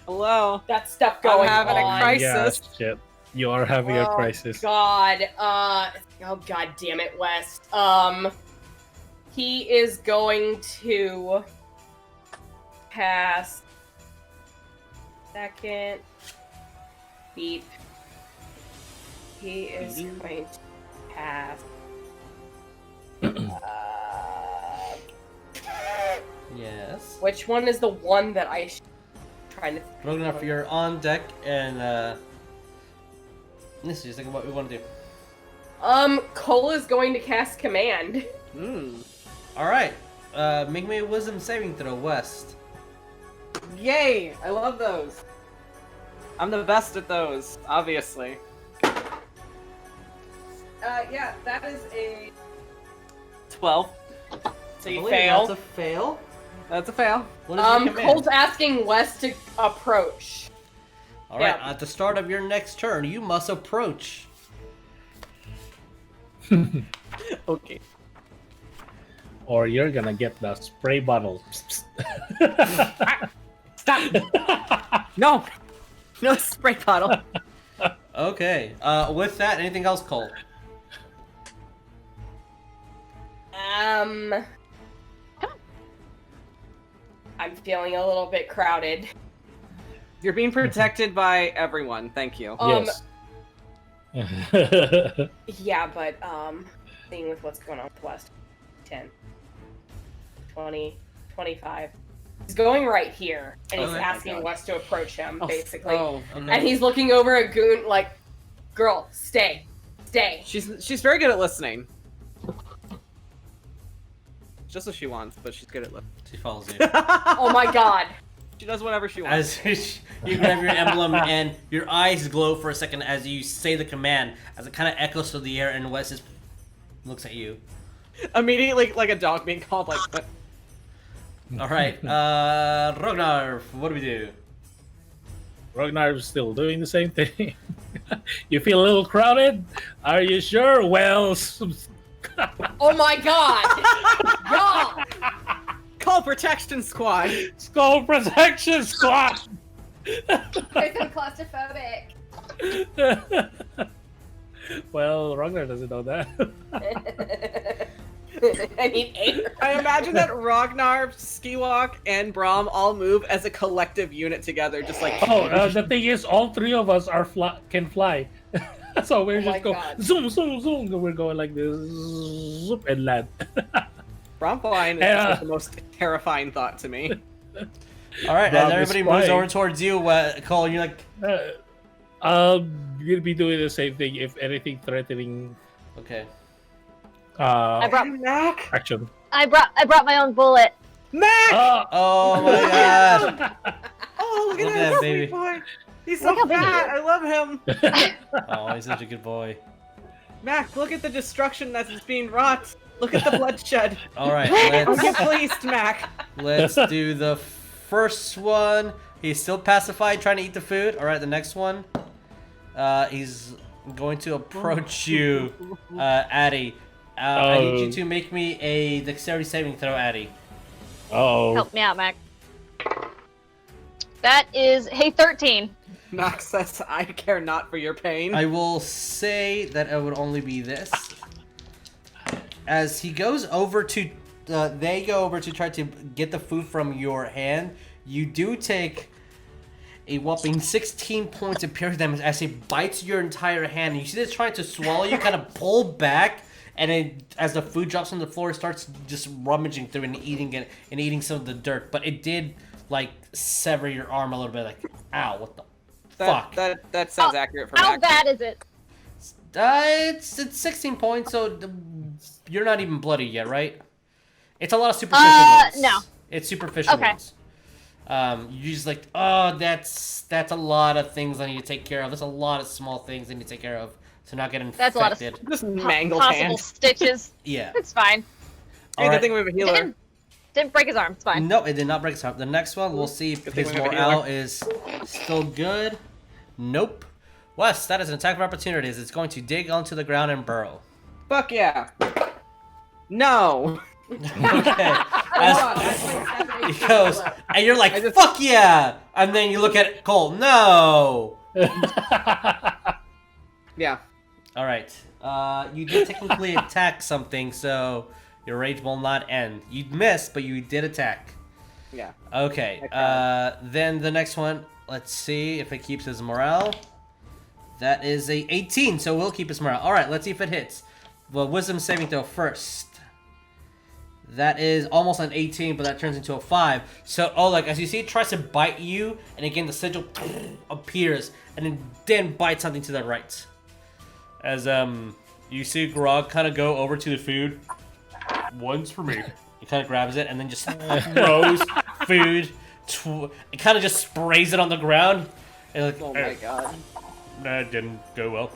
Hello. that stuff going having a on. crisis. Yeah, shit. You are having a crisis. God. Oh god damn it, West. He is going to pass. Second. Beep. He is going to pass. Yes. Which one is the one that I trying to? Rognarv, you're on deck, and this is just like what we want to do. Cole is going to cast command. All right. Make me a wisdom saving throw, West. Yay! I love those. I'm the best at those, obviously. Yeah, that is a 12. So you I believe fail. That's a fail. That's a fail. What is your command? Cole's asking Wes to approach. All right. yeah. At the start of your next turn, you must approach. Okay. Or you're gonna get the spray bottle. Stop! No! No spray bottle. Okay. With that, anything else, Cole? I'm feeling a little bit crowded. You're being protected by everyone. Thank you. Yes. Yeah, but seeing with what's going on with West, 10, 20, 25. He's going right here, and he's Oh my asking God. Wes to approach him, basically. Oh, And he's looking over at Goon like, "Girl, stay, stay." she's very good at listening. Just what she wants, but she's good at listening. She follows you. Oh my God. She does whatever she wants. As you grab your emblem and your eyes glow for a second as you say the command, as it kind of echoes through the air, and Wes just looks at you. Immediately, like a dog being called, like. All right, Rognarv, what do we do? Rognarv's still doing the same thing. You feel a little crowded? Are you sure? Well, Oh my God. Y'all. Call protection squad. Skull Protection Squad! Because I'm claustrophobic. Well, Ragnar doesn't know that. I need air. I imagine that Rognarv, Skiwalk, and Braum all move as a collective unit together, just like. The thing is, all three of us are can fly. So we're Oh my just going God. zoom, zoom, zoom. We're going like this, zoop, and land. Braum flying is Yeah. the most terrifying thought to me. All right, Rob as is everybody moves flying. over towards you, Cole, you're like, You'll be doing the same thing if anything threatening. okay. I brought Action. I brought my own bullet. Mac! Oh my god. Oh, look at Look that at sweet baby. boy! He's so Look how big he fat! is. I love him! Oh, he's such a good boy. Mac, look at the destruction that is being wrought! Look at the bloodshed! All right, Don't get pleased, Mac! let's do the first one. He's still pacified, trying to eat the food. All right, the next one. He's going to approach you, Addy. I need you to make me a dexterity saving throw, Addy. Oh. Help me out, Mac. That is 13. Mac says, I care not for your pain. I will say that it would only be this. As he goes over to, they go over to try to get the food from your hand, you do take a whopping 16 points of piercing damage as he bites your entire hand. You see this trying to swallow you, kind of pull back, and then as the food drops on the floor, it starts just rummaging through and eating it and eating some of the dirt. But it did like sever your arm a little bit, like ow, what the fuck? That sounds accurate for How Mac. bad is it? It's 16 points, so you're not even bloody yet, right? It's a lot of superficial ones. No. It's superficial Okay. ones. You just like, oh, that's a lot of things I need to take care of. There's a lot of small things I need to take care of to not get infected. That's a lot of Just mangled Possible hand. stitches. Yeah. It's fine. Hey, All good right. thing we have a healer. Didn't break his arm. It's fine. No, it did not break his arm. The next one, we'll see if Good thing his we have a morale healer. is still good. Nope. Wes, that is an attack of opportunities. It's going to dig onto the ground and burrow. Fuck yeah. No. Okay. As he goes, and you're like, I just- fuck yeah! And then you look at Cole, no! Yeah. Alright. You did technically attack something, so your rage will not end. You missed, but you did attack. Yeah. Okay. Then the next one, let's see if it keeps his morale. That is a 18, so we'll keep his morale. Alright, let's see if it hits. Well, wisdom saving throw first. That is almost an 18, but that turns into a 5. So Oleg, as you see, it tries to bite you, and again the sigil appears, and then bites something to the right. As you see Grog kind of go over to the food. One's for me. He kind of grabs it and then just throws food. It kind of just sprays it on the ground. And like, Oh my god. That didn't go well.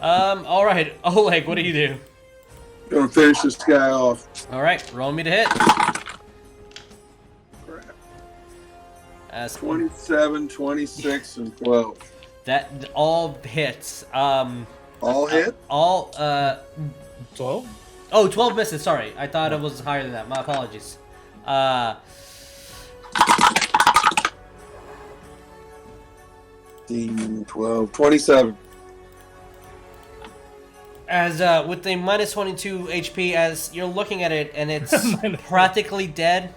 All right, Oleg, what do you do? Gonna finish this guy off. All right, roll me to hit. As 27, 26, and 12. that all hits. All hit? All 12? Oh, 12 misses. Sorry, I thought it was higher than that. My apologies. 12, 27. As with the minus 22 HP, as you're looking at it and it's practically dead,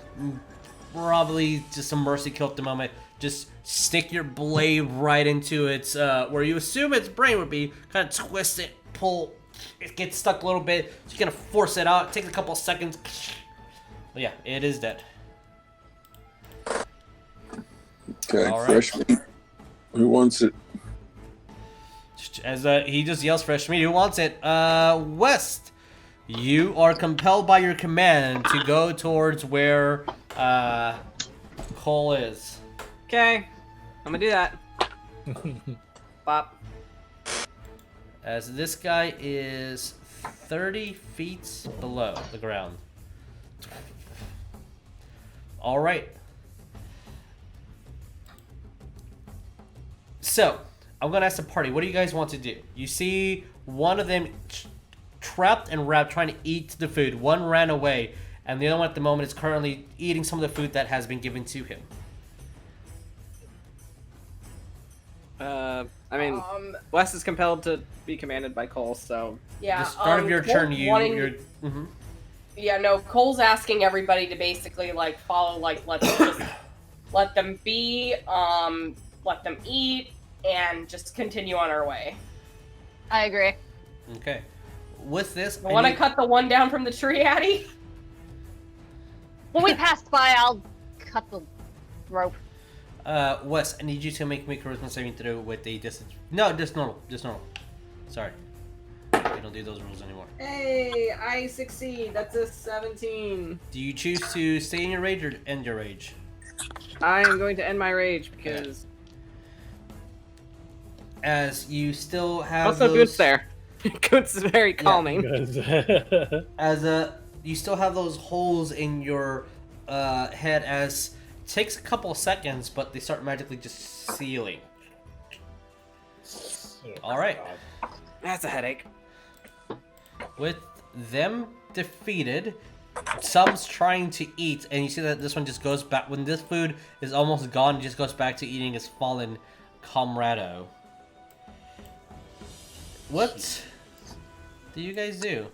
probably just a mercy kill at the moment. Just stick your blade right into its where you assume its brain would be. Kind of twist it, pull. It gets stuck a little bit. So you're gonna force it out. It takes a couple seconds. But yeah, it is dead. Okay, All right. fresh meat. Who wants it? As he just yells fresh meat. Who wants it? West. You are compelled by your command to go towards where Cole is. Okay, I'm gonna do that. Bop. As this guy is 30 feet below the ground. All right. So, I'm going to ask the party, what do you guys want to do? You see one of them trapped and wrapped trying to eat the food. One ran away, and the other one at the moment is currently eating some of the food that has been given to him. I mean, Wes is compelled to be commanded by Cole, so Yeah. The start of your Cole's turn, wanting- you're... Mhm. Yeah, no, Cole's asking everybody to basically, like, follow, like, let's just let them be, let them eat, and just continue on our way. I agree. Okay. With this... I want to cut the one down from the tree, Addie? When we passed by, I'll cut the rope. Wes, I need you to make me charisma saving throw with the distance. No, just normal. Just normal. Sorry. We don't do those rules anymore. Hey, I succeed. That's a 17. Do you choose to stay in your rage or end your rage? I am going to end my rage because As you still have also those... Goot's there. Goot's is very calming. As you still have those holes in your head as it takes a couple of seconds, but they start magically just sealing. All right. That's a headache. With them defeated, some's trying to eat, and you see that this one just goes back. When this food is almost gone, it just goes back to eating his fallen comrado. What do you guys do?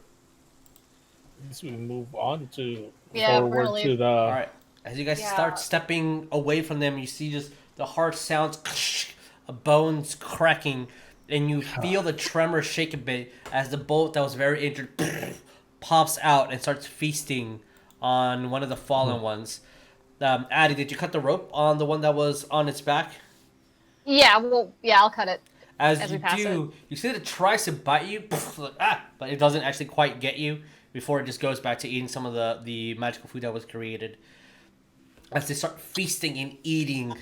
Guess we move on to Yeah, forward apparently. to the. All right. As you guys Yeah. start stepping away from them, you see just the harsh sounds, bones cracking, and you feel the tremor shake a bit as the bolt that was very injured pops out and starts feasting on one of the fallen ones. Addie, did you cut the rope on the one that was on its back? Yeah, well, yeah, I'll cut it. As As you we pass do, you see that it tries to bite you, but it doesn't actually quite get you before it just goes back to eating some of the magical food that was created. As they start feasting and eating,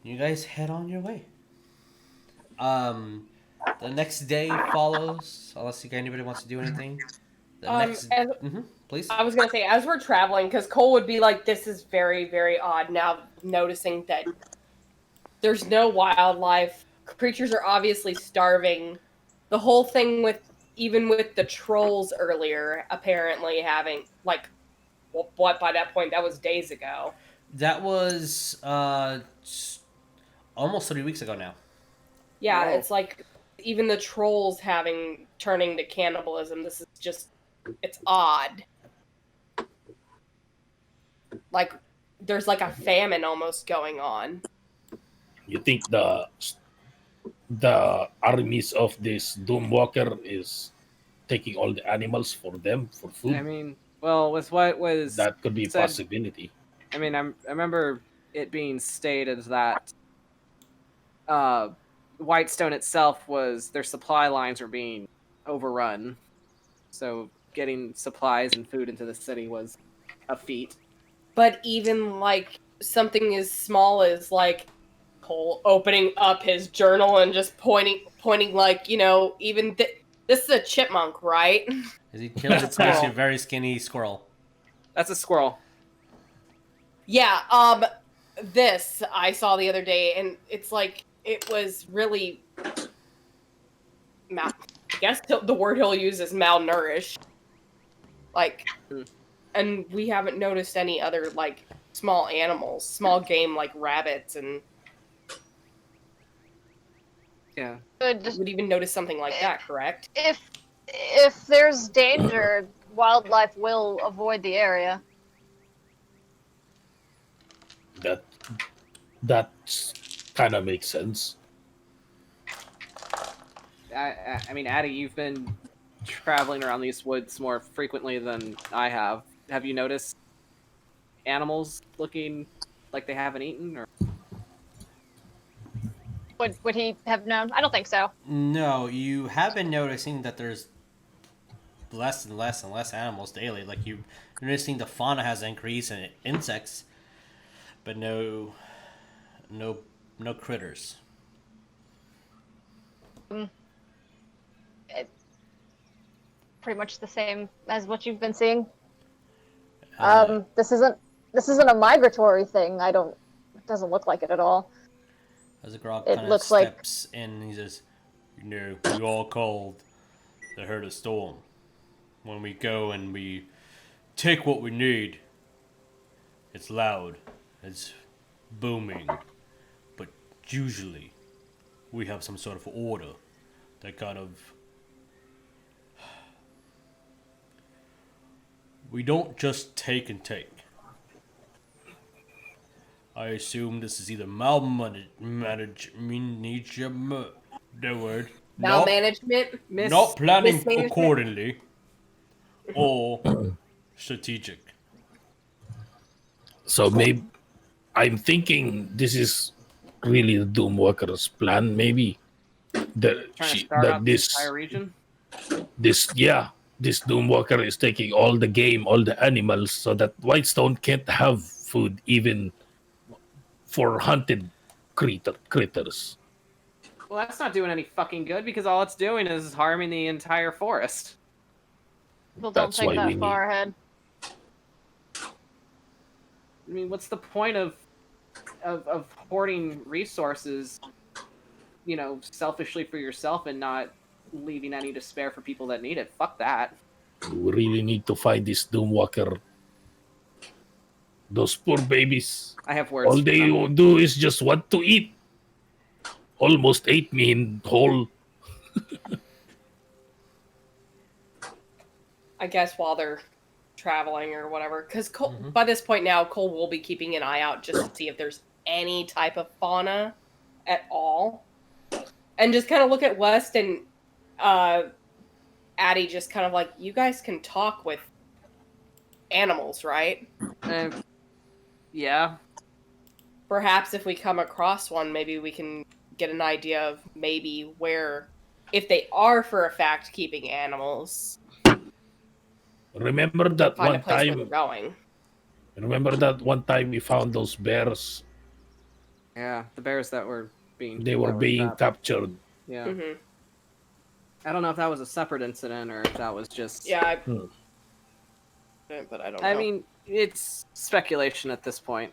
you guys head on your way. The next day follows, unless anybody wants to do anything. Please. I was gonna say, as we're traveling, because Cole would be like, "This is very, very odd." Now noticing that there's no wildlife, creatures are obviously starving. The whole thing with even with the trolls earlier, apparently having like, what by that point that was days ago. That was almost 3 weeks ago now. Yeah, Whoa. it's like even the trolls turning to cannibalism. This is just, it's odd. Like there's like a famine almost going on. You think the armies of this Doomwalker is taking all the animals for them for food? I mean, Well, with what was That could be a said, possibility. I mean, I remember it being stated that Whitestone itself was their supply lines were being overrun, so getting supplies and food into the city was a feat. But even like something as small as like Cole opening up his journal and just pointing like, even this is a chipmunk, right? Is he kills a actually a very skinny squirrel? That's a squirrel. Yeah, this I saw the other day, and it's like it was really I guess the word he'll use is malnourished. Like, and we haven't noticed any other like small animals, small game like rabbits, and Yeah. would even notice something like that, correct? If there's danger, wildlife will avoid the area. That kind of makes sense. I mean, Addie, you've been traveling around these woods more frequently than I have. Have you noticed animals looking like they haven't eaten? Or Would he have known? I don't think so. No, you have been noticing that there's less and less and less animals daily. Like you're noticing the fauna has increased in insects, but no critters. It's pretty much the same as what you've been seeing. This isn't a migratory thing. It doesn't look like it at all. As a grog It kind of looks like- steps in, he says, we all called the herd of storm. When we go and we take what we need, it's loud, it's booming, but usually we have some sort of order that kind of... We don't just take and take. I assume this is either malmanagement, the word. Malmanagement, Not planning mismanagement? accordingly, or strategic. So maybe I'm thinking this is really the Doomwalker's plan. Maybe trying to start out this entire region? this Doomwalker is taking all the game, all the animals, so that Whitestone can't have food even for hunted critters. Well, that's not doing any fucking good because all it's doing is harming the entire forest. People don't That's think why we that far ahead. I mean, what's the point of hoarding resources, selfishly for yourself and not leaving any to spare for people that need it? Fuck that. We really need to find this Doomwalker. Those poor babies. I have words. All for they them. do is just want to eat. Almost ate me in whole. I guess while they're traveling or whatever, because by this point now, Cole will be keeping an eye out just to see if there's any type of fauna at all, and just kind of look at West and Addie, just kind of like, you guys can talk with animals, right? Yeah. Perhaps if we come across one, maybe we can get an idea of maybe where, if they are for a fact keeping animals, Remember that find a one place where they're time? going. Remember that one time we found those bears? Yeah, the bears that were being... They were being trapped. captured. Yeah. Mm-hmm. I don't know if that was a separate incident or if that was just... Yeah, but I don't know. I mean, it's speculation at this point.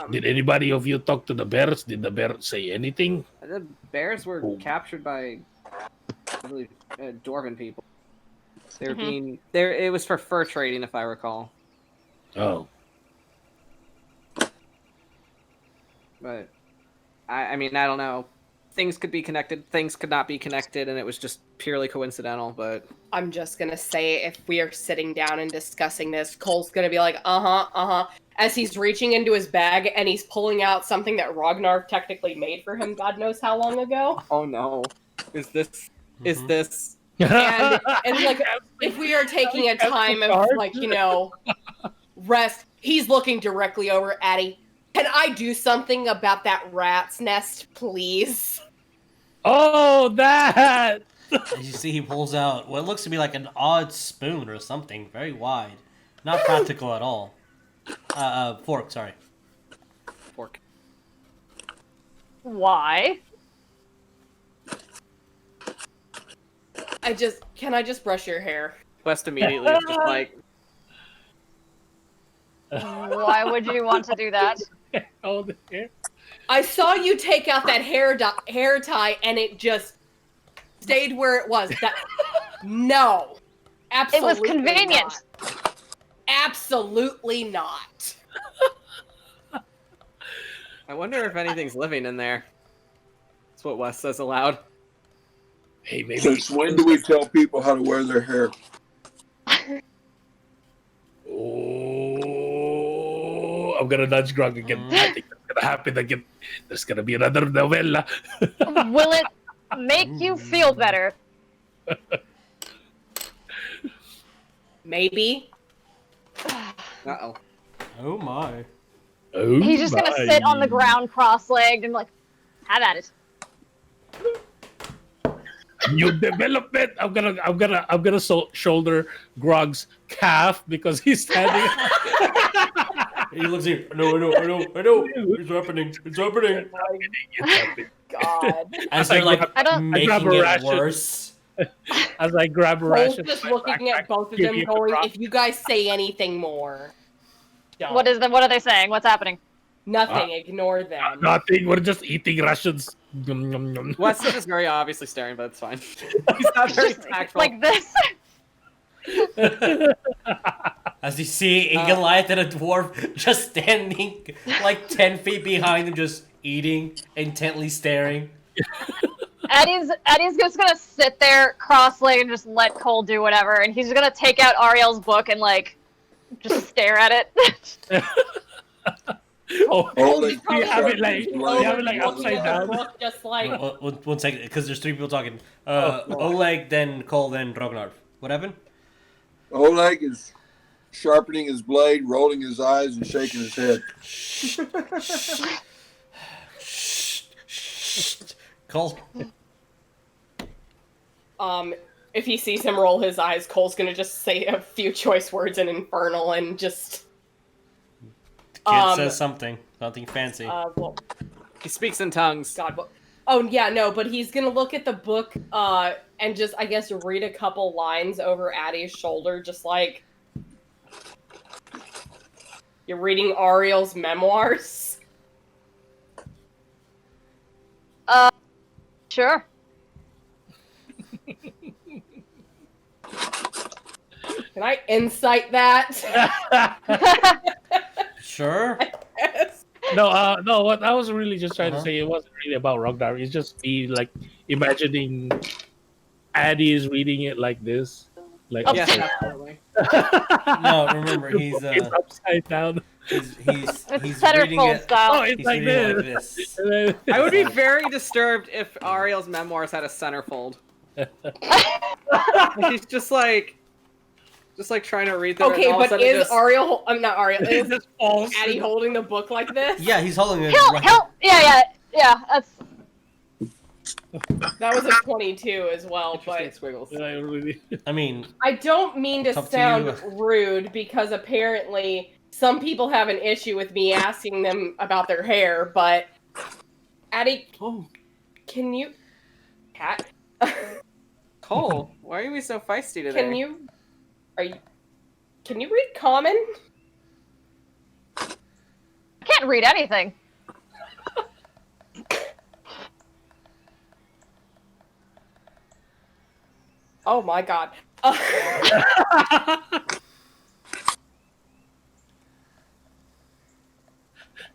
Did anybody of you talk to the bears? Did the bear say anything? The bears were captured by, I believe, Dwarven people. They were being... It was for fur trading, if I recall. Oh. But, I mean, I don't know. Things could be connected, things could not be connected, and it was just purely coincidental, but... I'm just gonna say, if we are sitting down and discussing this, Cole's gonna be like, as he's reaching into his bag and he's pulling out something that Rognarv technically made for him God knows how long ago. Oh no. Is this And like, if we are taking a time of like, rest, he's looking directly over at Addie. Can I do something about that rat's nest, please? Oh, that! As you see, he pulls out what looks to be like an odd spoon or something, very wide, not practical at all. Fork, sorry. Fork. Why? Can I just brush your hair? West immediately is just like, Why would you want to do that? Oh, the hair. I saw you take out that hair tie, and it just stayed where it was. No, It absolutely. was convenient. Not. Absolutely not. I wonder if anything's living in there. That's what Wes says aloud. Hey, maybe. Since when do we tell people how to wear their hair? Oh, I'm gonna nudge Grog again. I think that's gonna happen again. There's gonna be another novella. Will it make you feel better? Maybe. Uh-oh. Oh my. Oh, He's just gonna sit on the ground cross-legged and like, have at it. New development. I'm gonna shoulder Grog's calf because he's standing. He looks here. I know. It's happening. It's happening. God. As they're like I don't- making I grab a it ration. worse. As I grab a Cole's ration. just from my looking backpack, at both of give them, you a going, drop. "If you guys say anything more, don't. What are they saying? What's happening? Nothing. Ignore them." Nothing. We're just eating rations. Yum, yum, yum. Wes is just very obviously staring, but it's fine. He's not very Just tactful. like this. As you see a Goliath and a dwarf just standing like 10 feet behind him, just eating, intently staring. Eddie's just gonna sit there cross-legged and just let Cole do whatever, and he's just gonna take out Ariel's book and like just stare at it. Oh, Oleg, you have it like Oleg, upside down. Book, just like One second, because there's three people talking. Oh. Oleg, then Cole, then Rognarv. What happened? Oleg is sharpening his blade, rolling his eyes, and shaking his head. Cole. if he sees him roll his eyes, Cole's gonna just say a few choice words in Infernal and just. Kid says something fancy. Well, He speaks in tongues. God, what? Oh yeah, no, but he's gonna look at the book, and just I guess read a couple lines over Addie's shoulder, just like you're reading Ariel's memoirs. Sure. Can I insight that? Sure. Yes. No. What I was really just trying to say, it wasn't really about Rognarv. It's just me like imagining Addie is reading it like this, like Yes, upside, absolutely. No, remember he's it's upside down. he's It's reading centerfold it. style. Oh, it's He's like reading it this. like this. And then- I would be very disturbed if Ariel's memoirs had a centerfold. He's just like trying to read them. Okay, and all of a but sudden is just- Ariel? I'm not Ariel. it Is just falls. Addie holding the book like this? Yeah, he's holding it. Yeah. That's That was a 22 as well, Interesting but squiggles. Yeah, I really. I mean, I don't mean to It's up to sound you. rude because apparently some people have an issue with me asking them about their hair, but Addie, Oh, can you cat? Cole, why are you so feisty today? Can you read common? I can't read anything. Oh my god.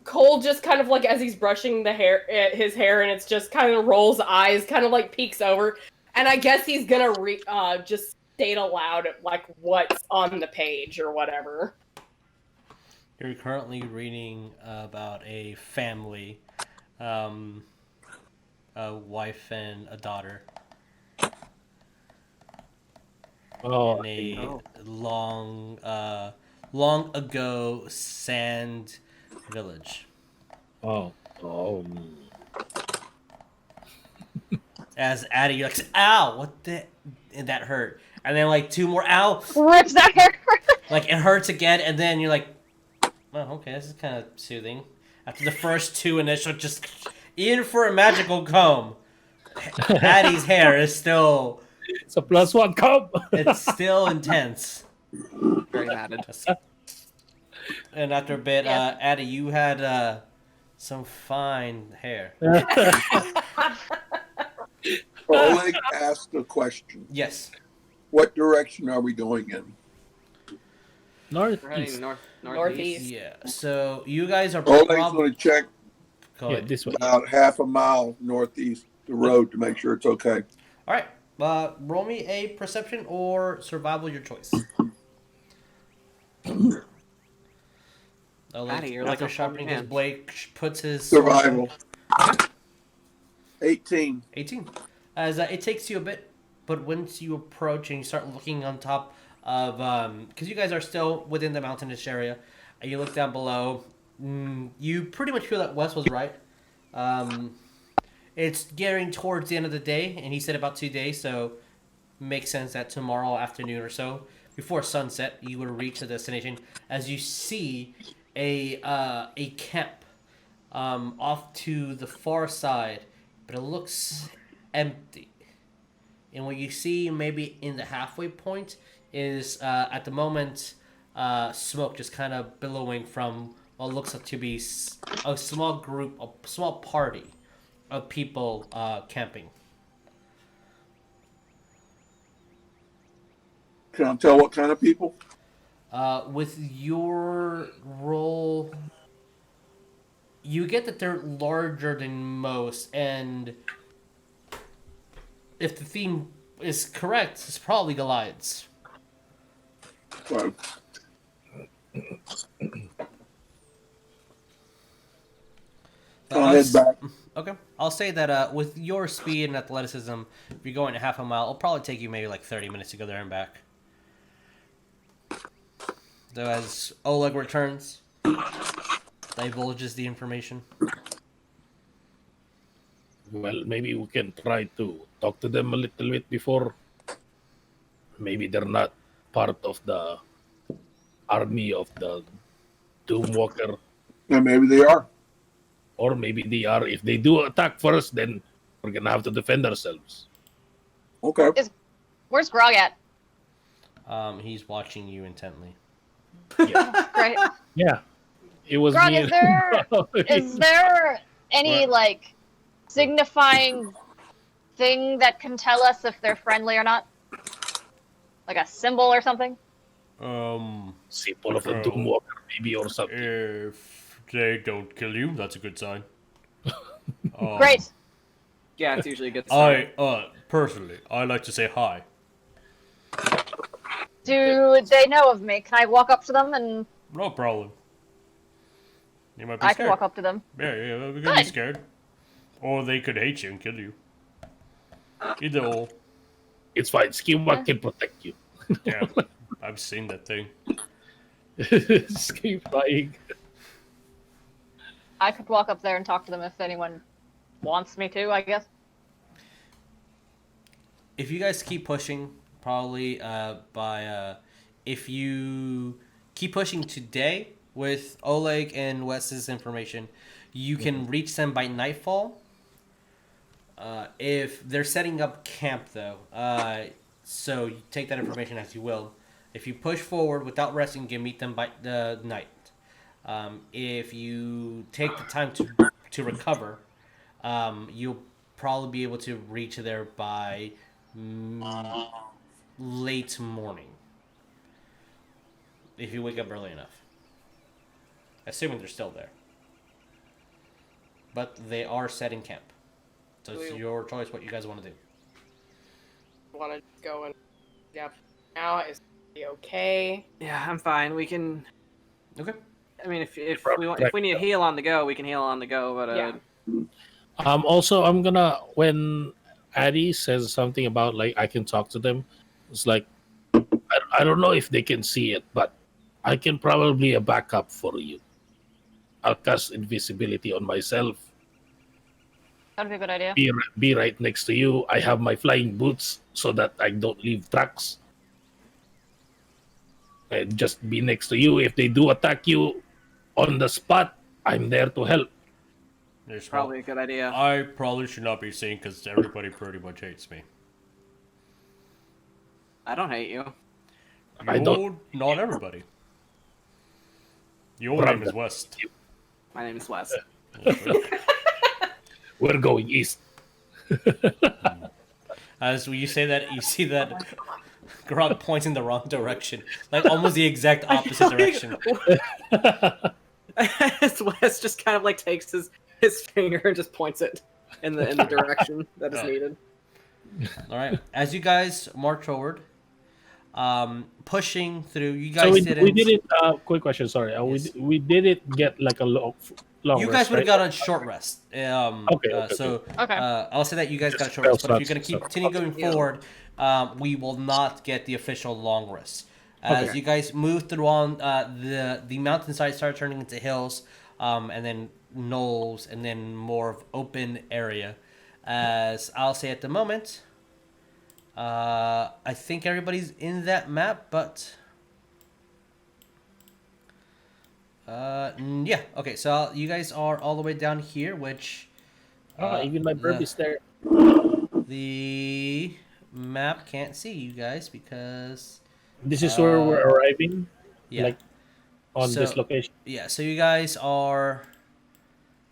Cole just kind of like as he's brushing his hair, and it's just kind of rolls eyes, kind of like peeks over, and I guess he's gonna just state aloud like what's on the page or whatever. you're currently reading about a family, a wife and a daughter. Oh, in a Oh. long ago sand village. oh. As Addy, you're like, ow, what the? And that hurt. And then like 2 more, ow, Rips that hair. like it hurts again. And then you're like, oh, okay, this is kind of soothing. After the first 2 initial, just even for a magical comb, Addy's hair is still, It's a +1 comp. it's still intense. Very matted. And after a bit, Yeah. Addy, you had some fine hair. Oleg asked a question. Yes. What direction are we going in? We're heading Northeast. Northeast. Yeah. So you guys are Oleg's probably going to check Yeah, this way. about half a mile northeast the road to make sure it's okay. All right. Roll me a perception or survival, your choice. Addy, you're After like a sharpening his man. blade, puts his Survival. 18. 18. As it takes you a bit, but once you approach and you start looking on top of, because you guys are still within the mountainous area, and you look down below, you pretty much feel that Wes was right. It's getting towards the end of the day, and he said about 2 days, so makes sense that tomorrow afternoon or so, before sunset, you would reach the destination as you see a camp off to the far side, but it looks empty. And what you see maybe in the halfway point is at the moment smoke just kind of billowing from what looks like to be a small group, a small party of people camping. Can I tell what kind of people? With your roll, you get that they're larger than most, and if the theme is correct, it's probably Goliaths. So, I'll head back. Okay, I'll say that with your speed and athleticism, if you're going a half a mile, it'll probably take you maybe like 30 minutes to go there and back. So as Oleg returns, divulges the information. Well, maybe we can try to talk to them a little bit before. Maybe they're not part of the army of the Doomwalker. And maybe they are. Or maybe they are. If they do attack first, then we're going to have to defend ourselves. Okay. Where's Grog at? He's watching you intently. Right. Yeah. It was Grog, me. is there any like signifying thing that can tell us if they're friendly or not? Like a symbol or something? Symbol of the Doomwalker, maybe, or something. If they don't kill you, that's a good sign. Great. Yeah, it's usually a good sign. Personally, I like to say hi. Do they know of me? Can I walk up to them and No problem. You might be I scared. can walk up to them? Yeah, we're gonna be Good. scared. Or they could hate you and kill you. Either or. It's fine. Skinwalk can protect you. Yeah, I've seen that thing. Keep flying. I could walk up there and talk to them if anyone wants me to, I guess. If you guys keep pushing, probably if you keep pushing today with Oleg and Wes's information, you can reach them by nightfall. If they're setting up camp, though, so you take that information as you will. If you push forward without resting, you can meet them by the night. If you take the time to recover, you'll probably be able to reach there by late morning. If you wake up early enough. Assuming they're still there. But they are setting camp. So it's your choice what you guys want to do. Want to go and now is it okay? Yeah, I'm fine. We can. Okay. I mean, if we need to heal on the go, we can heal on the go. But Yeah. Also, I'm gonna, when Addy says something about like I can talk to them, it's like I don't know if they can see it, but I can probably a backup for you. I'll cast invisibility on myself. That'd be a good idea. Be right next to you. I have my flying boots so that I don't leave tracks. And just be next to you. If they do attack you on the spot, I'm there to help. There's Probably a good idea. I probably should not be seen because everybody pretty much hates me. I don't hate you. I don't- Not everybody. Your name is West. My name is Wes. We're going east. As you say that, you see that Grog points in the wrong direction, like almost the exact opposite direction. Wes just kind of like takes his finger and just points it in the direction that is needed. All right, as you guys march forward, pushing through, you So guys we didn't. didn't. Quick question. Sorry. Yes. We didn't get like a long. You guys rest, would have right? got a short rest. Okay. So Okay. I'll say that you guys got a short Spell rest. But if you're slots, going to continue going Yeah. forward, we will not get the official long rest. As Okay. you guys move through on the mountainside start turning into hills, and then knolls, and then more of open area. As I'll say at the moment, I think everybody's in that map, but yeah. Okay, so you guys are all the way down here, which Even my bird is there. the map can't see you guys because This is where we're arriving. yeah. Like on So- this location. Yeah, so you guys are.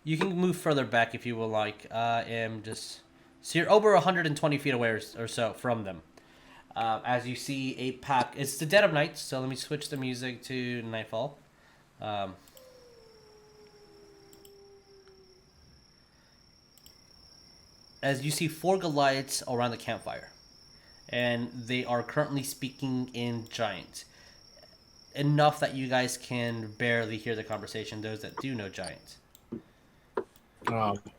You can move further back if you would like. I am just. So you're over 120 feet away or so from them. As you see a pack. It's the dead of night, so let me switch the music to nightfall. As you see 4 Goliaths around the campfire. And they are currently speaking in Giant. Enough that you guys can barely hear the conversation, those that do know Giant. With Giant,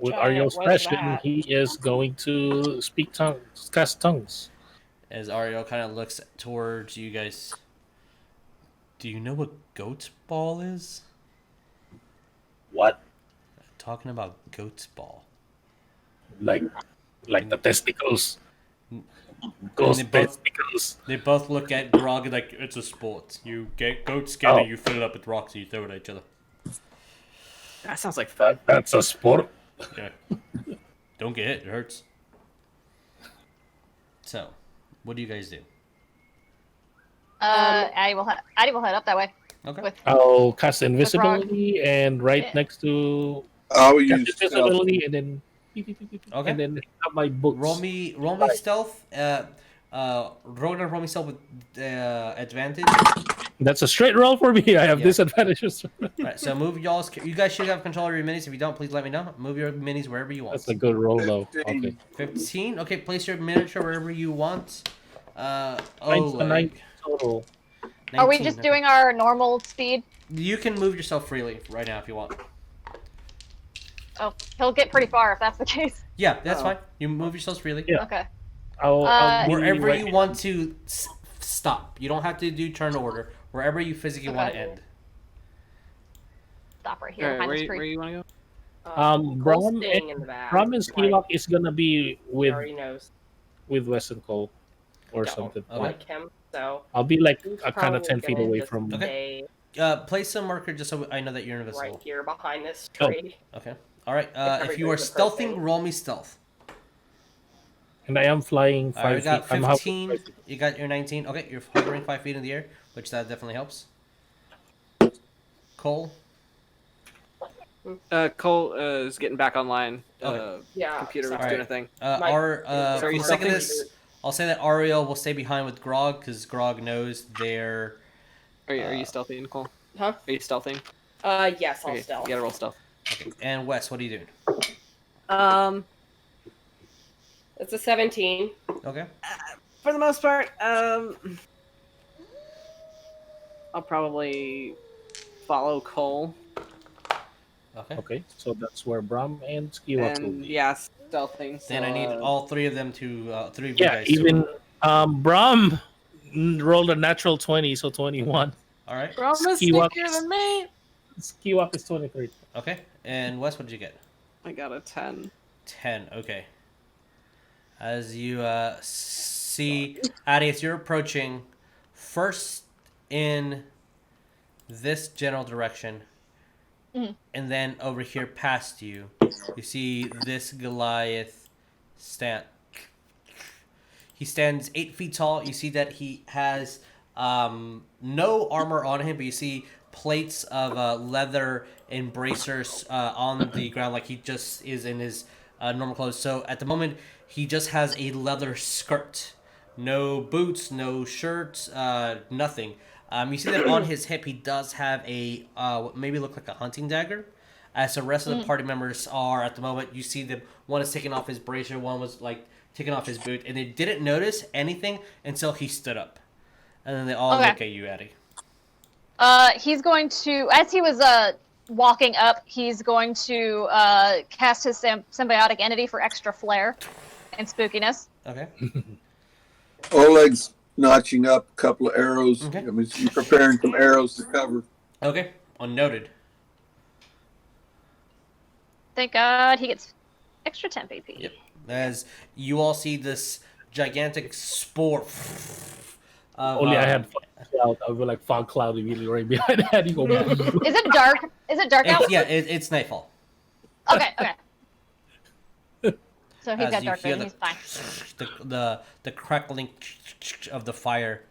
Ariell's what's question, that? he is going to speak tongues, cast tongues. As Ariell kind of looks towards you guys. Do you know what goat's ball is? What? Talking about goat's ball. Like the testicles. And Ghost they both- testicles. They both look at Grog like it's a sport. You get goat skin Oh. and you fill it up with rocks and you throw it at each other. That sounds like fun. That's a sport. Yeah. Don't get hit, it hurts. So, what do you guys do? Addy will head up that way. Okay. With I'll cast invisibility and right Yeah. next to I would cast use invisibility and then Okay. and then have my books. Roll me stealth. Rognarv, roll me stealth with advantage. That's a straight roll for me. I have Yeah. disadvantages. Right, so move y'all's. You guys should have control of your minis. If you don't, please let me know. Move your minis wherever you want. That's a good roll though. 15. Okay. 15. Okay, place your miniature wherever you want. Mine's a Oleg. 9 total. Are we 19, just okay. doing our normal speed? You can move yourself freely right now if you want. Oh, he'll get pretty far if that's the case. Yeah, that's Oh. fine. You move yourselves freely. Yeah. Okay. I'll be Wherever right you in. want to stop. You don't have to do turn order. Wherever you physically want to Okay. end. Stop right here Alright, behind where, this you- tree. where you want to go? Brom Cole's and- staying in the back. Brom and Like, Skillock is gonna be he with already knows. Weston Cole or Don't something. Okay. like him, so I'll be like he's a kind of probably 10 feet gonna away just from. Okay. stay Place some marker just so I know that you're invisible. right here behind this Oh. tree. Okay. All right. If you are everything's a stealthing, person. roll me stealth. And I am flying All right, 5 we got feet. I'm hovering 15. 5 feet. You got your 19. Okay, you're hovering 5 feet in the air, which that definitely helps. Cole. Cole is getting back online. Okay. Yeah. Computer was sorry. doing a thing. Mike, For so are you the sake of stealthing? this, I'll say that Ariell will stay behind with Grog because Grog knows they're. Are you stealthy, Nicole? Huh? Are you stealthing? Yes, I'll Okay, stealth. you gotta roll stealth. Okay. And Wes, what are you doing? It's a 17. Okay. For the most part, I'll probably follow Cole. Okay. Okay, so that's where Brom and Skillock will And be. yeah, stealthing. Then I need so, all three of them to three of you Yeah, guys. to- even Brom rolled a natural 20, so 21. All right. Promise Skiwalk sneakier is- than me. Skiwalk is 23. Okay. And Wes, what did you get? I got a 10. 10. Okay. As you see, Addy, as you're approaching, first in this general direction, and then over here past you, you see this Goliath stand. He stands 8 feet tall. You see that he has no armor on him, but you see plates of leather and bracers on the ground, like he just is in his normal clothes. So at the moment, he just has a leather skirt. No boots, no shirt, nothing. You see that on his hip, he does have a what maybe look like a hunting dagger. As the rest of the party members are at the moment, you see them. One is taking off his bracer, one was like taking off his boot, and they didn't notice anything until he stood up. And then they all look at you, Addie. He's going to, as he was walking up, he's going to cast his symbiotic entity for extra flair and spookiness. Okay. Oleg's notching up a couple of arrows. Okay. I mean, he's preparing some arrows to cover. Okay. Unnoted. Thank God he gets extra temp AP. Yep. As you all see this gigantic spore. Of, Only I had fog cloud. I would like fog cloud immediately right behind that. Go back. Is it dark? Is it dark out? Yeah, it's nightfall. Okay. So he's As got you dark hear vision. He's fine. the crackling of the fire,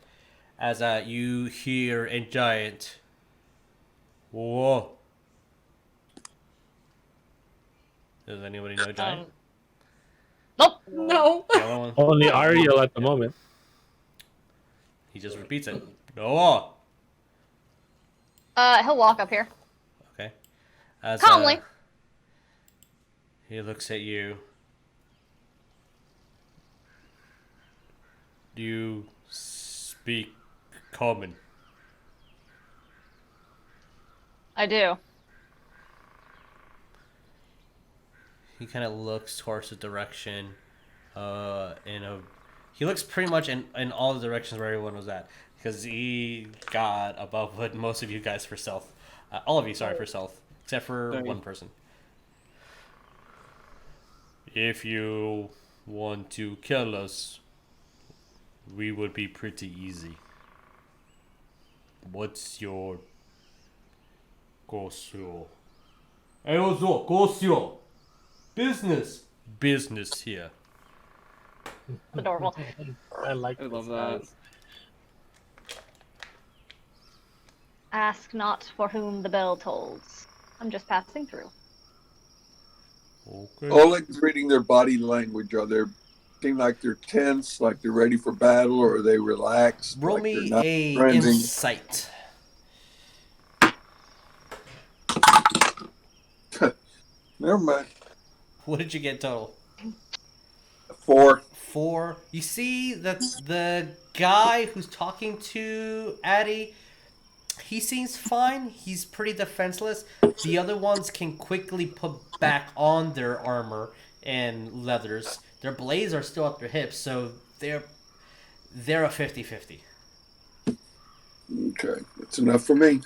as you hear a giant. Whoa. Does anybody know giant? Nope. No. The other one? Only Ariell at the moment. He just repeats it. No. He'll walk up here. Okay. As, Calmly. He looks at you. Do you speak common? I do. He kind of looks towards the direction, he looks pretty much in all the directions where everyone was at, because he got above what most of you guys for stealth. All of you, sorry, for stealth, except for one person. If you want to kill us, we would be pretty easy. What's your Gosyo? Gosyo! Business here. Adorable. I like. I love that. Ask not for whom the bell tolls. I'm just passing through. Okay. Oleg's reading their body language. Are they seem like they're tense, like they're ready for battle, or are they relaxed? Roll like me they're not a trending? insight. Never mind. What did you get total? 4. 4. You see that the guy who's talking to Addie, he seems fine. He's pretty defenseless. The other ones can quickly put back on their armor and leathers. Their blades are still at their hips, so they're a 50-50. Okay, that's enough for me.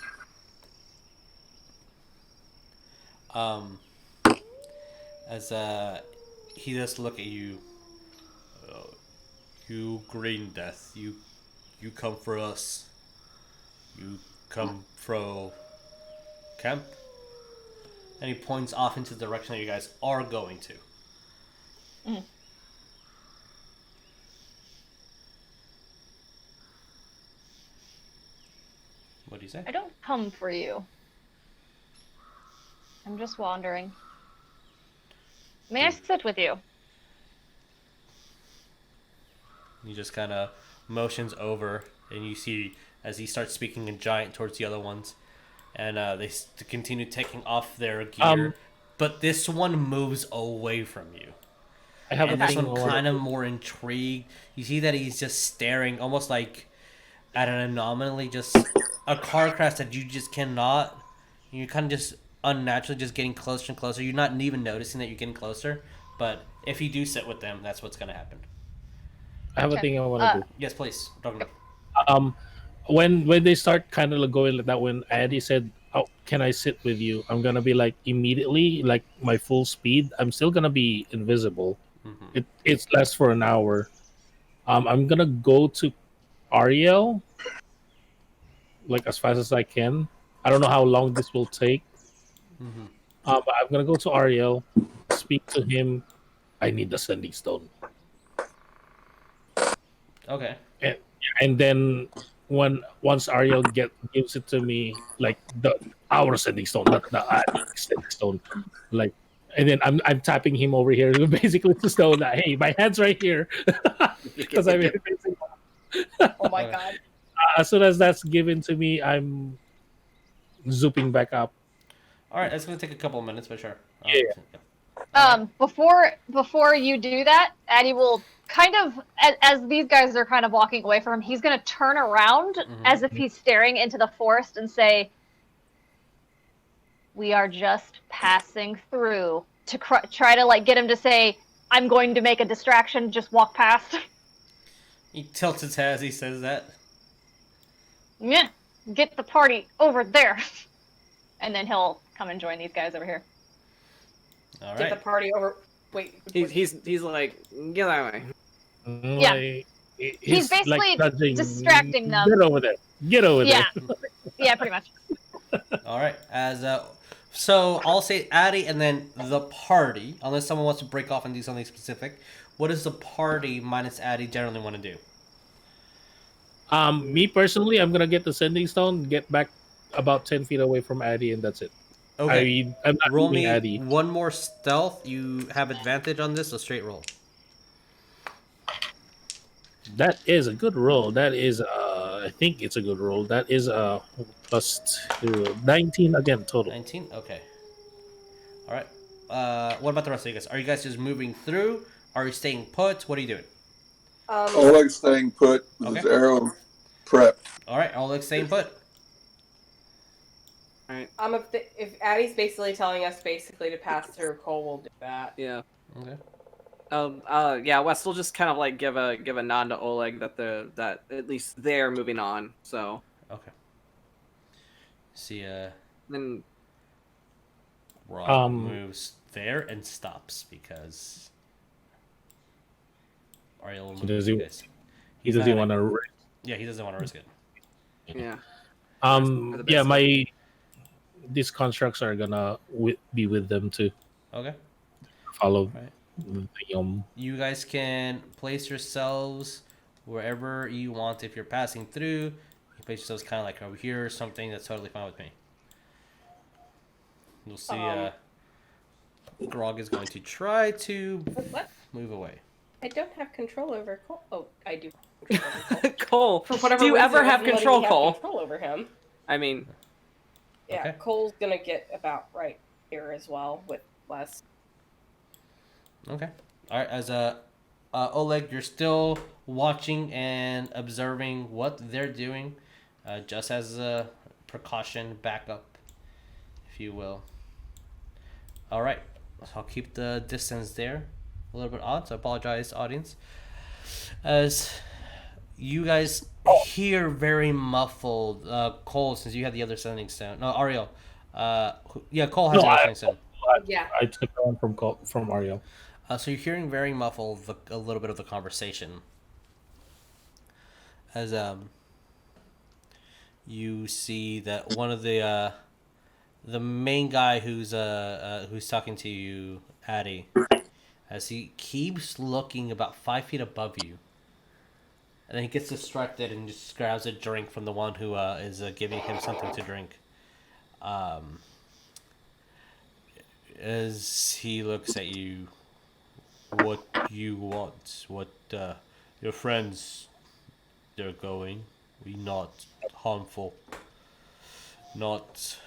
As he does look at you, you Green Death, you come for us. You come from camp, and he points off into the direction that you guys are going to. What do you say? I don't come for you. I'm just wandering. May I sit with you? He just kind of motions over, and you see as he starts speaking in giant towards the other ones, and they continue taking off their gear. But this one moves away from you. I have And a this thing. one kind of more intrigued. You see that he's just staring, almost like at an anomaly, just a car crash that you just cannot. You're kind of just unnaturally just getting closer and closer. You're not even noticing that you're getting closer. But if you do sit with them, that's what's going to happen. I have a Okay. thing I want to do. Yes, please. Rognarv. Um, when they start kind of going like that, when Addy said, "Oh, can I sit with you?" I'm gonna be like immediately, like my full speed. I'm still gonna be invisible. Mm-hmm. It's lasts for an hour. I'm gonna go to Ariel like as fast as I can. I don't know how long this will take. Mm-hmm. But I'm gonna go to Ariel, speak to him. I need the sending stone, Okay. and then once Ariel gives it to me, like the our sending stone, not the sending stone, like, and then I'm tapping him over here, basically to know that hey, my hand's right here, because I'm invisible. Oh my Okay. god. As soon as that's given to me, I'm zooping back up. All right. It's gonna take a couple of minutes, but sure. Yeah. Before you do that, Addy will kind of, as these guys are kind of walking away from him, he's going to turn around as if he's staring into the forest and say, "We are just passing through," to try to like get him to say, "I'm going to make a distraction, just walk past." He tilts his head as he says that. Yeah, get the party over there. And then he'll come and join these guys over here. All Get the right. party over. Wait. He's like, get that way. Yeah. Like, He's basically nudging, distracting them. Get over there. Get over Yeah. there. Yeah, pretty much. All right. So I'll say Addy and then the party, unless someone wants to break off and do something specific. What does the party minus Addy generally want to do? Me personally, I'm gonna get the sending stone, get back about 10 feet away from Addy, and that's it. Okay. I'm not Roll leaving me Addy. one more stealth. You have advantage on this, so straight roll. That is a good roll. That is, I think it's a good roll. That is plus 2, 19 again total. 19? Okay. All right. What about the rest of you guys? Are you guys just moving through? Are you staying put? What are you doing? Oleg's staying put with his Okay. arrow prepped. All right. Oleg staying put. All right. If Addie's basically telling us basically to pass through, Cole will do that. Yeah. Okay. Yeah. Wes will just kind of like give a nod to Oleg that at least they're moving on. So Okay. See, then Rob moves there and stops because Ariel will move Does with he- you guys. He doesn't want to. Yeah, he doesn't want to risk it. yeah. My these constructs are gonna be with them to Okay. follow Right. the You guys can place yourselves wherever you want. If you're passing through, you place yourselves kind of like over here or something. That's totally fine with me. You'll see Grog is going to try to What? move away. I don't have control over Cole. Oh, I do. Have control over Cole. Cole, For whatever do you reason, ever have I'm letting control, me Cole? Control over him. I mean, Yeah, Okay. Cole's gonna get about right here as well with Wes. Okay. All right. As Oleg, you're still watching and observing what they're doing, just as a precaution, backup, if you will. All right. I'll keep the distance there. A little bit odd, so I apologize, audience. As you guys hear very muffled, Cole, since you had the other sending sound. No, Ariel. Cole has the other sending sound. Yeah. I took one from Ariel. So you're hearing very muffled a little bit of the conversation. As you see that one of the main guy who's talking to you, Addy, as he keeps looking about 5 feet above you, and then he gets distracted and just grabs a drink from the one who is giving him something to drink. As he looks at you, what you want, what your friends, they're going. We not harmful, not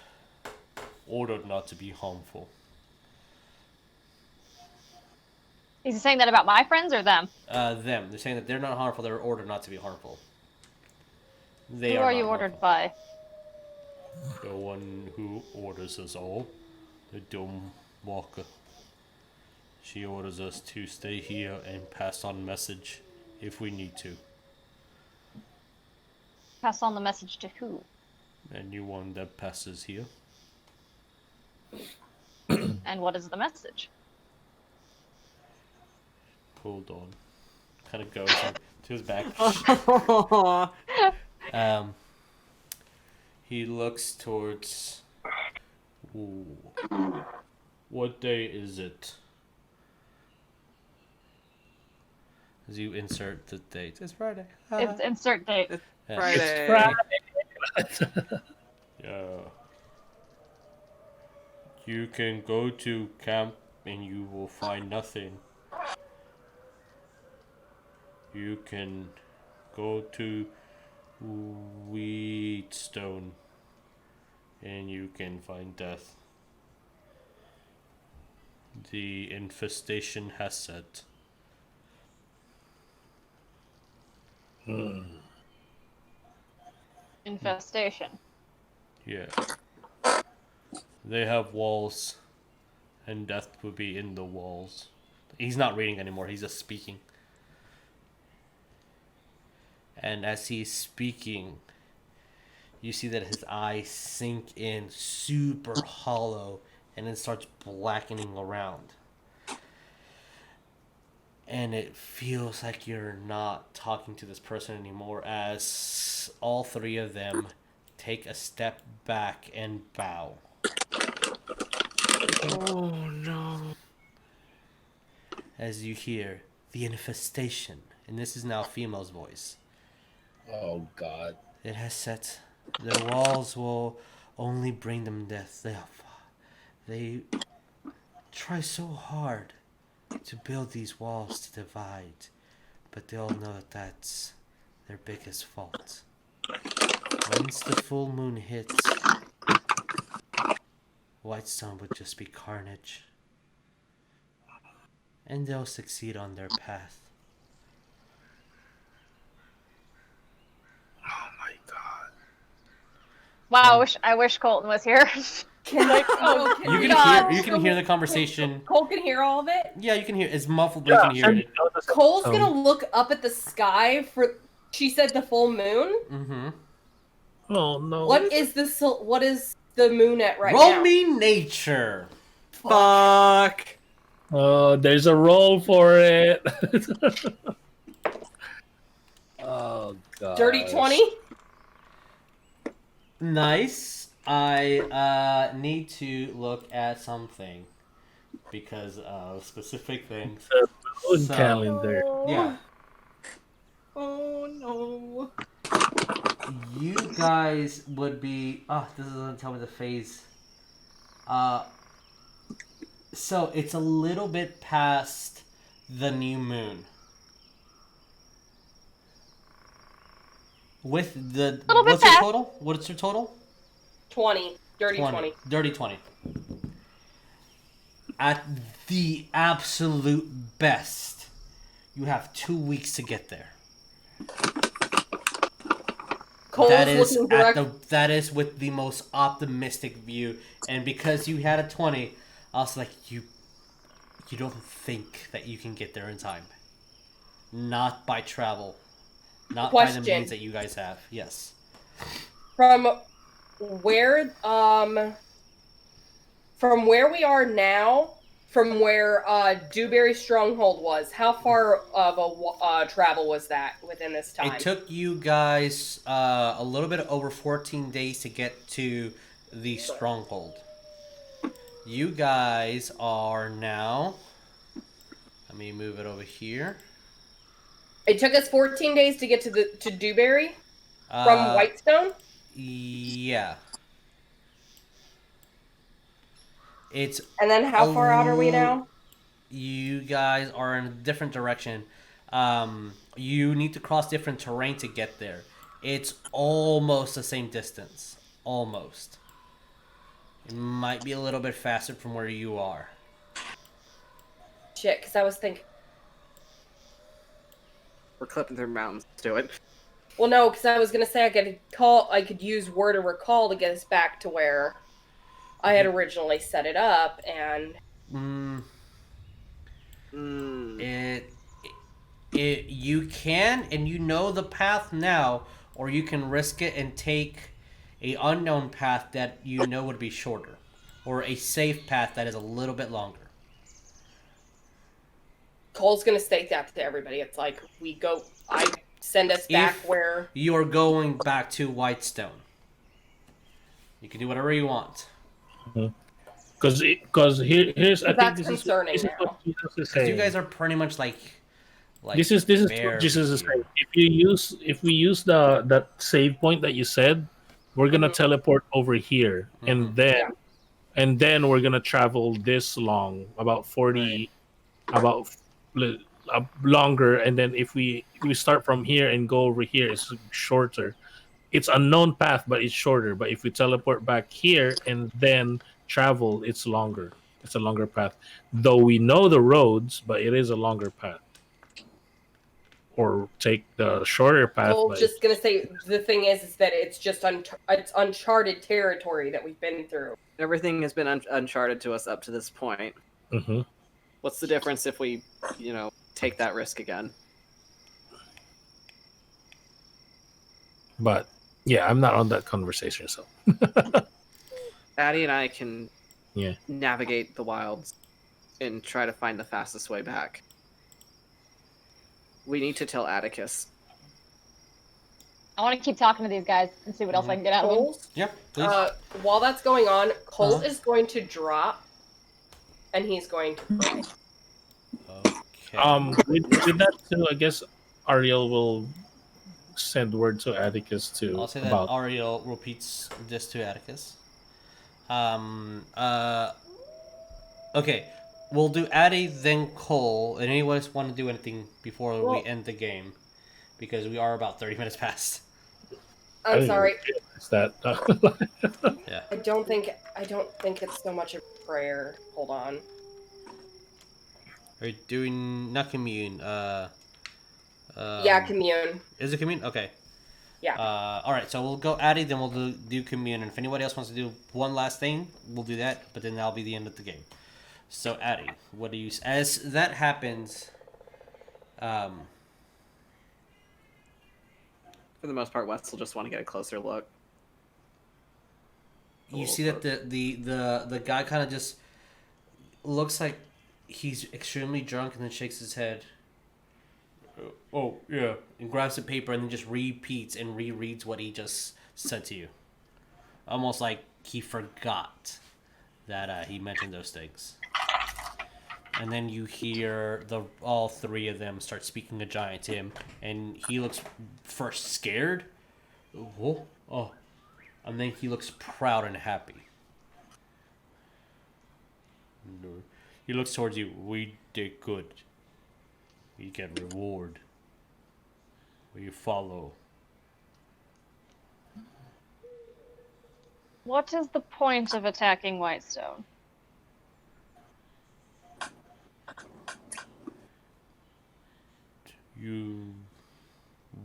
ordered not to be harmful. Is he saying that about my friends or them? Them. They're saying that they're not harmful. They're ordered not to be harmful. They Who are are not you ordered harmful. by? The one who orders us all, the Doomwalker. She orders us to stay here and pass on message if we need to. Pass on the message to who? Anyone that passes here. And what is the message? Hold on. Kind of goes to his back. He looks towards. Ooh. What day is it? As you insert the date. It's Friday. It's insert date. Yeah. Friday. It's Friday. Yeah. You can go to camp and you will find nothing. You can go to Wheatstone and you can find death. The infestation has set. Infestation. Yeah. They have walls, and death will be in the walls. He's not reading anymore, he's just speaking. And as he's speaking, you see that his eyes sink in super hollow and then starts blackening around. And it feels like you're not talking to this person anymore as all three of them take a step back and bow. Oh no. As you hear the infestation, and this is now a female's voice. Oh God. It has set. The walls will only bring them death. They try so hard to build these walls to divide, but they all know that that's their biggest fault. Once the full moon hits, Whitestone would just be carnage. And they'll succeed on their path. Oh my God. Wow, I wish Coleton was here. Can I? Oh, You can hear the conversation. Cole can hear all of it. Yeah, you can hear it's muffled, but you can hear it. Cole's gonna look up at the sky for. She said the full moon. Mm-hmm. Oh no. What is the moon at right now? Roll me nature. Fuck. Oh, there's a roll for it. Oh God. Dirty 20. Nice. I need to look at something because of specific things. Moon calendar. Yeah. Oh no. You guys would be. Oh, this doesn't tell me the phase. So it's a little bit past the new moon. With the what's your total? What's your total? 20. Dirty 20. Dirty 20. At the absolute best, you have 2 weeks to get there. Cole's looking direct. That is with the most optimistic view, and because you had a 20, I was like, you don't think that you can get there in time. Not by travel. Not by the means that you guys have. Yes. From where we are now, from where Dewberry Stronghold was, how far of a travel was that within this time? It took you guys a little bit over 14 days to get to the Stronghold. You guys are now... Let me move it over here. It took us 14 days to get to Dewberry from Whitestone? Yeah. And then how far out are we now? You guys are in a different direction. You need to cross different terrain to get there. It's almost the same distance. Almost. It might be a little bit faster from where you are. Shit, because I was thinking... We're clipping through mountains. Let's do it. Well, no, because I was going to say I could use Word of Recall to get us back to where I had originally set it up, and... You can, and you know the path now, or you can risk it and take a unknown path that you know would be shorter, or a safe path that is a little bit longer. Cole's gonna state that to everybody. It's like I send us back If where you are going back to Whitestone, you can do whatever you want. Because here's I think that's this concerning is now. what Jesus is Because saying. you guys are pretty much like This is what very Jesus is here. saying. If we use that save point that you said, we're gonna teleport over here, and then we're gonna travel this long, about 40, about longer, and then if we start from here and go over here, it's shorter. It's a known path, but it's shorter. But if we teleport back here and then travel, it's longer. It's a longer path, though we know the roads, but it is a longer path. Or take the shorter path. Cole's just gonna say the thing is that it's just it's uncharted territory that we've been through. Everything has been uncharted to us up to this point. Mm-hmm. What's the difference if we, take that risk again? But yeah, I'm not on that conversation, so Addie and I can Yeah. navigate the wilds and try to find the fastest way back. We need to tell Atticus. I want to keep talking to these guys and see what else I can get out of them. Cole's, Yep, please. while that's going on, Cole is going to drop, and he's going to pray. Okay. with that too, I guess Ariell will send word to Atticus too. I'll say that about Ariell repeats this to Atticus. Okay, we'll do Addy, then Cole. And anyone else want to do anything before we end the game? Because we are about 30 minutes past. I'm sorry. Is that Yeah. I don't think it's so much a prayer. Hold on. Are you doing not commune? Yeah, commune. Is it commune? Okay. Yeah. All right. So we'll go Addy, then we'll do commune, and if anybody else wants to do one last thing, we'll do that. But then that'll be the end of the game. So Addy, what do you? As that happens, For the most part, Wes will just want to get a closer look. you see that the guy kind of just looks like he's extremely drunk, and then shakes his head. Oh yeah, and grabs the paper and then just repeats and rereads what he just said to you, almost like he forgot that he mentioned those things. And then you hear all three of them start speaking a giant to him, and he looks first scared, and then he looks proud and happy. He looks towards you. We did good. We get reward. We follow. What is the point of attacking Whitestone?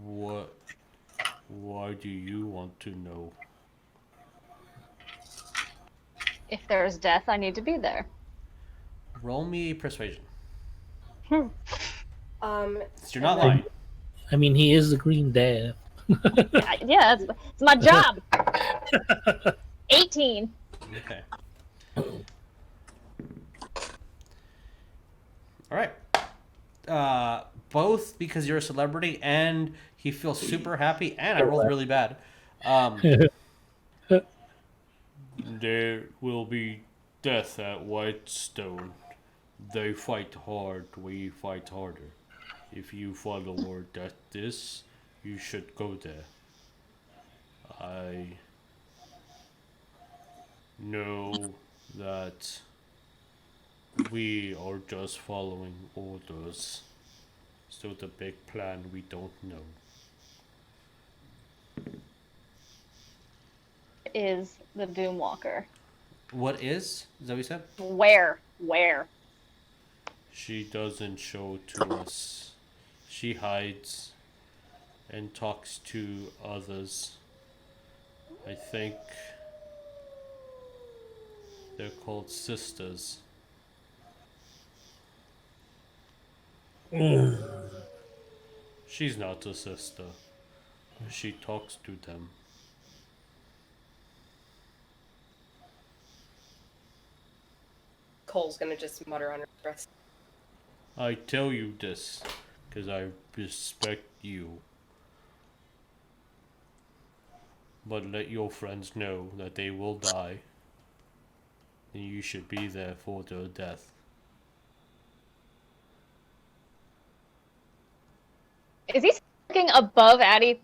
What? Why do you want to know? If there is death, I need to be there. Roll me a persuasion. Um. You're not lying. I mean, he is the Green Death. Yeah, it's my job. 18. Okay. All right. Both because you're a celebrity and he feels super happy, and I rolled really bad. There will be death at Whitestone. They fight hard, we fight harder. If you follow word that this, you should go there. I know that we are just following orders. So the big plan we don't know. Is the Doomwalker. What is? Is that what you said? Where? She doesn't show to us. She hides and talks to others. I think they're called sisters. She's not a sister. She talks to them. Cole's gonna just mutter under his breath. I tell you this because I respect you. But let your friends know that they will die. And you should be there for their death. Is he looking above Addy?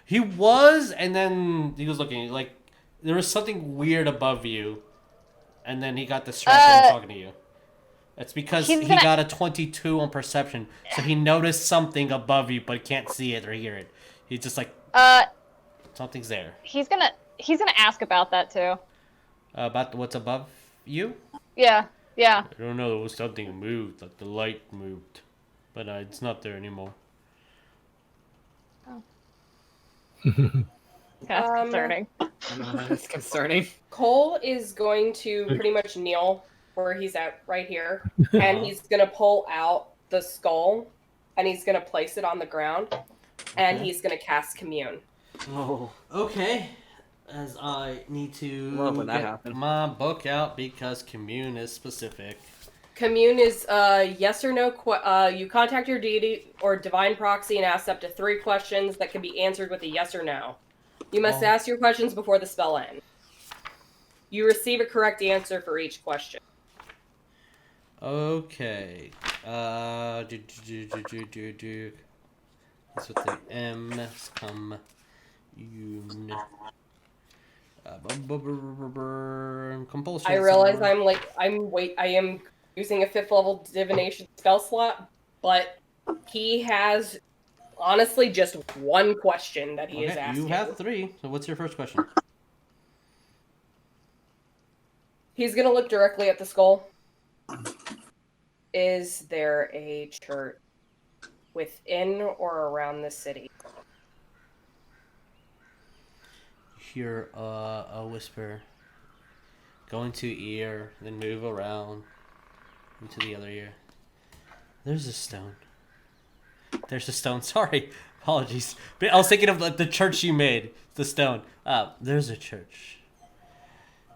He was, and then he was looking like there was something weird above you, and then he got distracted from talking to you. That's because he got a 22 on perception, so he noticed something above you, but can't see it or hear it. He's just like, something's there. He's gonna ask about that too. About what's above you? Yeah. I don't know. There was something moved, like the light moved, but it's not there anymore. That's concerning. That's concerning. Cole is going to pretty much kneel where he's at right here, and he's gonna pull out the skull, and he's gonna place it on the ground, and he's gonna cast Commune. Oh, okay. As I need to Love when that get happens. my book out because commune is specific. Commune is yes or no. You contact your deity or divine proxy and ask up to 3 questions that can be answered with a yes or no. You must ask your questions before the spell ends. You receive a correct answer for each question. Okay. That's what the M's come. Compulsion. I realize I am using a 5th level divination spell slot, but he has honestly just 1 question that he is asking. You have 3. So what's your first question? He's gonna look directly at the skull. Is there a church within or around the city? Hear a whisper. Go into ear, then move around into the other ear. There's a stone. There's a stone. Sorry, apologies. But I was thinking of like the church you made. The stone. There's a church.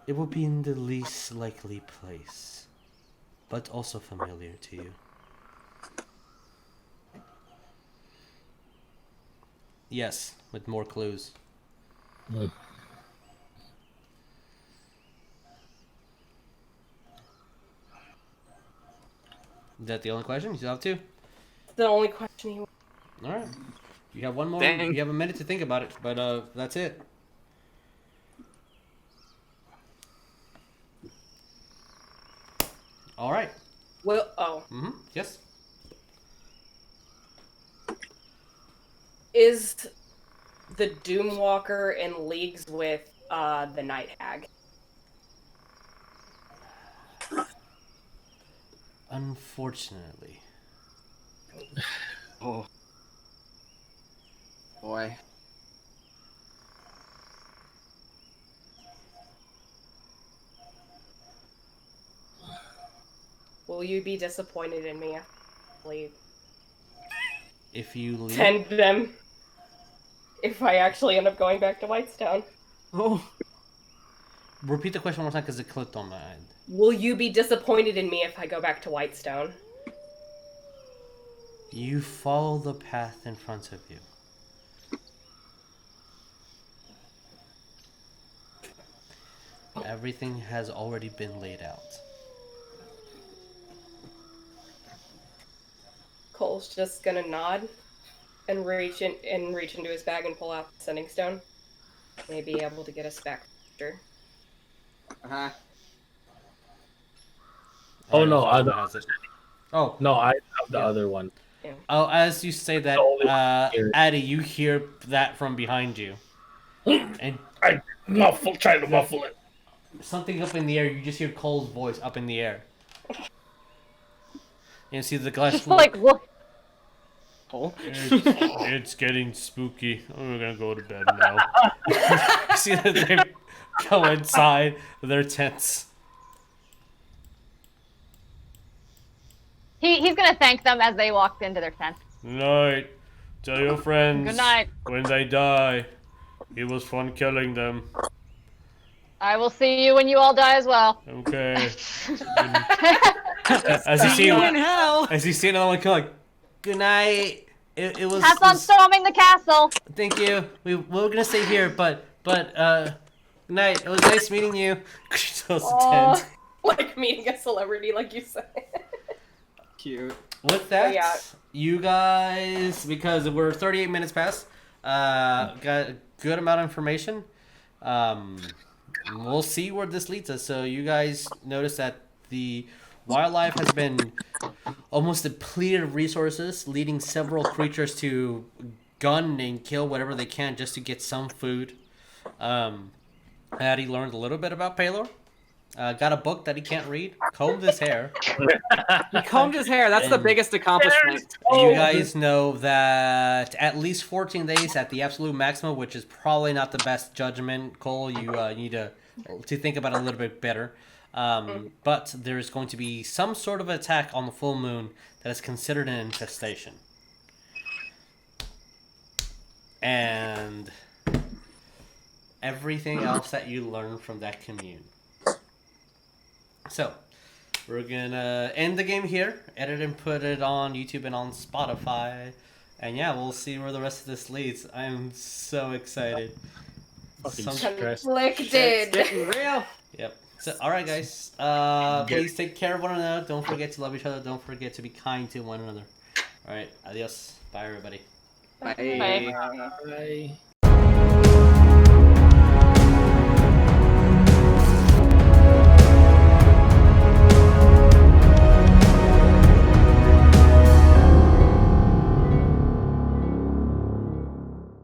It will be in the least likely place, but also familiar to you. Yes, with more clues. Is that the only question? You still have 2? The only question he. All right. You have one more. Dang. You have a minute to think about it, but that's it. All right. Well, Yes. is the Doomwalker in leagues with the Night Hag? Unfortunately. Oh. Boy. Will you be disappointed in me? Leave. If you leave. Tend them. If I actually end up going back to Whitestone. Oh. Repeat the question one more time because it clicked on my end. Will you be disappointed in me if I go back to Whitestone? You follow the path in front of you. Everything has already been laid out. Cole's just gonna nod and reach into his bag and pull out the sending stone. Maybe able to get us back faster. Uh-huh. Oh no, Ariell I has it. Oh, no, I have the other one. oh! As you say that, The only one here. Addy, you hear that from behind you, and I try to muffle it. something up in the air. You just hear Cole's voice up in the air. You see the glass. Just like look. Oh. It's getting spooky. We're gonna go to bed now. You see that they go inside their tents. He's gonna thank them as they walk into their tent. Night. Tell your friends. Good night. When they die, it was fun killing them. I will see you when you all die as well. Okay. As you see, in hell. as you see another one come like, good night. It was. Have fun storming the castle. Thank you. We were gonna stay here, but good night. It was nice meeting you. Close the tent. Like meeting a celebrity, like you said. Cute. With that, yeah. you guys, because we're 38 minutes past, got a good amount of information. We'll see where this leads us. So you guys notice that the wildlife has been almost depleted of resources, leading several creatures to gun and kill whatever they can just to get some food. Addy learned a little bit about Palor. Got a book that he can't read. Combed his hair. He combed his hair. That's the biggest accomplishment. You guys know that at least 14 days at the absolute maximum, which is probably not the best judgment, Cole. You need to think about it a little bit better. But there's going to be some sort of attack on the full moon that is considered an infestation. And everything else that you learn from that commune. So, we're gonna end the game here, edit and put it on YouTube and on Spotify. And yeah, we'll see where the rest of this leads. I'm so excited. Fucking stressed. Conflicted. It's getting real. Yep. So, alright guys, please take care of one another. Don't forget to love each other. Don't forget to be kind to one another. Alright, adios. Bye everybody. Bye. Bye. Bye.